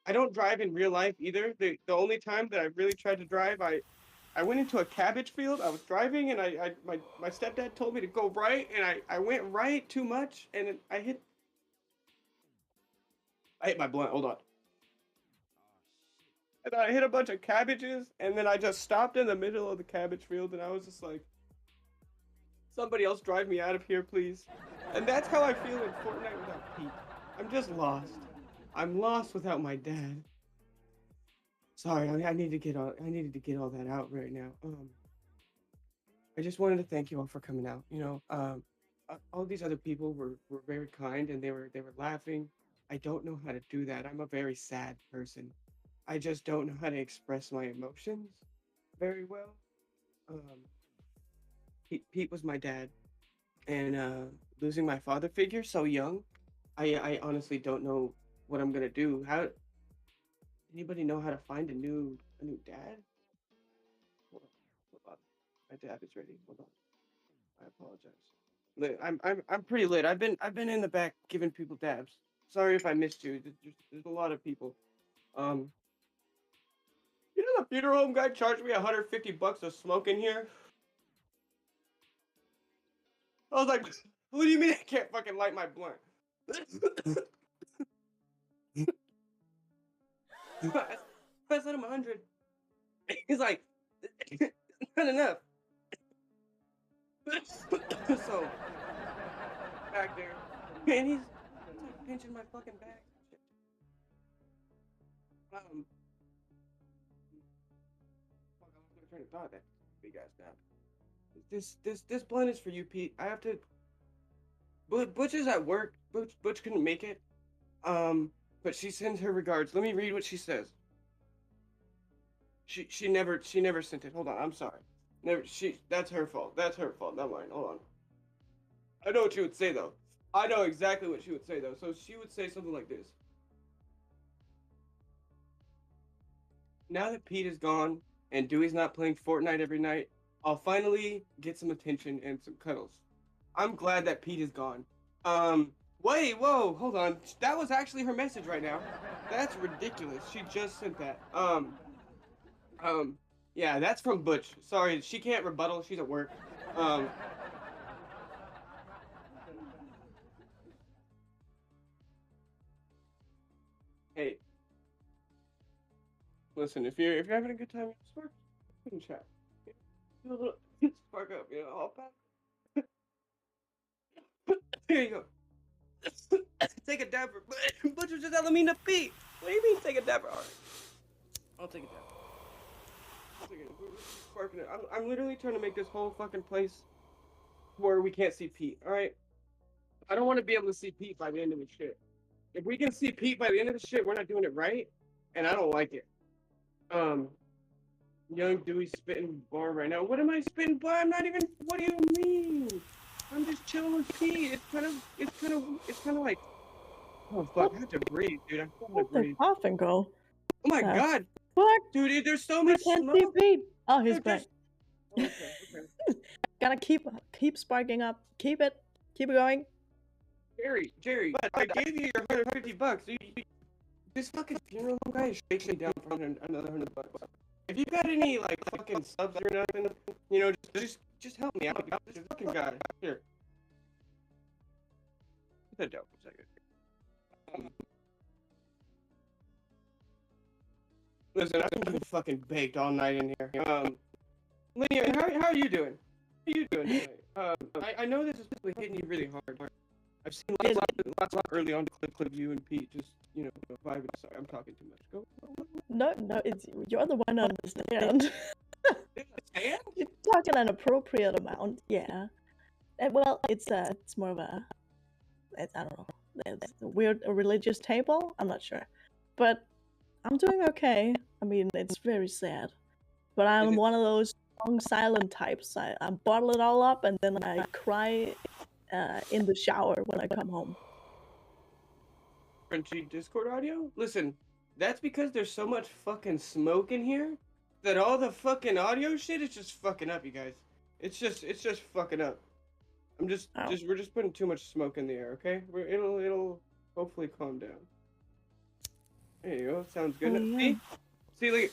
I don't drive in real life either. The only time that I really tried to drive, I went into a cabbage field. I was driving, and my stepdad told me to go right, and I went right too much, and I hit my blunt. Hold on. And I hit a bunch of cabbages, and then I just stopped in the middle of the cabbage field, and I was just like, somebody else drive me out of here, please. And that's how I feel in Fortnite without Pete. I'm just lost. I'm lost without my dad. Sorry, I needed to get all that out right now. I just wanted to thank you all for coming out. You know, all these other people were very kind, and they were laughing. I don't know how to do that. I'm a very sad person. I just don't know how to express my emotions very well. Pete was my dad, and losing my father figure so young, I honestly don't know what I'm gonna do. Anybody know how to find a new dad? Hold on. My dad is ready. Hold on. I apologize. I'm pretty lit. I've been in the back giving people dabs. Sorry if I missed you. There's a lot of people. You know the funeral home guy charged me $150 to smoke in here? I was like, what do you mean I can't fucking light my blunt? I said him 100. He's like, it's not enough. So, back there, man, he's like pinching my fucking back. train of thought. That big ass now. This blunt is for you, Pete. I have to. Butch is at work. Butch couldn't make it. But she sends her regards. Let me read what she says. She never sent it. Hold on, I'm sorry. That's her fault. That's her fault, not mine. Hold on. I know what she would say though. I know exactly what she would say though. So she would say something like this. Now that Pete is gone and Dewey's not playing Fortnite every night, I'll finally get some attention and some cuddles. I'm glad that Pete is gone. Wait, whoa, hold on. That was actually her message right now. That's ridiculous. She just sent that. Yeah, that's from Butch. Sorry, she can't rebuttal. She's at work. Hey, listen. If you're having a good time, spark in chat. Do a little spark up, I'll pass. Here you go. Take a dab for Butch was just telling me to pee. What do you mean take a dab for? All right. I'll take a dab. I'll take it. We're sparking it. I'm literally trying to make this whole fucking place where we can't see Pete. All right. I don't want to be able to see Pete by the end of the shit. If we can see Pete by the end of the shit, we're not doing it right, and I don't like it. Young Dewey spitting bar right now. What am I spitting bar? I'm not even. What do you mean? I'm just chilling with Pete. It's kind of like. Oh fuck! I have to breathe, dude. I have to Let the breathe. coffin go. Oh my god, Fuck. dude! There's so We much can't smoke. see Pete. Oh, he's Dude, back. Okay. Gotta keep sparking up. Keep it going. Jerry, but I gave you your $150. This fucking funeral home guy is shaking me down for another $100. If you got any like fucking subs or nothing, just help me out. This fucking guy here. Put that down for a second. Listen, I've been getting fucking baked all night in here. Linnea, how are you doing? How are you doing tonight? I know this is probably hitting you really hard. I've seen lots early on clip of you and Pete just, vibing. Sorry, I'm talking too much. Go. No, you're the one to understand. You're talking an appropriate amount, yeah. Well, it's more of a, I don't know, it's a weird religious table. I'm not sure, but I'm doing okay. I mean, it's very sad, but I'm one of those strong silent types. I bottle it all up and then I cry in the shower when I come home. Crunchy Discord audio? Listen, that's because there's so much fucking smoke in here that all the fucking audio shit is just fucking up, you guys. It's just fucking up. We're just putting too much smoke in the air, okay? It'll hopefully calm down. There you go. Sounds good. See, look.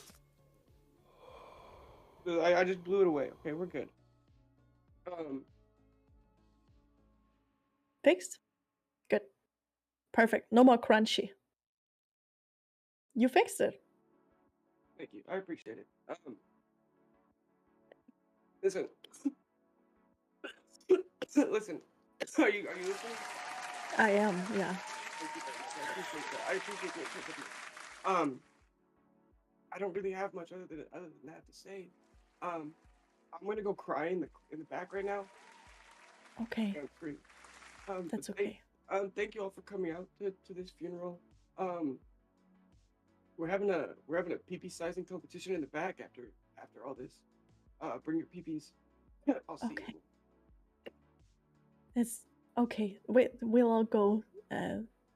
I just blew it away. Okay, we're good. Fixed? Good. Perfect. No more crunchy. You fixed it. Thank you. I appreciate it. Listen. Listen. Are you listening? I am, yeah. I appreciate that. I don't really have much other than that to say. I'm gonna go cry in the back right now. Okay. That's okay. Thank you all for coming out to this funeral. We're having a pee-pee sizing competition in the back after all this. Bring your pee-pees. I'll see you. It's okay. Wait, we'll all go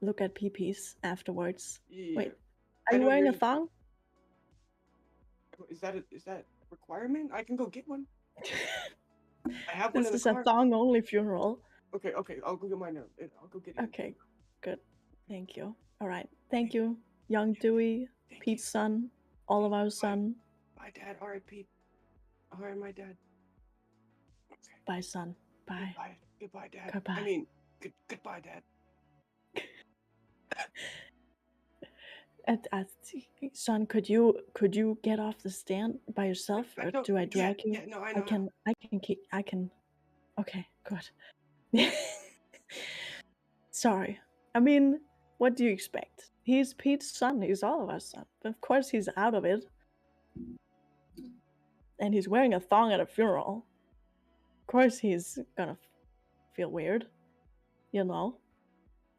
look at pee-pees afterwards. Yeah. Wait, are you wearing a thong? Is that a requirement? I can go get one. I have one This in the is a car. thong-only funeral. Okay, I'll go get mine now. I'll go get it. Okay, good. Thank you. All right. Thank you, young Dewey, Pete's son, all of our son. Bye, Dad. All right, Pete. All right, my dad. Bye, son. Bye. Goodbye, Dad. Goodbye. I mean, goodbye, Dad. Son, could you get off the stand by yourself, or do I drag you? Yeah, no, I know. I can. Okay, good. Sorry. I mean, what do you expect? He's Pete's son. He's all of our son. Of course, he's out of it. And he's wearing a thong at a funeral. Of course he's gonna feel weird. You know.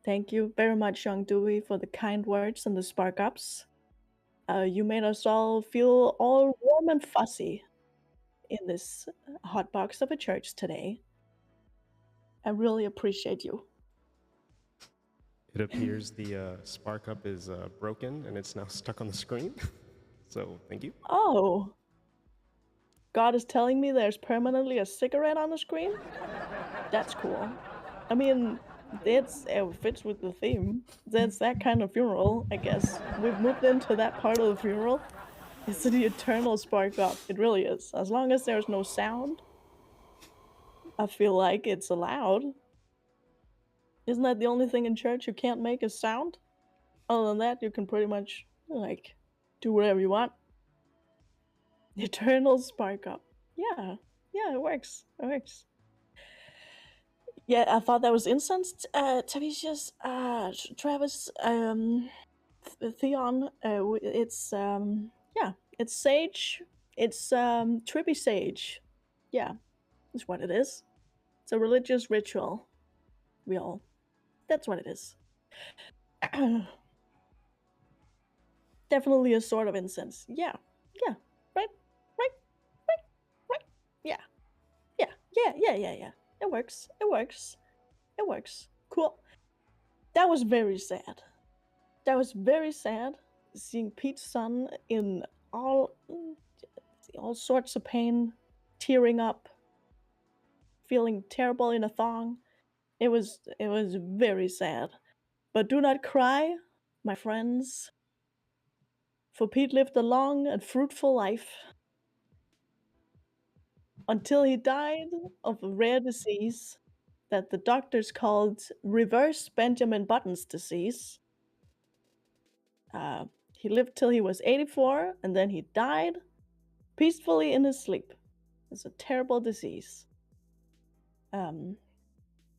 Thank you very much, Young Dewey, for the kind words and the spark ups. You made us all feel all warm and fuzzy in this hot box of a church today. I really appreciate you. It appears the spark up is broken and it's now stuck on the screen. So thank you. Oh. God is telling me there's permanently a cigarette on the screen? That's cool. I mean, it fits with the theme. That's that kind of funeral, I guess. We've moved into that part of the funeral. It's the eternal spark up. It really is. As long as there's no sound, I feel like it's allowed. Isn't that the only thing in church you can't make is sound? Other than that, you can pretty much, like, do whatever you want. Eternal spark up. Yeah, it works. It works. Yeah, I thought that was incense. Tavicius, Travis, Theon. It's yeah, it's sage. It's trippy sage. Yeah, that's what it is. It's a religious ritual. That's what it is. Definitely a sort of incense. Yeah, right. Yeah. It works. Cool. That was very sad. Seeing Pete's son in all sorts of pain, tearing up, feeling terrible in a thong. It was very sad. But do not cry, my friends, for Pete lived a long and fruitful life until he died of a rare disease that the doctors called reverse Benjamin Button's disease. He lived till he was 84, and then he died peacefully in his sleep. It's a terrible disease.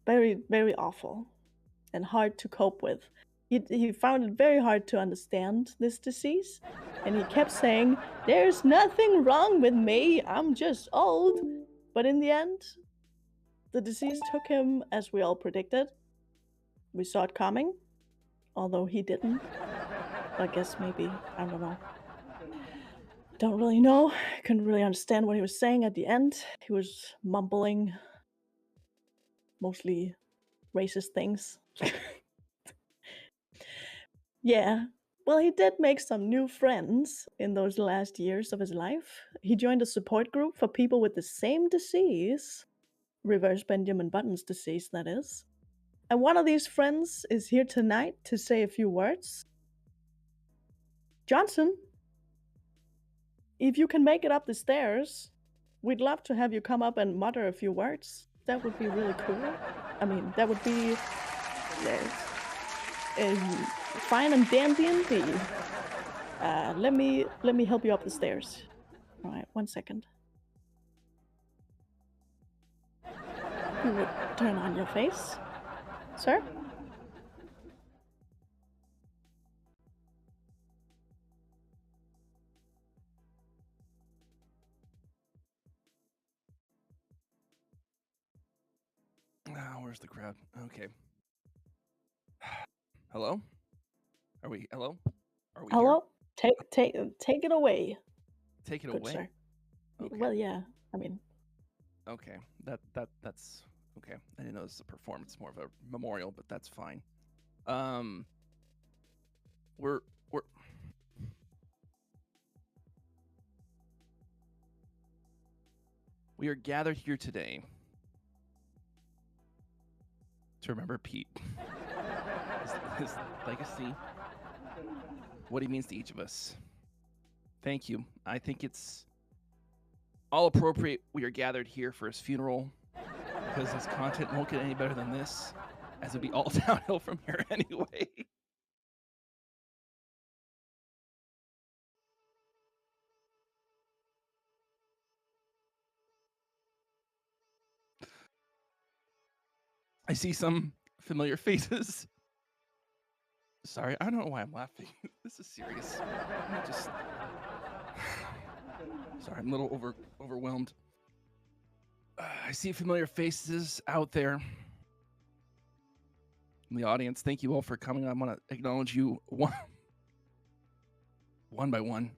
Very, very awful and hard to cope with. He found it very hard to understand this disease, and he kept saying, "There's nothing wrong with me, I'm just old." But in the end, the disease took him as we all predicted. We saw it coming, although he didn't. I guess maybe, I don't know. Don't really know. I couldn't really understand what he was saying at the end. He was mumbling mostly racist things. Yeah. Well, he did make some new friends in those last years of his life. He joined a support group for people with the same disease. Reverse Benjamin Button's disease, that is. And one of these friends is here tonight to say a few words. Johnson, if you can make it up the stairs, we'd love to have you come up and mutter a few words. That would be really cool. I mean, that would be fine and dandy indeed. Let me help you up the stairs. All right, 1 second. You would turn on your face, sir. Where's the crowd? Okay. Hello? Are we? Hello? Are we? Hello? Here? Take it away. Take it Good away. Sir. Okay. Well, yeah. I mean. Okay. That's okay. I didn't know this was a performance, more of a memorial, but that's fine. We are gathered here today to remember Pete, his legacy, what he means to each of us. Thank you. I think it's all appropriate we are gathered here for his funeral, because his content won't get any better than this, as it'll be all downhill from here anyway. I see some familiar faces. Sorry, I don't know why I'm laughing. This is serious. Sorry, I'm a little overwhelmed. I see familiar faces out there in the audience. Thank you all for coming. I want to acknowledge you one by one.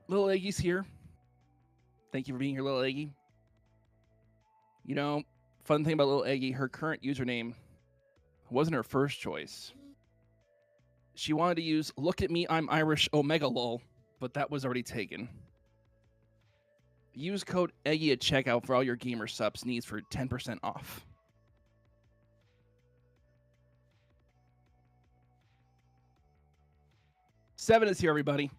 Little Eggy's here. Thank you for being here, Little Eggy. You know, fun thing about Little Eggy, her current username wasn't her first choice. She wanted to use "Look at me, I'm Irish" Omega lol, but that was already taken. Use code Eggy at checkout for all your gamer subs needs for 10% off. Seven is here, everybody.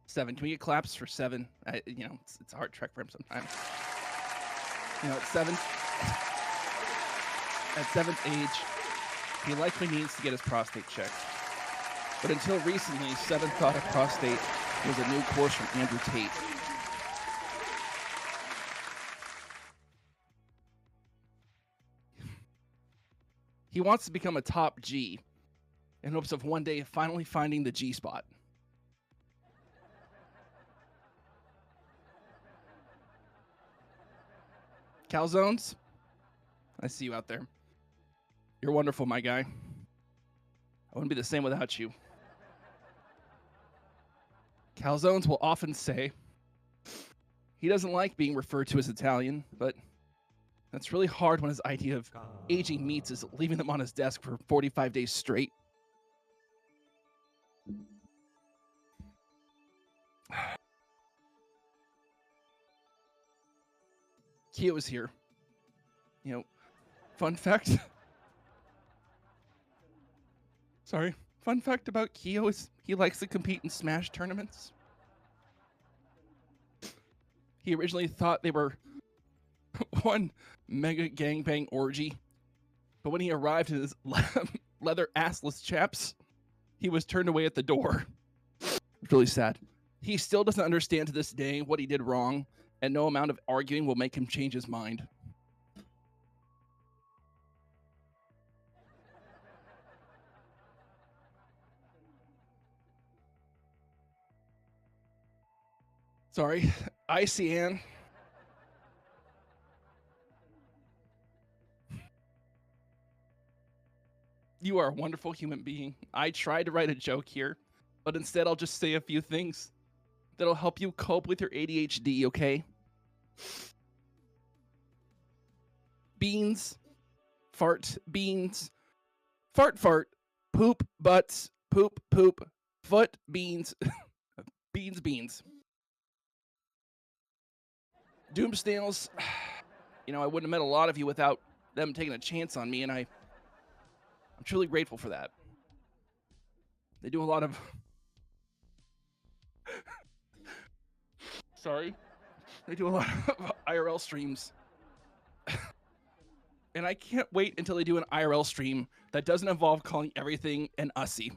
Seven. Can we get claps for Seven? It's a hard trek for him sometimes. At Seven's age, he likely needs to get his prostate checked. But until recently, Seven thought a prostate was a new course from Andrew Tate. He wants to become a top G in hopes of one day finally finding the G spot. Calzones, I see you out there. You're wonderful, my guy. I wouldn't be the same without you. Calzones will often say he doesn't like being referred to as Italian, but that's really hard when his idea of aging meats is leaving them on his desk for 45 days straight. Keo is here. Fun fact. Sorry. Fun fact about Keo is he likes to compete in Smash tournaments. He originally thought they were one mega gangbang orgy, but when he arrived in his leather assless chaps, he was turned away at the door. It's really sad. He still doesn't understand to this day what he did wrong, and no amount of arguing will make him change his mind. Sorry, ICN. You are a wonderful human being. I tried to write a joke here, but instead I'll just say a few things that'll help you cope with your ADHD, okay? Beans, fart, beans, fart, fart, poop, butts, poop, poop, foot, beans, beans, beans. Doom snails, I wouldn't have met a lot of you without them taking a chance on me, and I'm truly grateful for that. They do a lot of... Sorry. They do a lot of IRL streams. And I can't wait until they do an IRL stream that doesn't involve calling everything an ussy.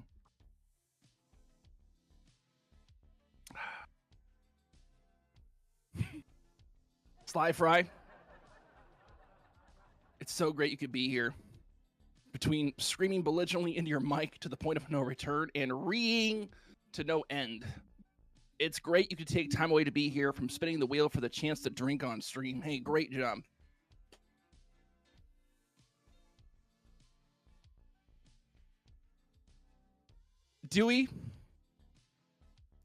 Sly Fry. It's so great you could be here. Between screaming belligerently into your mic to the point of no return and reeing to no end. It's great you could take time away to be here from spinning the wheel for the chance to drink on stream. Hey, great job. Dewey,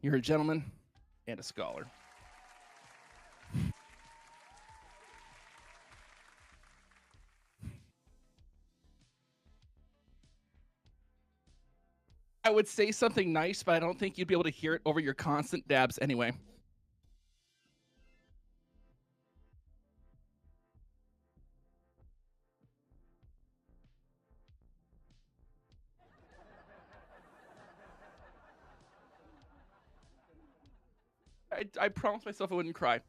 you're a gentleman and a scholar. I would say something nice, but I don't think you'd be able to hear it over your constant dabs anyway. I promised myself I wouldn't cry.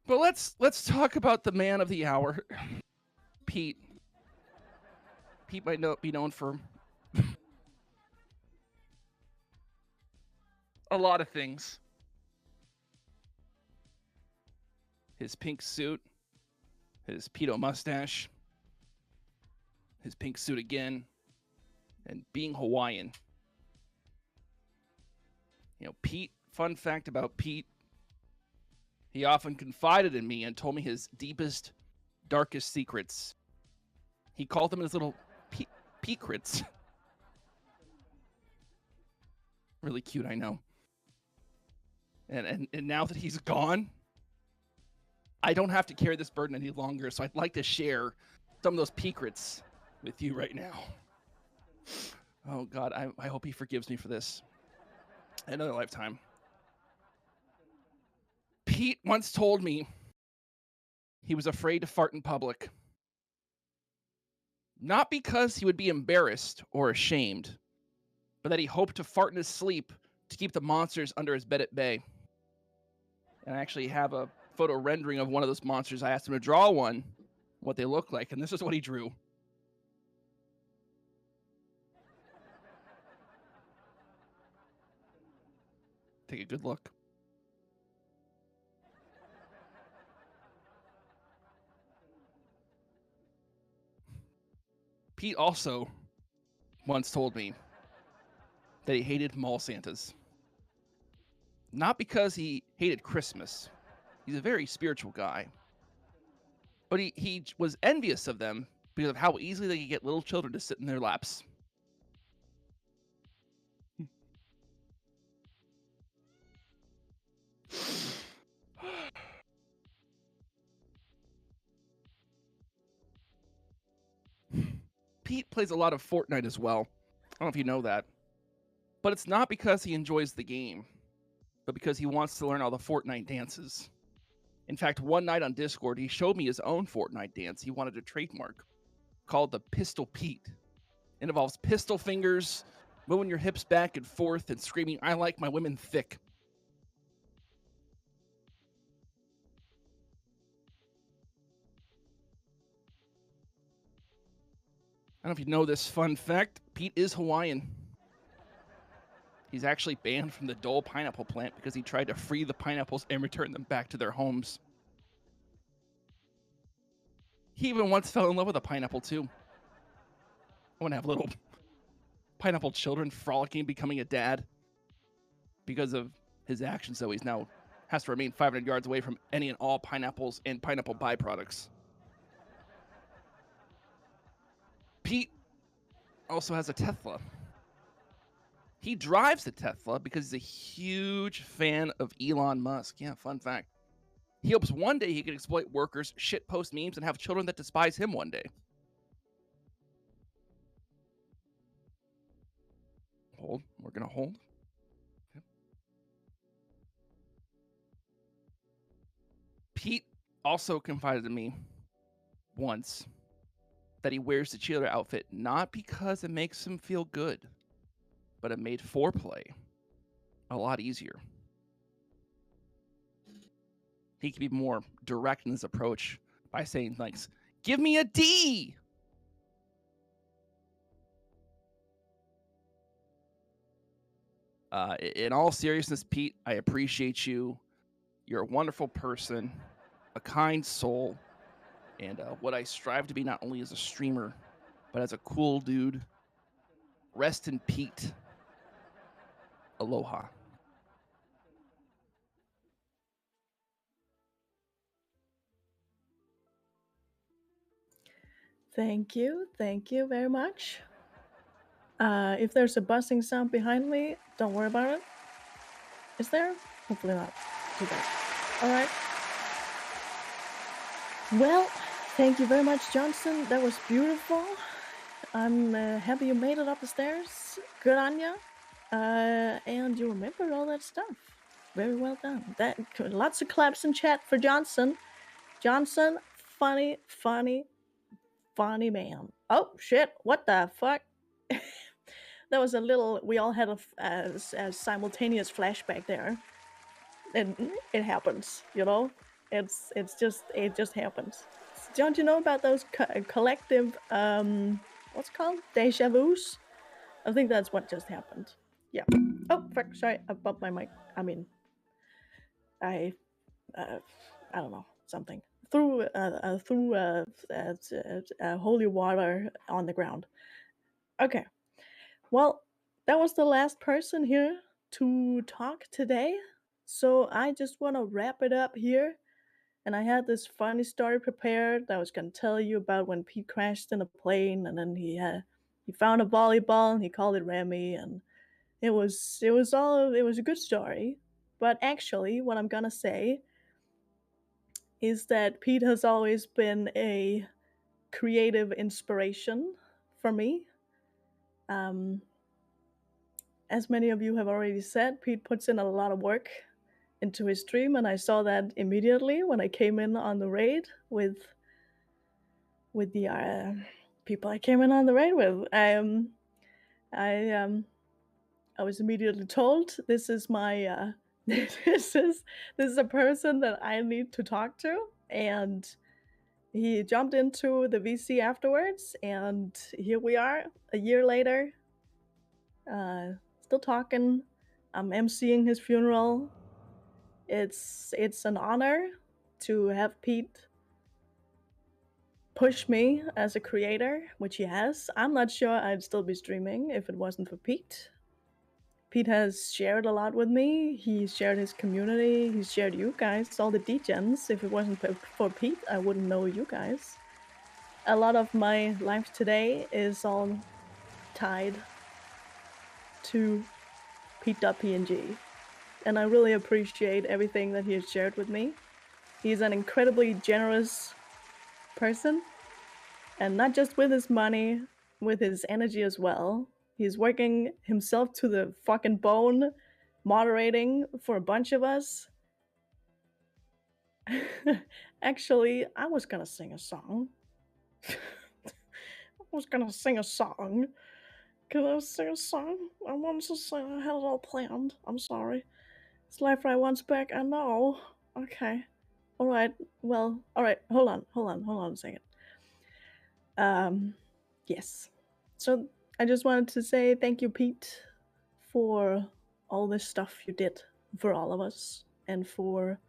But let's talk about the man of the hour, Pete. Pete might be known for a lot of things. His pink suit, his pedo mustache, his pink suit again, and being Hawaiian. You know, Pete, fun fact about Pete, he often confided in me and told me his deepest, darkest secrets. He called them his little Peekrits. Really cute, I know. And now that he's gone, I don't have to carry this burden any longer, so I'd like to share some of those Peekrits with you right now. Oh, God, I hope he forgives me for this. Another lifetime. Pete once told me he was afraid to fart in public. Not because he would be embarrassed or ashamed, but that he hoped to fart in his sleep to keep the monsters under his bed at bay. And I actually have a photo rendering of one of those monsters. I asked him to draw one, what they look like, and this is what he drew. Take a good look. Pete also once told me that he hated mall Santas. Not because he hated Christmas. He's a very spiritual guy. But he was envious of them because of how easily they could get little children to sit in their laps. Pete plays a lot of Fortnite as well. I don't know if you know that. But it's not because he enjoys the game, but because he wants to learn all the Fortnite dances. In fact, one night on Discord, he showed me his own Fortnite dance he wanted to trademark, called the Pistol Pete. It involves pistol fingers, moving your hips back and forth, and screaming, "I like my women thick." I don't know if you know this fun fact, Pete is Hawaiian. He's actually banned from the Dole pineapple plant because he tried to free the pineapples and return them back to their homes. He even once fell in love with a pineapple too. I want to have little pineapple children frolicking, becoming a dad. Because of his actions, though, he's now has to remain 500 yards away from any and all pineapples and pineapple byproducts. Pete also has a Tesla. He drives the Tesla because he's a huge fan of Elon Musk. Yeah, fun fact. He hopes one day he can exploit workers, shitpost memes, and have children that despise him one day. Hold. We're going to hold. Okay. Pete also confided to me once that he wears the cheerleader outfit not because it makes him feel good, but it made foreplay a lot easier. He can be more direct in his approach by saying, like, "Give me a D!" In all seriousness, Pete, I appreciate you. You're a wonderful person, a kind soul, and what I strive to be not only as a streamer, but as a cool dude. Rest in Pete. Aloha. Thank you very much. If there's a buzzing sound behind me, don't worry about it. Is there? Hopefully not. Too bad. All right. Well, thank you very much, Johnson. That was beautiful. I'm happy you made it up the stairs. Good on you. And you remembered all that stuff. Very well done. Lots of claps in chat for Johnson. Johnson, funny man. Oh shit! What the fuck? That was a little. We all had a simultaneous flashback there, and it happens. You know, it just happens. Don't you know about those collective what's it called, deja vus? I think that's what just happened. Yeah. Oh fuck! Sorry, I bumped my mic. I mean, I don't know, something. holy water on the ground. Okay. Well, that was the last person here to talk today. So I just want to wrap it up here. And I had this funny story prepared that I was going to tell you about when Pete crashed in a plane, and then he found a volleyball and he called it Remy, and it was a good story. But actually, what I'm gonna say is that Pete has always been a creative inspiration for me. Um, as many of you have already said, Pete puts in a lot of work into his stream, and I saw that immediately when I came in on the raid with the people I came in on the raid with. I was immediately told this is my this is a person that I need to talk to, and he jumped into the VC afterwards, and here we are a year later, still talking. I'm emceeing his funeral. It's an honor to have Pete push me as a creator, which he has. I'm not sure I'd still be streaming if it wasn't for Pete. Pete has shared a lot with me. He's shared his community. He's shared you guys, all the degens. If it wasn't for Pete, I wouldn't know you guys. A lot of my life today is all tied to PETEdotPNG. And I really appreciate everything that he has shared with me. He's an incredibly generous person. And not just with his money, with his energy as well. He's working himself to the fucking bone, moderating for a bunch of us. Actually, I was gonna sing a song. Can I sing a song? I wanted to sing. I had it all planned. I'm sorry. It's Life Right Once Back. I know. Okay. Alright. Well, alright. Hold on a second. Yes. So I just wanted to say thank you, Pete, for all this stuff you did for all of us and for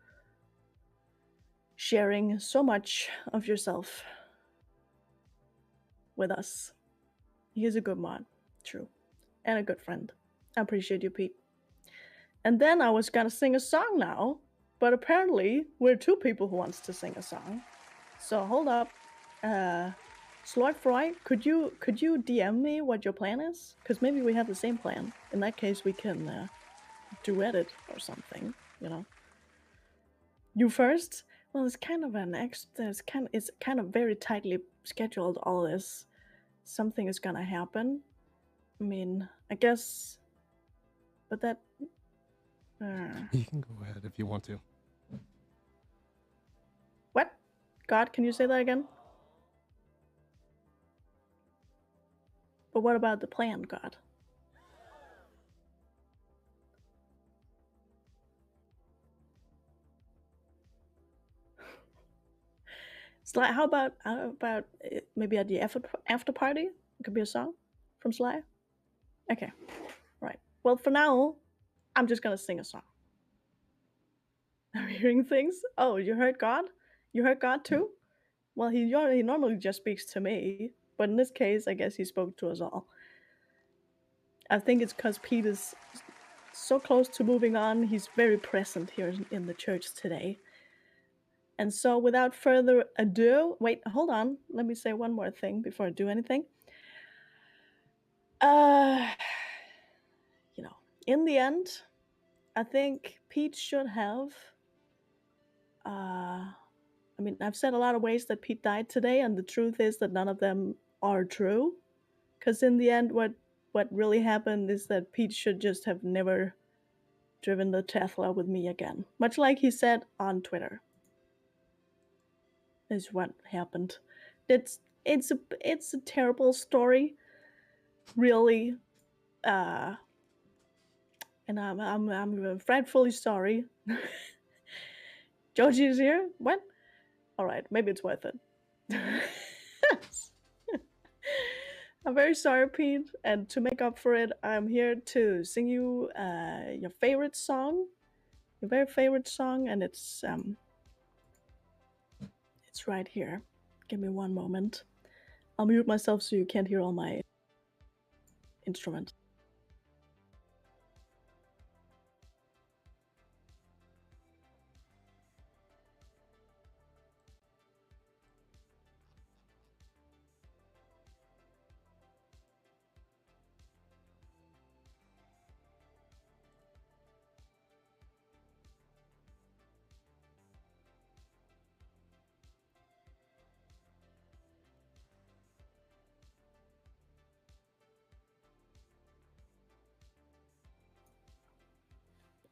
sharing so much of yourself with us. He's a good mod, true, and a good friend. I appreciate you, Pete. And then I was gonna sing a song now, but apparently we're two people who wants to sing a song. So hold up. Sloyd Fry, could you DM me what your plan is? Because maybe we have the same plan. In that case, we can duet it or something. You know. You first. Well, it's kind of it's kind of very tightly scheduled. All this, something is gonna happen. I mean, I guess, but that. You can go ahead if you want to. What? God, can you say that again? But what about the plan, God? Sly, how about maybe at the after party? It could be a song from Sly. Okay, right. Well, for now, I'm just gonna sing a song. I'm hearing things. Oh, you heard God? You heard God too? Well, he normally just speaks to me, but in this case, I guess he spoke to us all. I think it's because Pete is so close to moving on. He's very present here in the church today. And so without further ado, wait, hold on. Let me say one more thing before I do anything. You know, in the end, I think Pete should have, I mean, I've said a lot of ways that Pete died today, and the truth is that none of them are true. Because in the end, what really happened is that Pete should just have never driven the Tesla with me again. Much like he said on Twitter. Is what happened. It's a terrible story, really, and I'm frightfully sorry. Joji is here. What? All right, maybe it's worth it. I'm very sorry, Pete, and to make up for it, I'm here to sing you your favorite song, your very favorite song, and it's It's right here. Give me one moment. I'll mute myself so you can't hear all my instruments.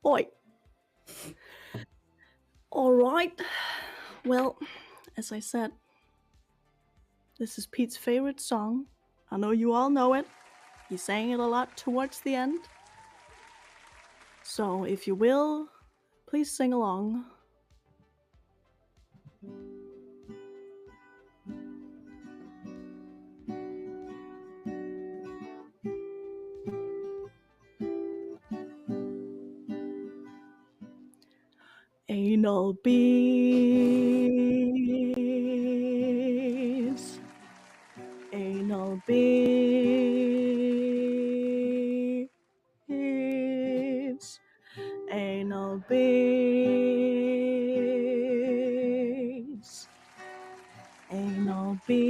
Oi. All right. Well, as I said, this is Pete's favorite song. I know you all know it. He sang it a lot towards the end. So if you will, please sing along. Anal beads. Anal beads. Anal beads. Anal beads.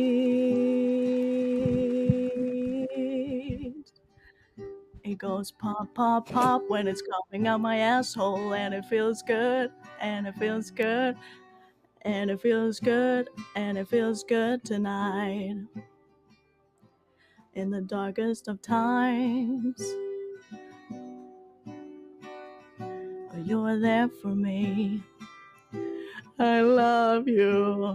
It goes pop, pop, pop when it's coming out my asshole, and it feels good, and it feels good, and it feels good, and it feels good tonight. In the darkest of times, you're there for me. I love you.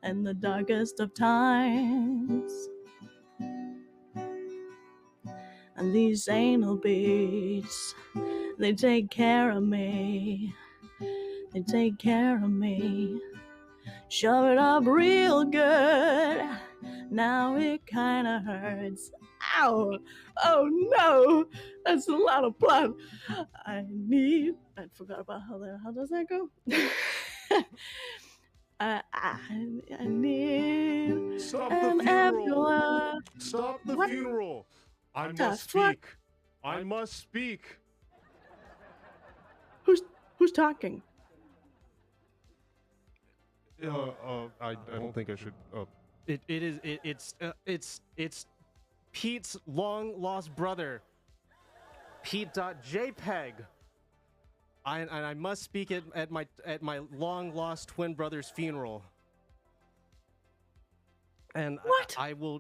In the darkest of times, and these anal beads, they take care of me. They take care of me. Shove it up real good. Now it kinda hurts. Ow! Oh no! That's a lot of blood. I forgot about how does that go? I need Stop an the funeral! ambulance. Stop the What? funeral! I The must fuck? speak. I must speak. Who's talking? I don't think I should. It's Pete's long lost brother, PETEdotJPNG. I must speak at my long lost twin brother's funeral. And what? I will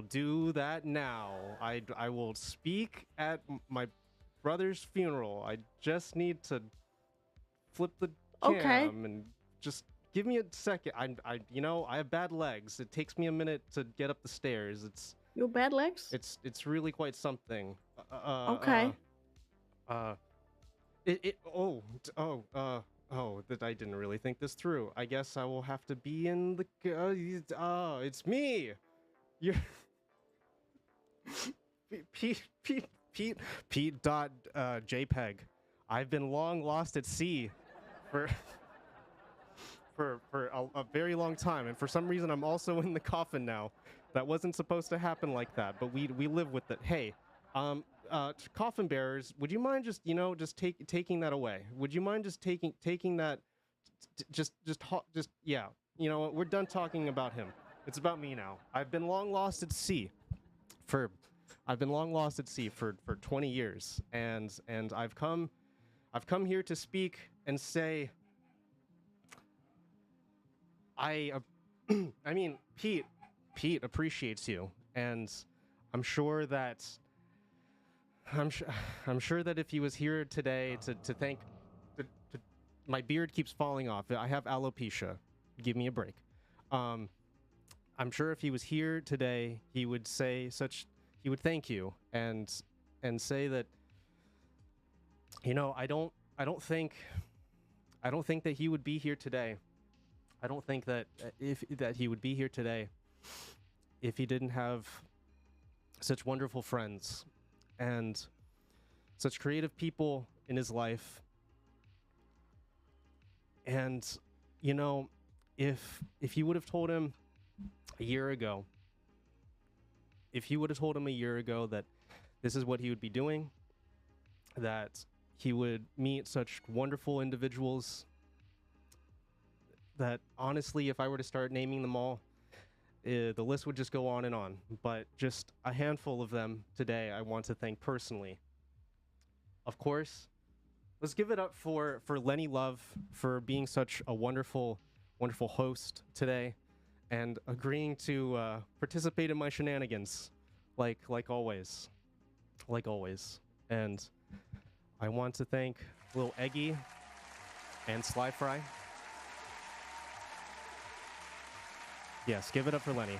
do that now. I will speak at my brother's funeral. I just need to flip the cam and just give me a second. I have bad legs. It takes me a minute to get up the stairs. Your bad legs? It's really quite something. That I didn't really think this through. I guess I will have to be in the. It's me. You're Pete.JPEG. I've been long lost at sea for a very long time, and for some reason I'm also in the coffin now. That wasn't supposed to happen like that, but we live with it. Hey, coffin bearers, would you mind just taking that away? Would you mind just taking that? Yeah. You know what? We're done talking about him. It's about me now. I've been long lost at sea for 20 years, and I've come here to speak and say I mean, Pete appreciates you, and I'm sure that if he was here today to thank, my beard keeps falling off. I have alopecia. Give me a break. I'm sure if he was here today, he would thank you and say that, I don't think that he would be here today. I don't think that he would be here today if he didn't have such wonderful friends and such creative people in his life. And if you would have told him a year ago, that this is what he would be doing, that he would meet such wonderful individuals, that honestly, if I were to start naming them all, the list would just go on and on. But just a handful of them today I want to thank personally. Of course, let's give it up for Lenny Love for being such a wonderful host today and agreeing to participate in my shenanigans like always. And I want to thank Lil Eggy and Sly Fry. Yes, give it up for Lenny.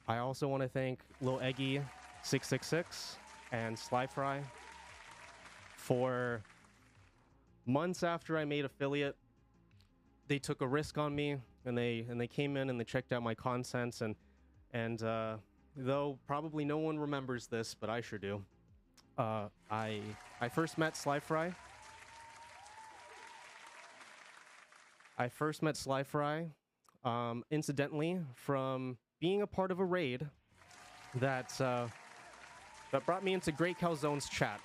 I also want to thank Lil Eggy 666 and Sly Fry for months after I made affiliate. They took a risk on me, and they came in and they checked out my contents, and though probably no one remembers this, but I sure do. I first met Sly Fry. Incidentally, from being a part of a raid that brought me into Great Calzone's chat.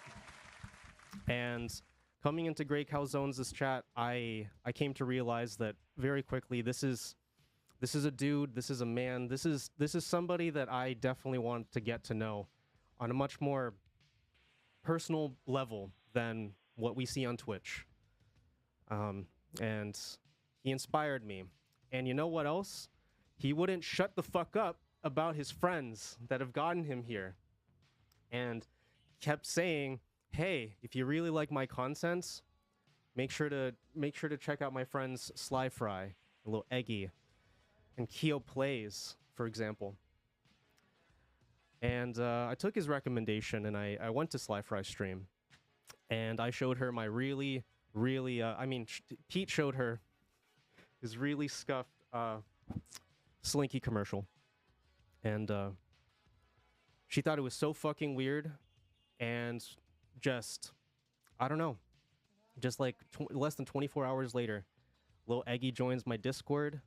And coming into Great Calzone's chat, I came to realize that very quickly, this is a dude, this is a man, this is somebody that I definitely want to get to know on a much more personal level than what we see on Twitch. And he inspired me. And you know what else? He wouldn't shut the fuck up about his friends that have gotten him here. And kept saying, hey, if you really like my contents, make sure to check out my friends Sly Fry, a little Eggy, and Keo Plays, for example. And I took his recommendation and I went to Sly Fry's stream. And I showed her my Pete showed her his really scuffed Slinky commercial. And she thought it was so fucking weird. And just, I don't know, just like less than 24 hours later, Lil Eggy joins my Discord,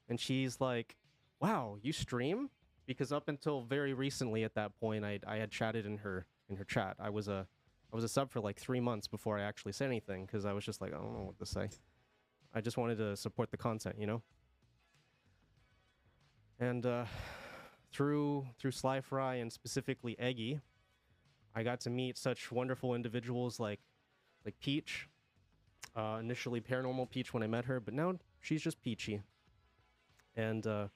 and she's like, wow, you stream? Because up until very recently at that point, I had chatted in her chat. I was a sub for like 3 months before I actually said anything, because I was just like, I don't know what to say. I just wanted to support the content, you know? And through Sly Fry and specifically Eggy, I got to meet such wonderful individuals like Peach. Initially Paranormal Peach when I met her, but now she's just Peachy. And her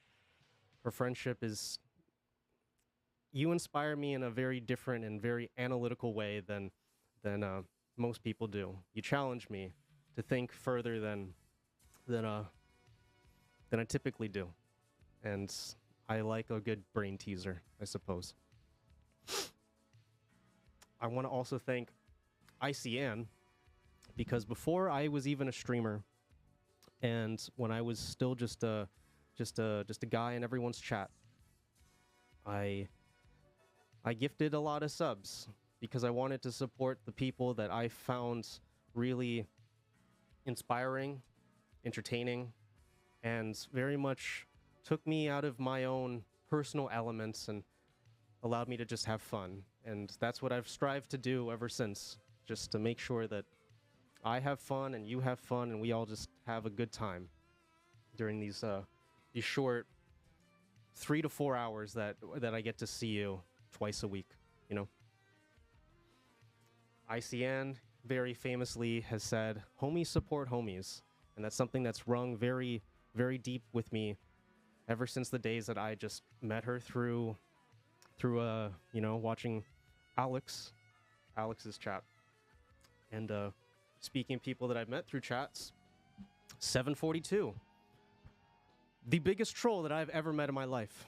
friendship is... You inspire me in a very different and very analytical way than most people do. You challenge me to think further than I typically do. And I like a good brain teaser, I suppose. I want to also thank ICN, because before I was even a streamer, and when I was still just a guy in everyone's chat, I gifted a lot of subs because I wanted to support the people that I found really inspiring, entertaining, and very much took me out of my own personal elements and allowed me to just have fun. And that's what I've strived to do ever since, just to make sure that I have fun and you have fun and we all just have a good time during these short 3 to 4 hours that I get to see you twice a week, you know? ICN very famously has said, homies support homies. And that's something that's rung very, very deep with me ever since the days that I just met her through watching Alex's chat. And speaking of people that I've met through chats, 742, the biggest troll that I've ever met in my life.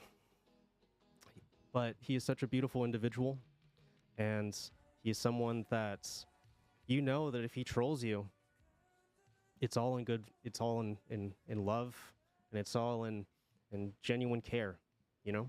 But he is such a beautiful individual, and he is someone that you know that if he trolls you, it's all in good, it's all in love, and it's all in genuine care, you know?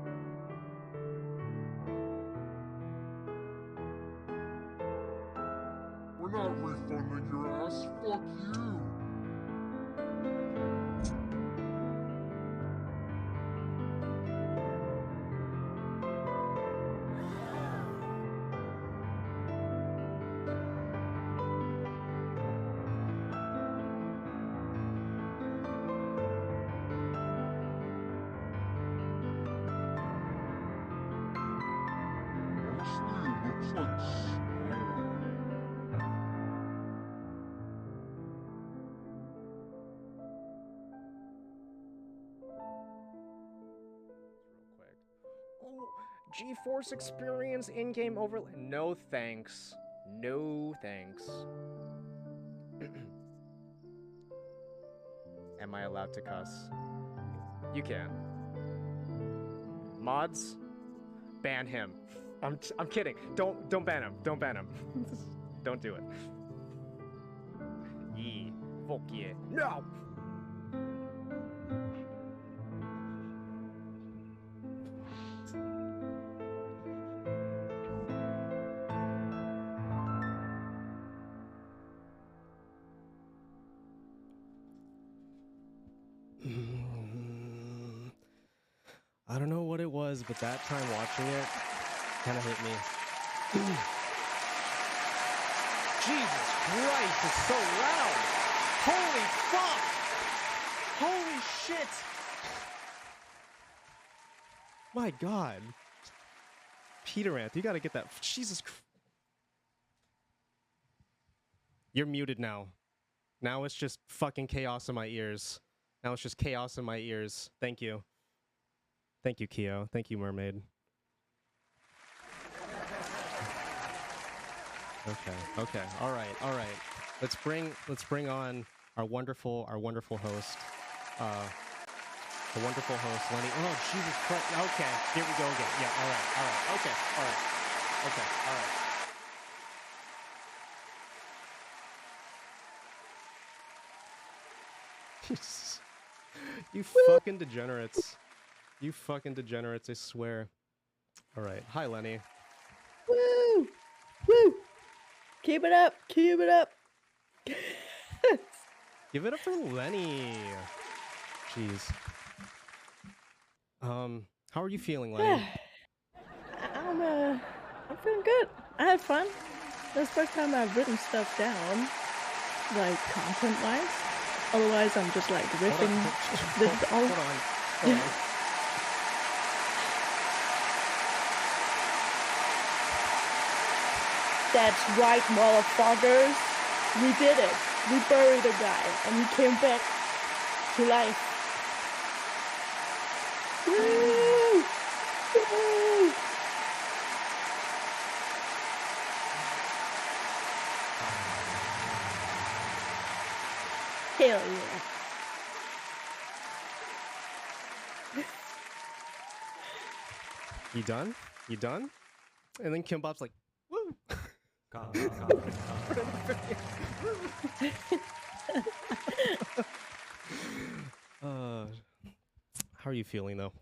fun like your ass. Fuck you. Honestly, it looks like snow. Oh, GeForce Experience in-game overlay. No thanks. No thanks. Am I allowed to cuss? You can. Mods, ban him. I'm kidding. Don't ban him. Don't ban him. Don't do it. Yee. Fuck yeah. No. I don't know what it was, but that time watching it kind of hit me. Jesus Christ, it's so loud. Holy fuck. Holy shit. My God. PETEranth, you gotta get that. Jesus Christ. You're muted now. Now it's just fucking chaos in my ears. Now it's just chaos in my ears. Thank you. Thank you, Keo. Thank you, Mermaid. Okay. All right. Let's bring on our wonderful host. The wonderful host, Lenny. Oh, Jesus Christ. Okay, here we go again. Yeah, all right. Okay, all right. You fucking degenerates. You fucking degenerates, I swear. All right. Hi, Lenny. Woo! Woo! Keep it up! Keep it up! Give it up for Lenny. Jeez. How are you feeling, Lenny? I'm feeling good. I had fun. That's the first time I've written stuff down, like content-wise. Otherwise, I'm just like riffing. Hold on. That's right, motherfuckers. We did it. We buried a guy, and he came back to life. Woo! Woo! Hell yeah. You done? You done? And then Kimbop's like, woo! How are you feeling though?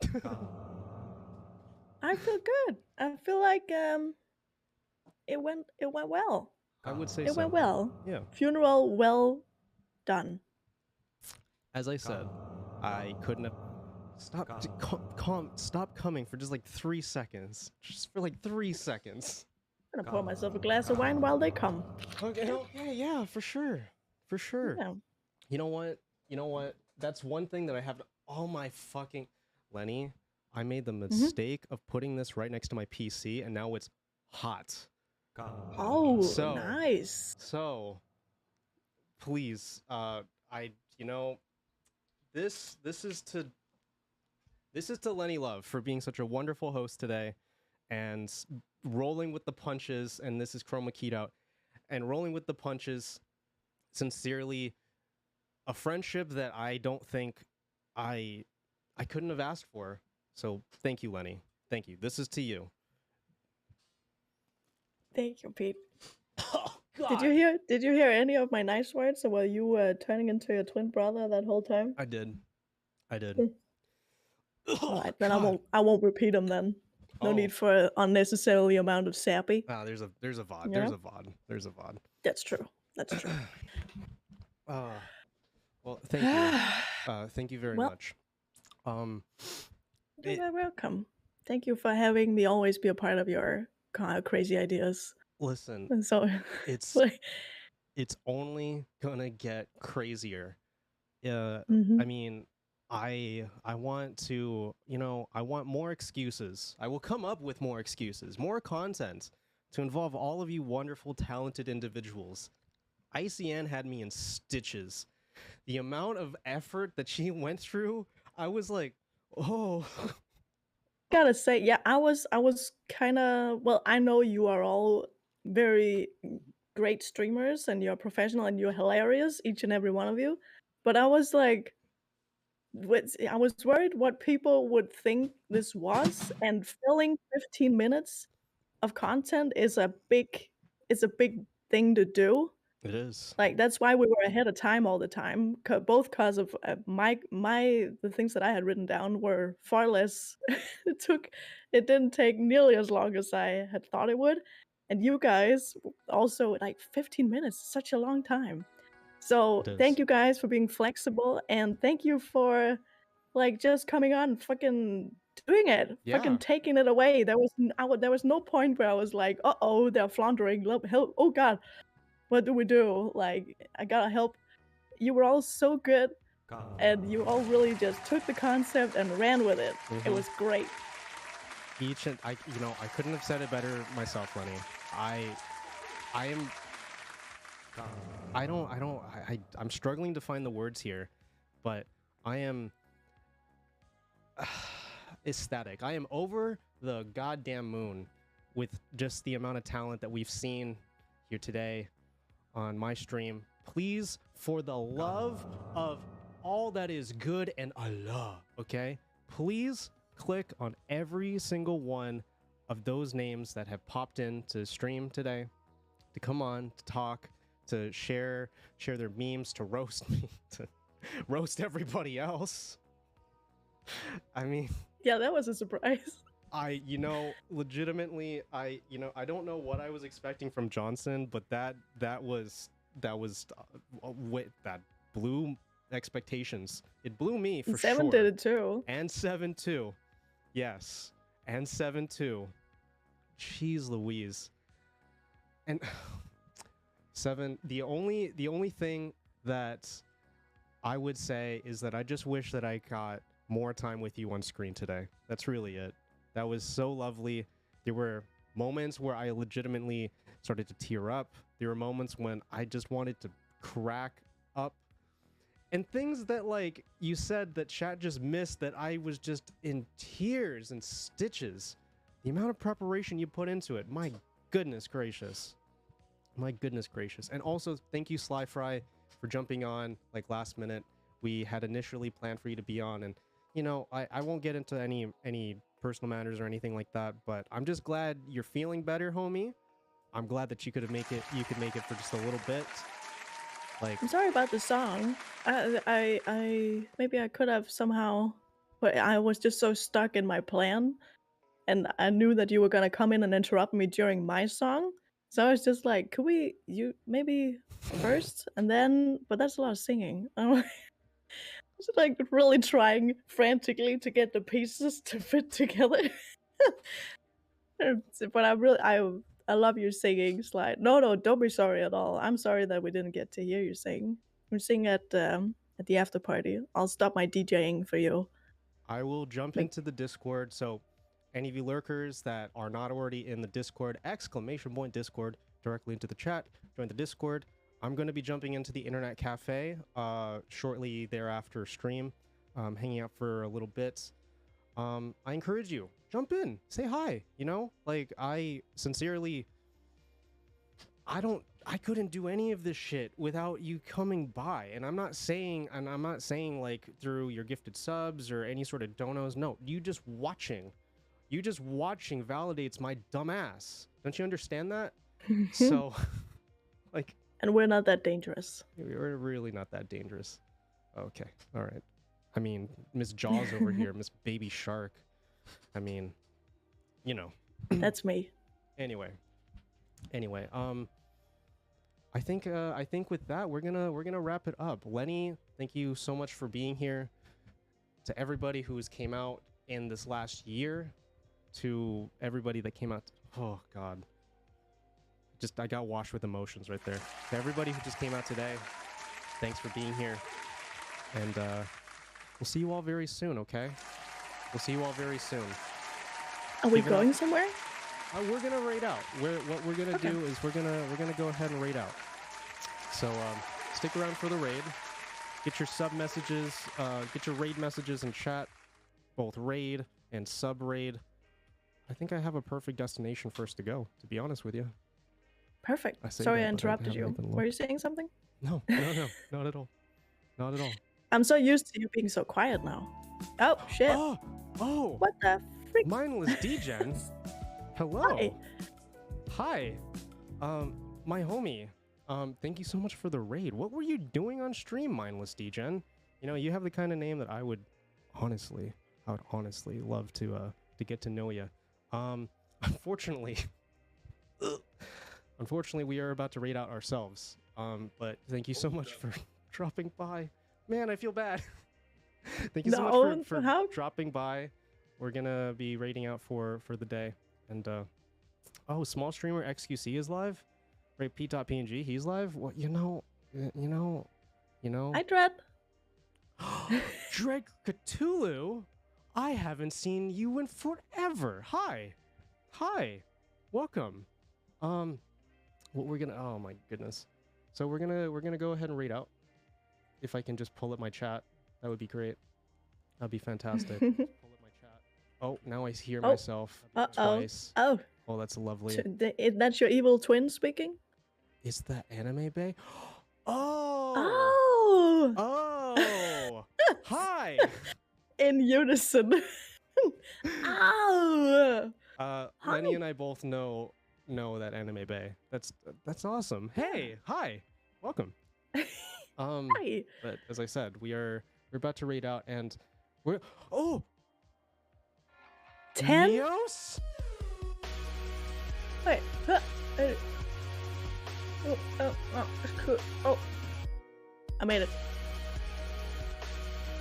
I feel good. I feel like it went well. I would say it so. went well. Yeah. Funeral well done. As I said, I couldn't have. Stop coming for just like 3 seconds. Just for like 3 seconds. I'm gonna pour myself a glass of wine while they come. Okay, yeah, for sure. For sure. Yeah. You know what? That's one thing that I have all my fucking... Lenny, I made the mistake of putting this right next to my PC, and now it's hot. Oh, nice. So, please, this is to Lenny Love for being such a wonderful host today, and rolling with the punches. And this is Chroma Keyed Out, and rolling with the punches. Sincerely, a friendship that I don't think I couldn't have asked for. So thank you, Lenny. Thank you. This is to you. Thank you, Pete. Oh, God. Did you hear any of my nice words while you were turning into your twin brother that whole time? I did. All right, then I won't repeat them then. No need for unnecessarily amount of sappy. There's a VOD. Yeah. There's a VOD. That's true. That's true. Well, thank you. Thank you very Well- much. You're very welcome. Thank you for having me always be a part of your crazy ideas. Listen, And so it's like, it's only gonna get crazier. I Mhm. mean, I want to, I want more excuses. I will come up with more excuses, more content to involve all of you wonderful, talented individuals. ICN had me in stitches. The amount of effort that she went through, I was like, oh. gotta say, yeah, I was kind of, well, I know you are all very great streamers and you're professional and you're hilarious, each and every one of you. But I was like, I was worried what people would think this was, and filling 15 minutes of content is a big thing to do. It is. Like that's why we were ahead of time all the time. Both because of the things that I had written down were far less. It didn't take nearly as long as I had thought it would, and you guys also like 15 minutes, such a long time. So It is. thank you guys for being flexible, and thank you for like just coming on and fucking doing it, Yeah. fucking taking it away. There was no point where I was like, uh-oh, they're floundering. Help! Oh god, what do we do? Like, I gotta help. You were all so good, and you all really just took the concept and ran with it. It Mhm. was great. Each and I couldn't have said it better myself, Lenny. I'm struggling to find the words here, but I am ecstatic. I am over the goddamn moon with just the amount of talent that we've seen here today on my stream. Please, for the love of all that is good and Allah, okay? Please click on every single one of those names that have popped in to stream today, to come on, to talk, to share their memes, to roast me, to roast everybody else. I mean, Yeah, that was a surprise. legitimately, I don't know what I was expecting from Johnson, but that blew expectations. It blew me for And Seven sure. did it too. And 7 too. Yes. And 7 too. Jeez Louise. And 7, the only thing that I would say is that I just wish that I got more time with you on screen today. That's really it. That was so lovely. There were moments where I legitimately started to tear up. There were moments when I just wanted to crack up. And things that, like, you said that chat just missed, that I was just in tears and stitches. The amount of preparation you put into it, my goodness gracious. My goodness gracious. And also, thank you, Sly Fry, for jumping on, like, last minute. We had initially planned for you to be on, and, I won't get into any personal matters or anything like that, but I'm just glad you're feeling better, homie. I'm glad that you could make it for just a little bit. Like, I'm sorry about the song. I maybe I could have somehow, but I was just so stuck in my plan, and I knew that you were gonna come in and interrupt me during my song. So I was just like, could you maybe first and then? But that's a lot of singing. I'm just like really trying frantically to get the pieces to fit together. But I love your singing, Slide. No, don't be sorry at all. I'm sorry that we didn't get to hear you sing. We're singing at the after party. I'll stop my DJing for you. I will jump into the Discord. So any of you lurkers that are not already in the Discord, !point Discord, directly into the chat, join the Discord. I'm going to be jumping into the Internet Cafe shortly thereafter stream, hanging out for a little bit. I encourage you, jump in, say hi, like I sincerely, I couldn't do any of this shit without you coming by. And I'm not saying like through your gifted subs or any sort of donos. No, you just watching validates my dumb ass. Don't you understand that? So, like, and we're not that dangerous. We're really not that dangerous. Okay, all right. I mean, Miss Jaws over here, Miss Baby Shark. I mean, That's me. Anyway, I think with that we're gonna wrap it up. Lenny, thank you so much for being here. To everybody who has came out in this last year, to everybody that came out. Oh God, I got washed with emotions right there. To everybody who just came out today, thanks for being here, and we'll see you all very soon. Okay, we'll see you all very soon. Are we going somewhere? We're gonna raid out. What we're gonna do is we're gonna go ahead and raid out. So stick around for the raid. Get your sub messages, get your raid messages in chat, both raid and sub raid. I think I have a perfect destination for us to go, to be honest with you. Perfect. say Sorry that, I but I interrupted haven't you. even Were you looked. saying something? No, not at all. Not at all. I'm so used to you being so quiet now. Oh, shit. Oh! What the freak? Mindless Degen. Hello. Hi. My homie. Thank you so much for the raid. What were you doing on stream, Mindless Degen? You know, you have the kind of name that I would honestly love to get to know you. Unfortunately, we are about to raid out ourselves. But thank you so much for dropping by. Man, I feel bad. Thank you so much for dropping by. We're gonna be raiding out for the day. And oh, small streamer XQC is live. Right, PETEdotPNG, he's live. Well, you know. Hi, Dread. Dread Cthulhu, I haven't seen you in forever. Hi, welcome. What we're gonna? Oh my goodness. So we're gonna go ahead and raid out. If I can just pull up my chat, that would be great. That'd be fantastic. Just pull up my chat. Oh, now I hear myself twice. Oh, that's lovely. That's your evil twin speaking? Is that Anime Bay? Oh! Hi! In unison. Ow! Lenny and I both know that Anime Bay. That's awesome. Hey, hi, welcome. Hi. But as I said, we're about to raid out, and we're 10? Neos? Wait. Oh. I made it.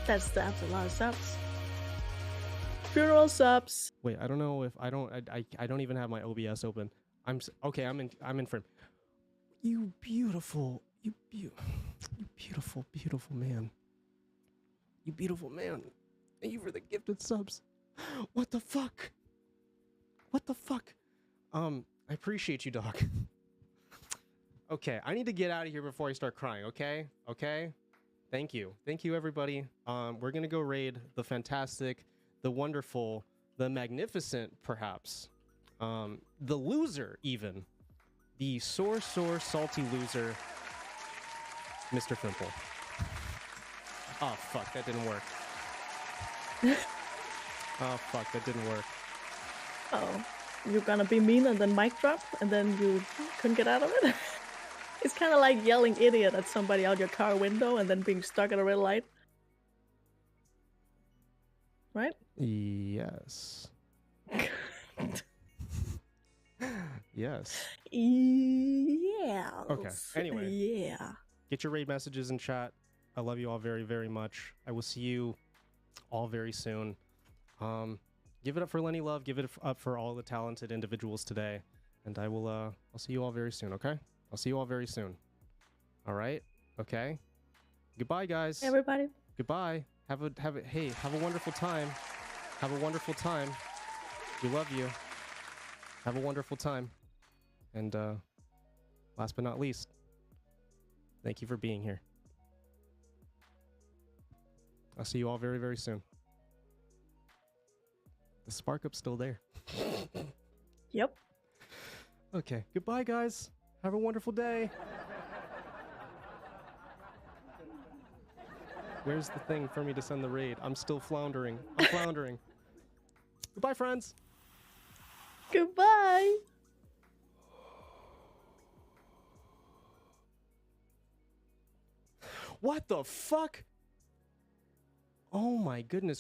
That's a lot of subs. Funeral subs. Wait, I don't know if I don't even have my OBS open. I'm in frame. You beautiful man. You beautiful man. Thank you for the gifted subs. What the fuck? I appreciate you, dog. Okay, I need to get out of here before I start crying, okay? Thank you, everybody. We're gonna go raid the fantastic, the wonderful, the magnificent, perhaps, the loser, even, the sore, salty loser, Mr. Fimple. Oh fuck, that didn't work. Oh, you're gonna be mean and then mic drop, and then you couldn't get out of it? It's kind of like yelling idiot at somebody out your car window and then being stuck at a red light. Right? Yes. Yes. Yeah. Okay. Anyway. Yeah. Get your raid messages in chat. I love you all very, very much. I will see you all very soon. Give it up for Lenny Love. Give it up for all the talented individuals today. And I'll see you all very soon, okay? I'll see you all very soon. All right? Okay? Goodbye, guys. Everybody. Goodbye. Have a wonderful time. Have a wonderful time. We love you. Have a wonderful time. And last but not least, thank you for being here. I'll see you all very, very soon. The spark up's still there. Yep. Okay. Goodbye, guys. Have a wonderful day. Where's the thing for me to send the raid? I'm still floundering. I'm floundering. Goodbye, friends. Goodbye. What the fuck? Oh my goodness.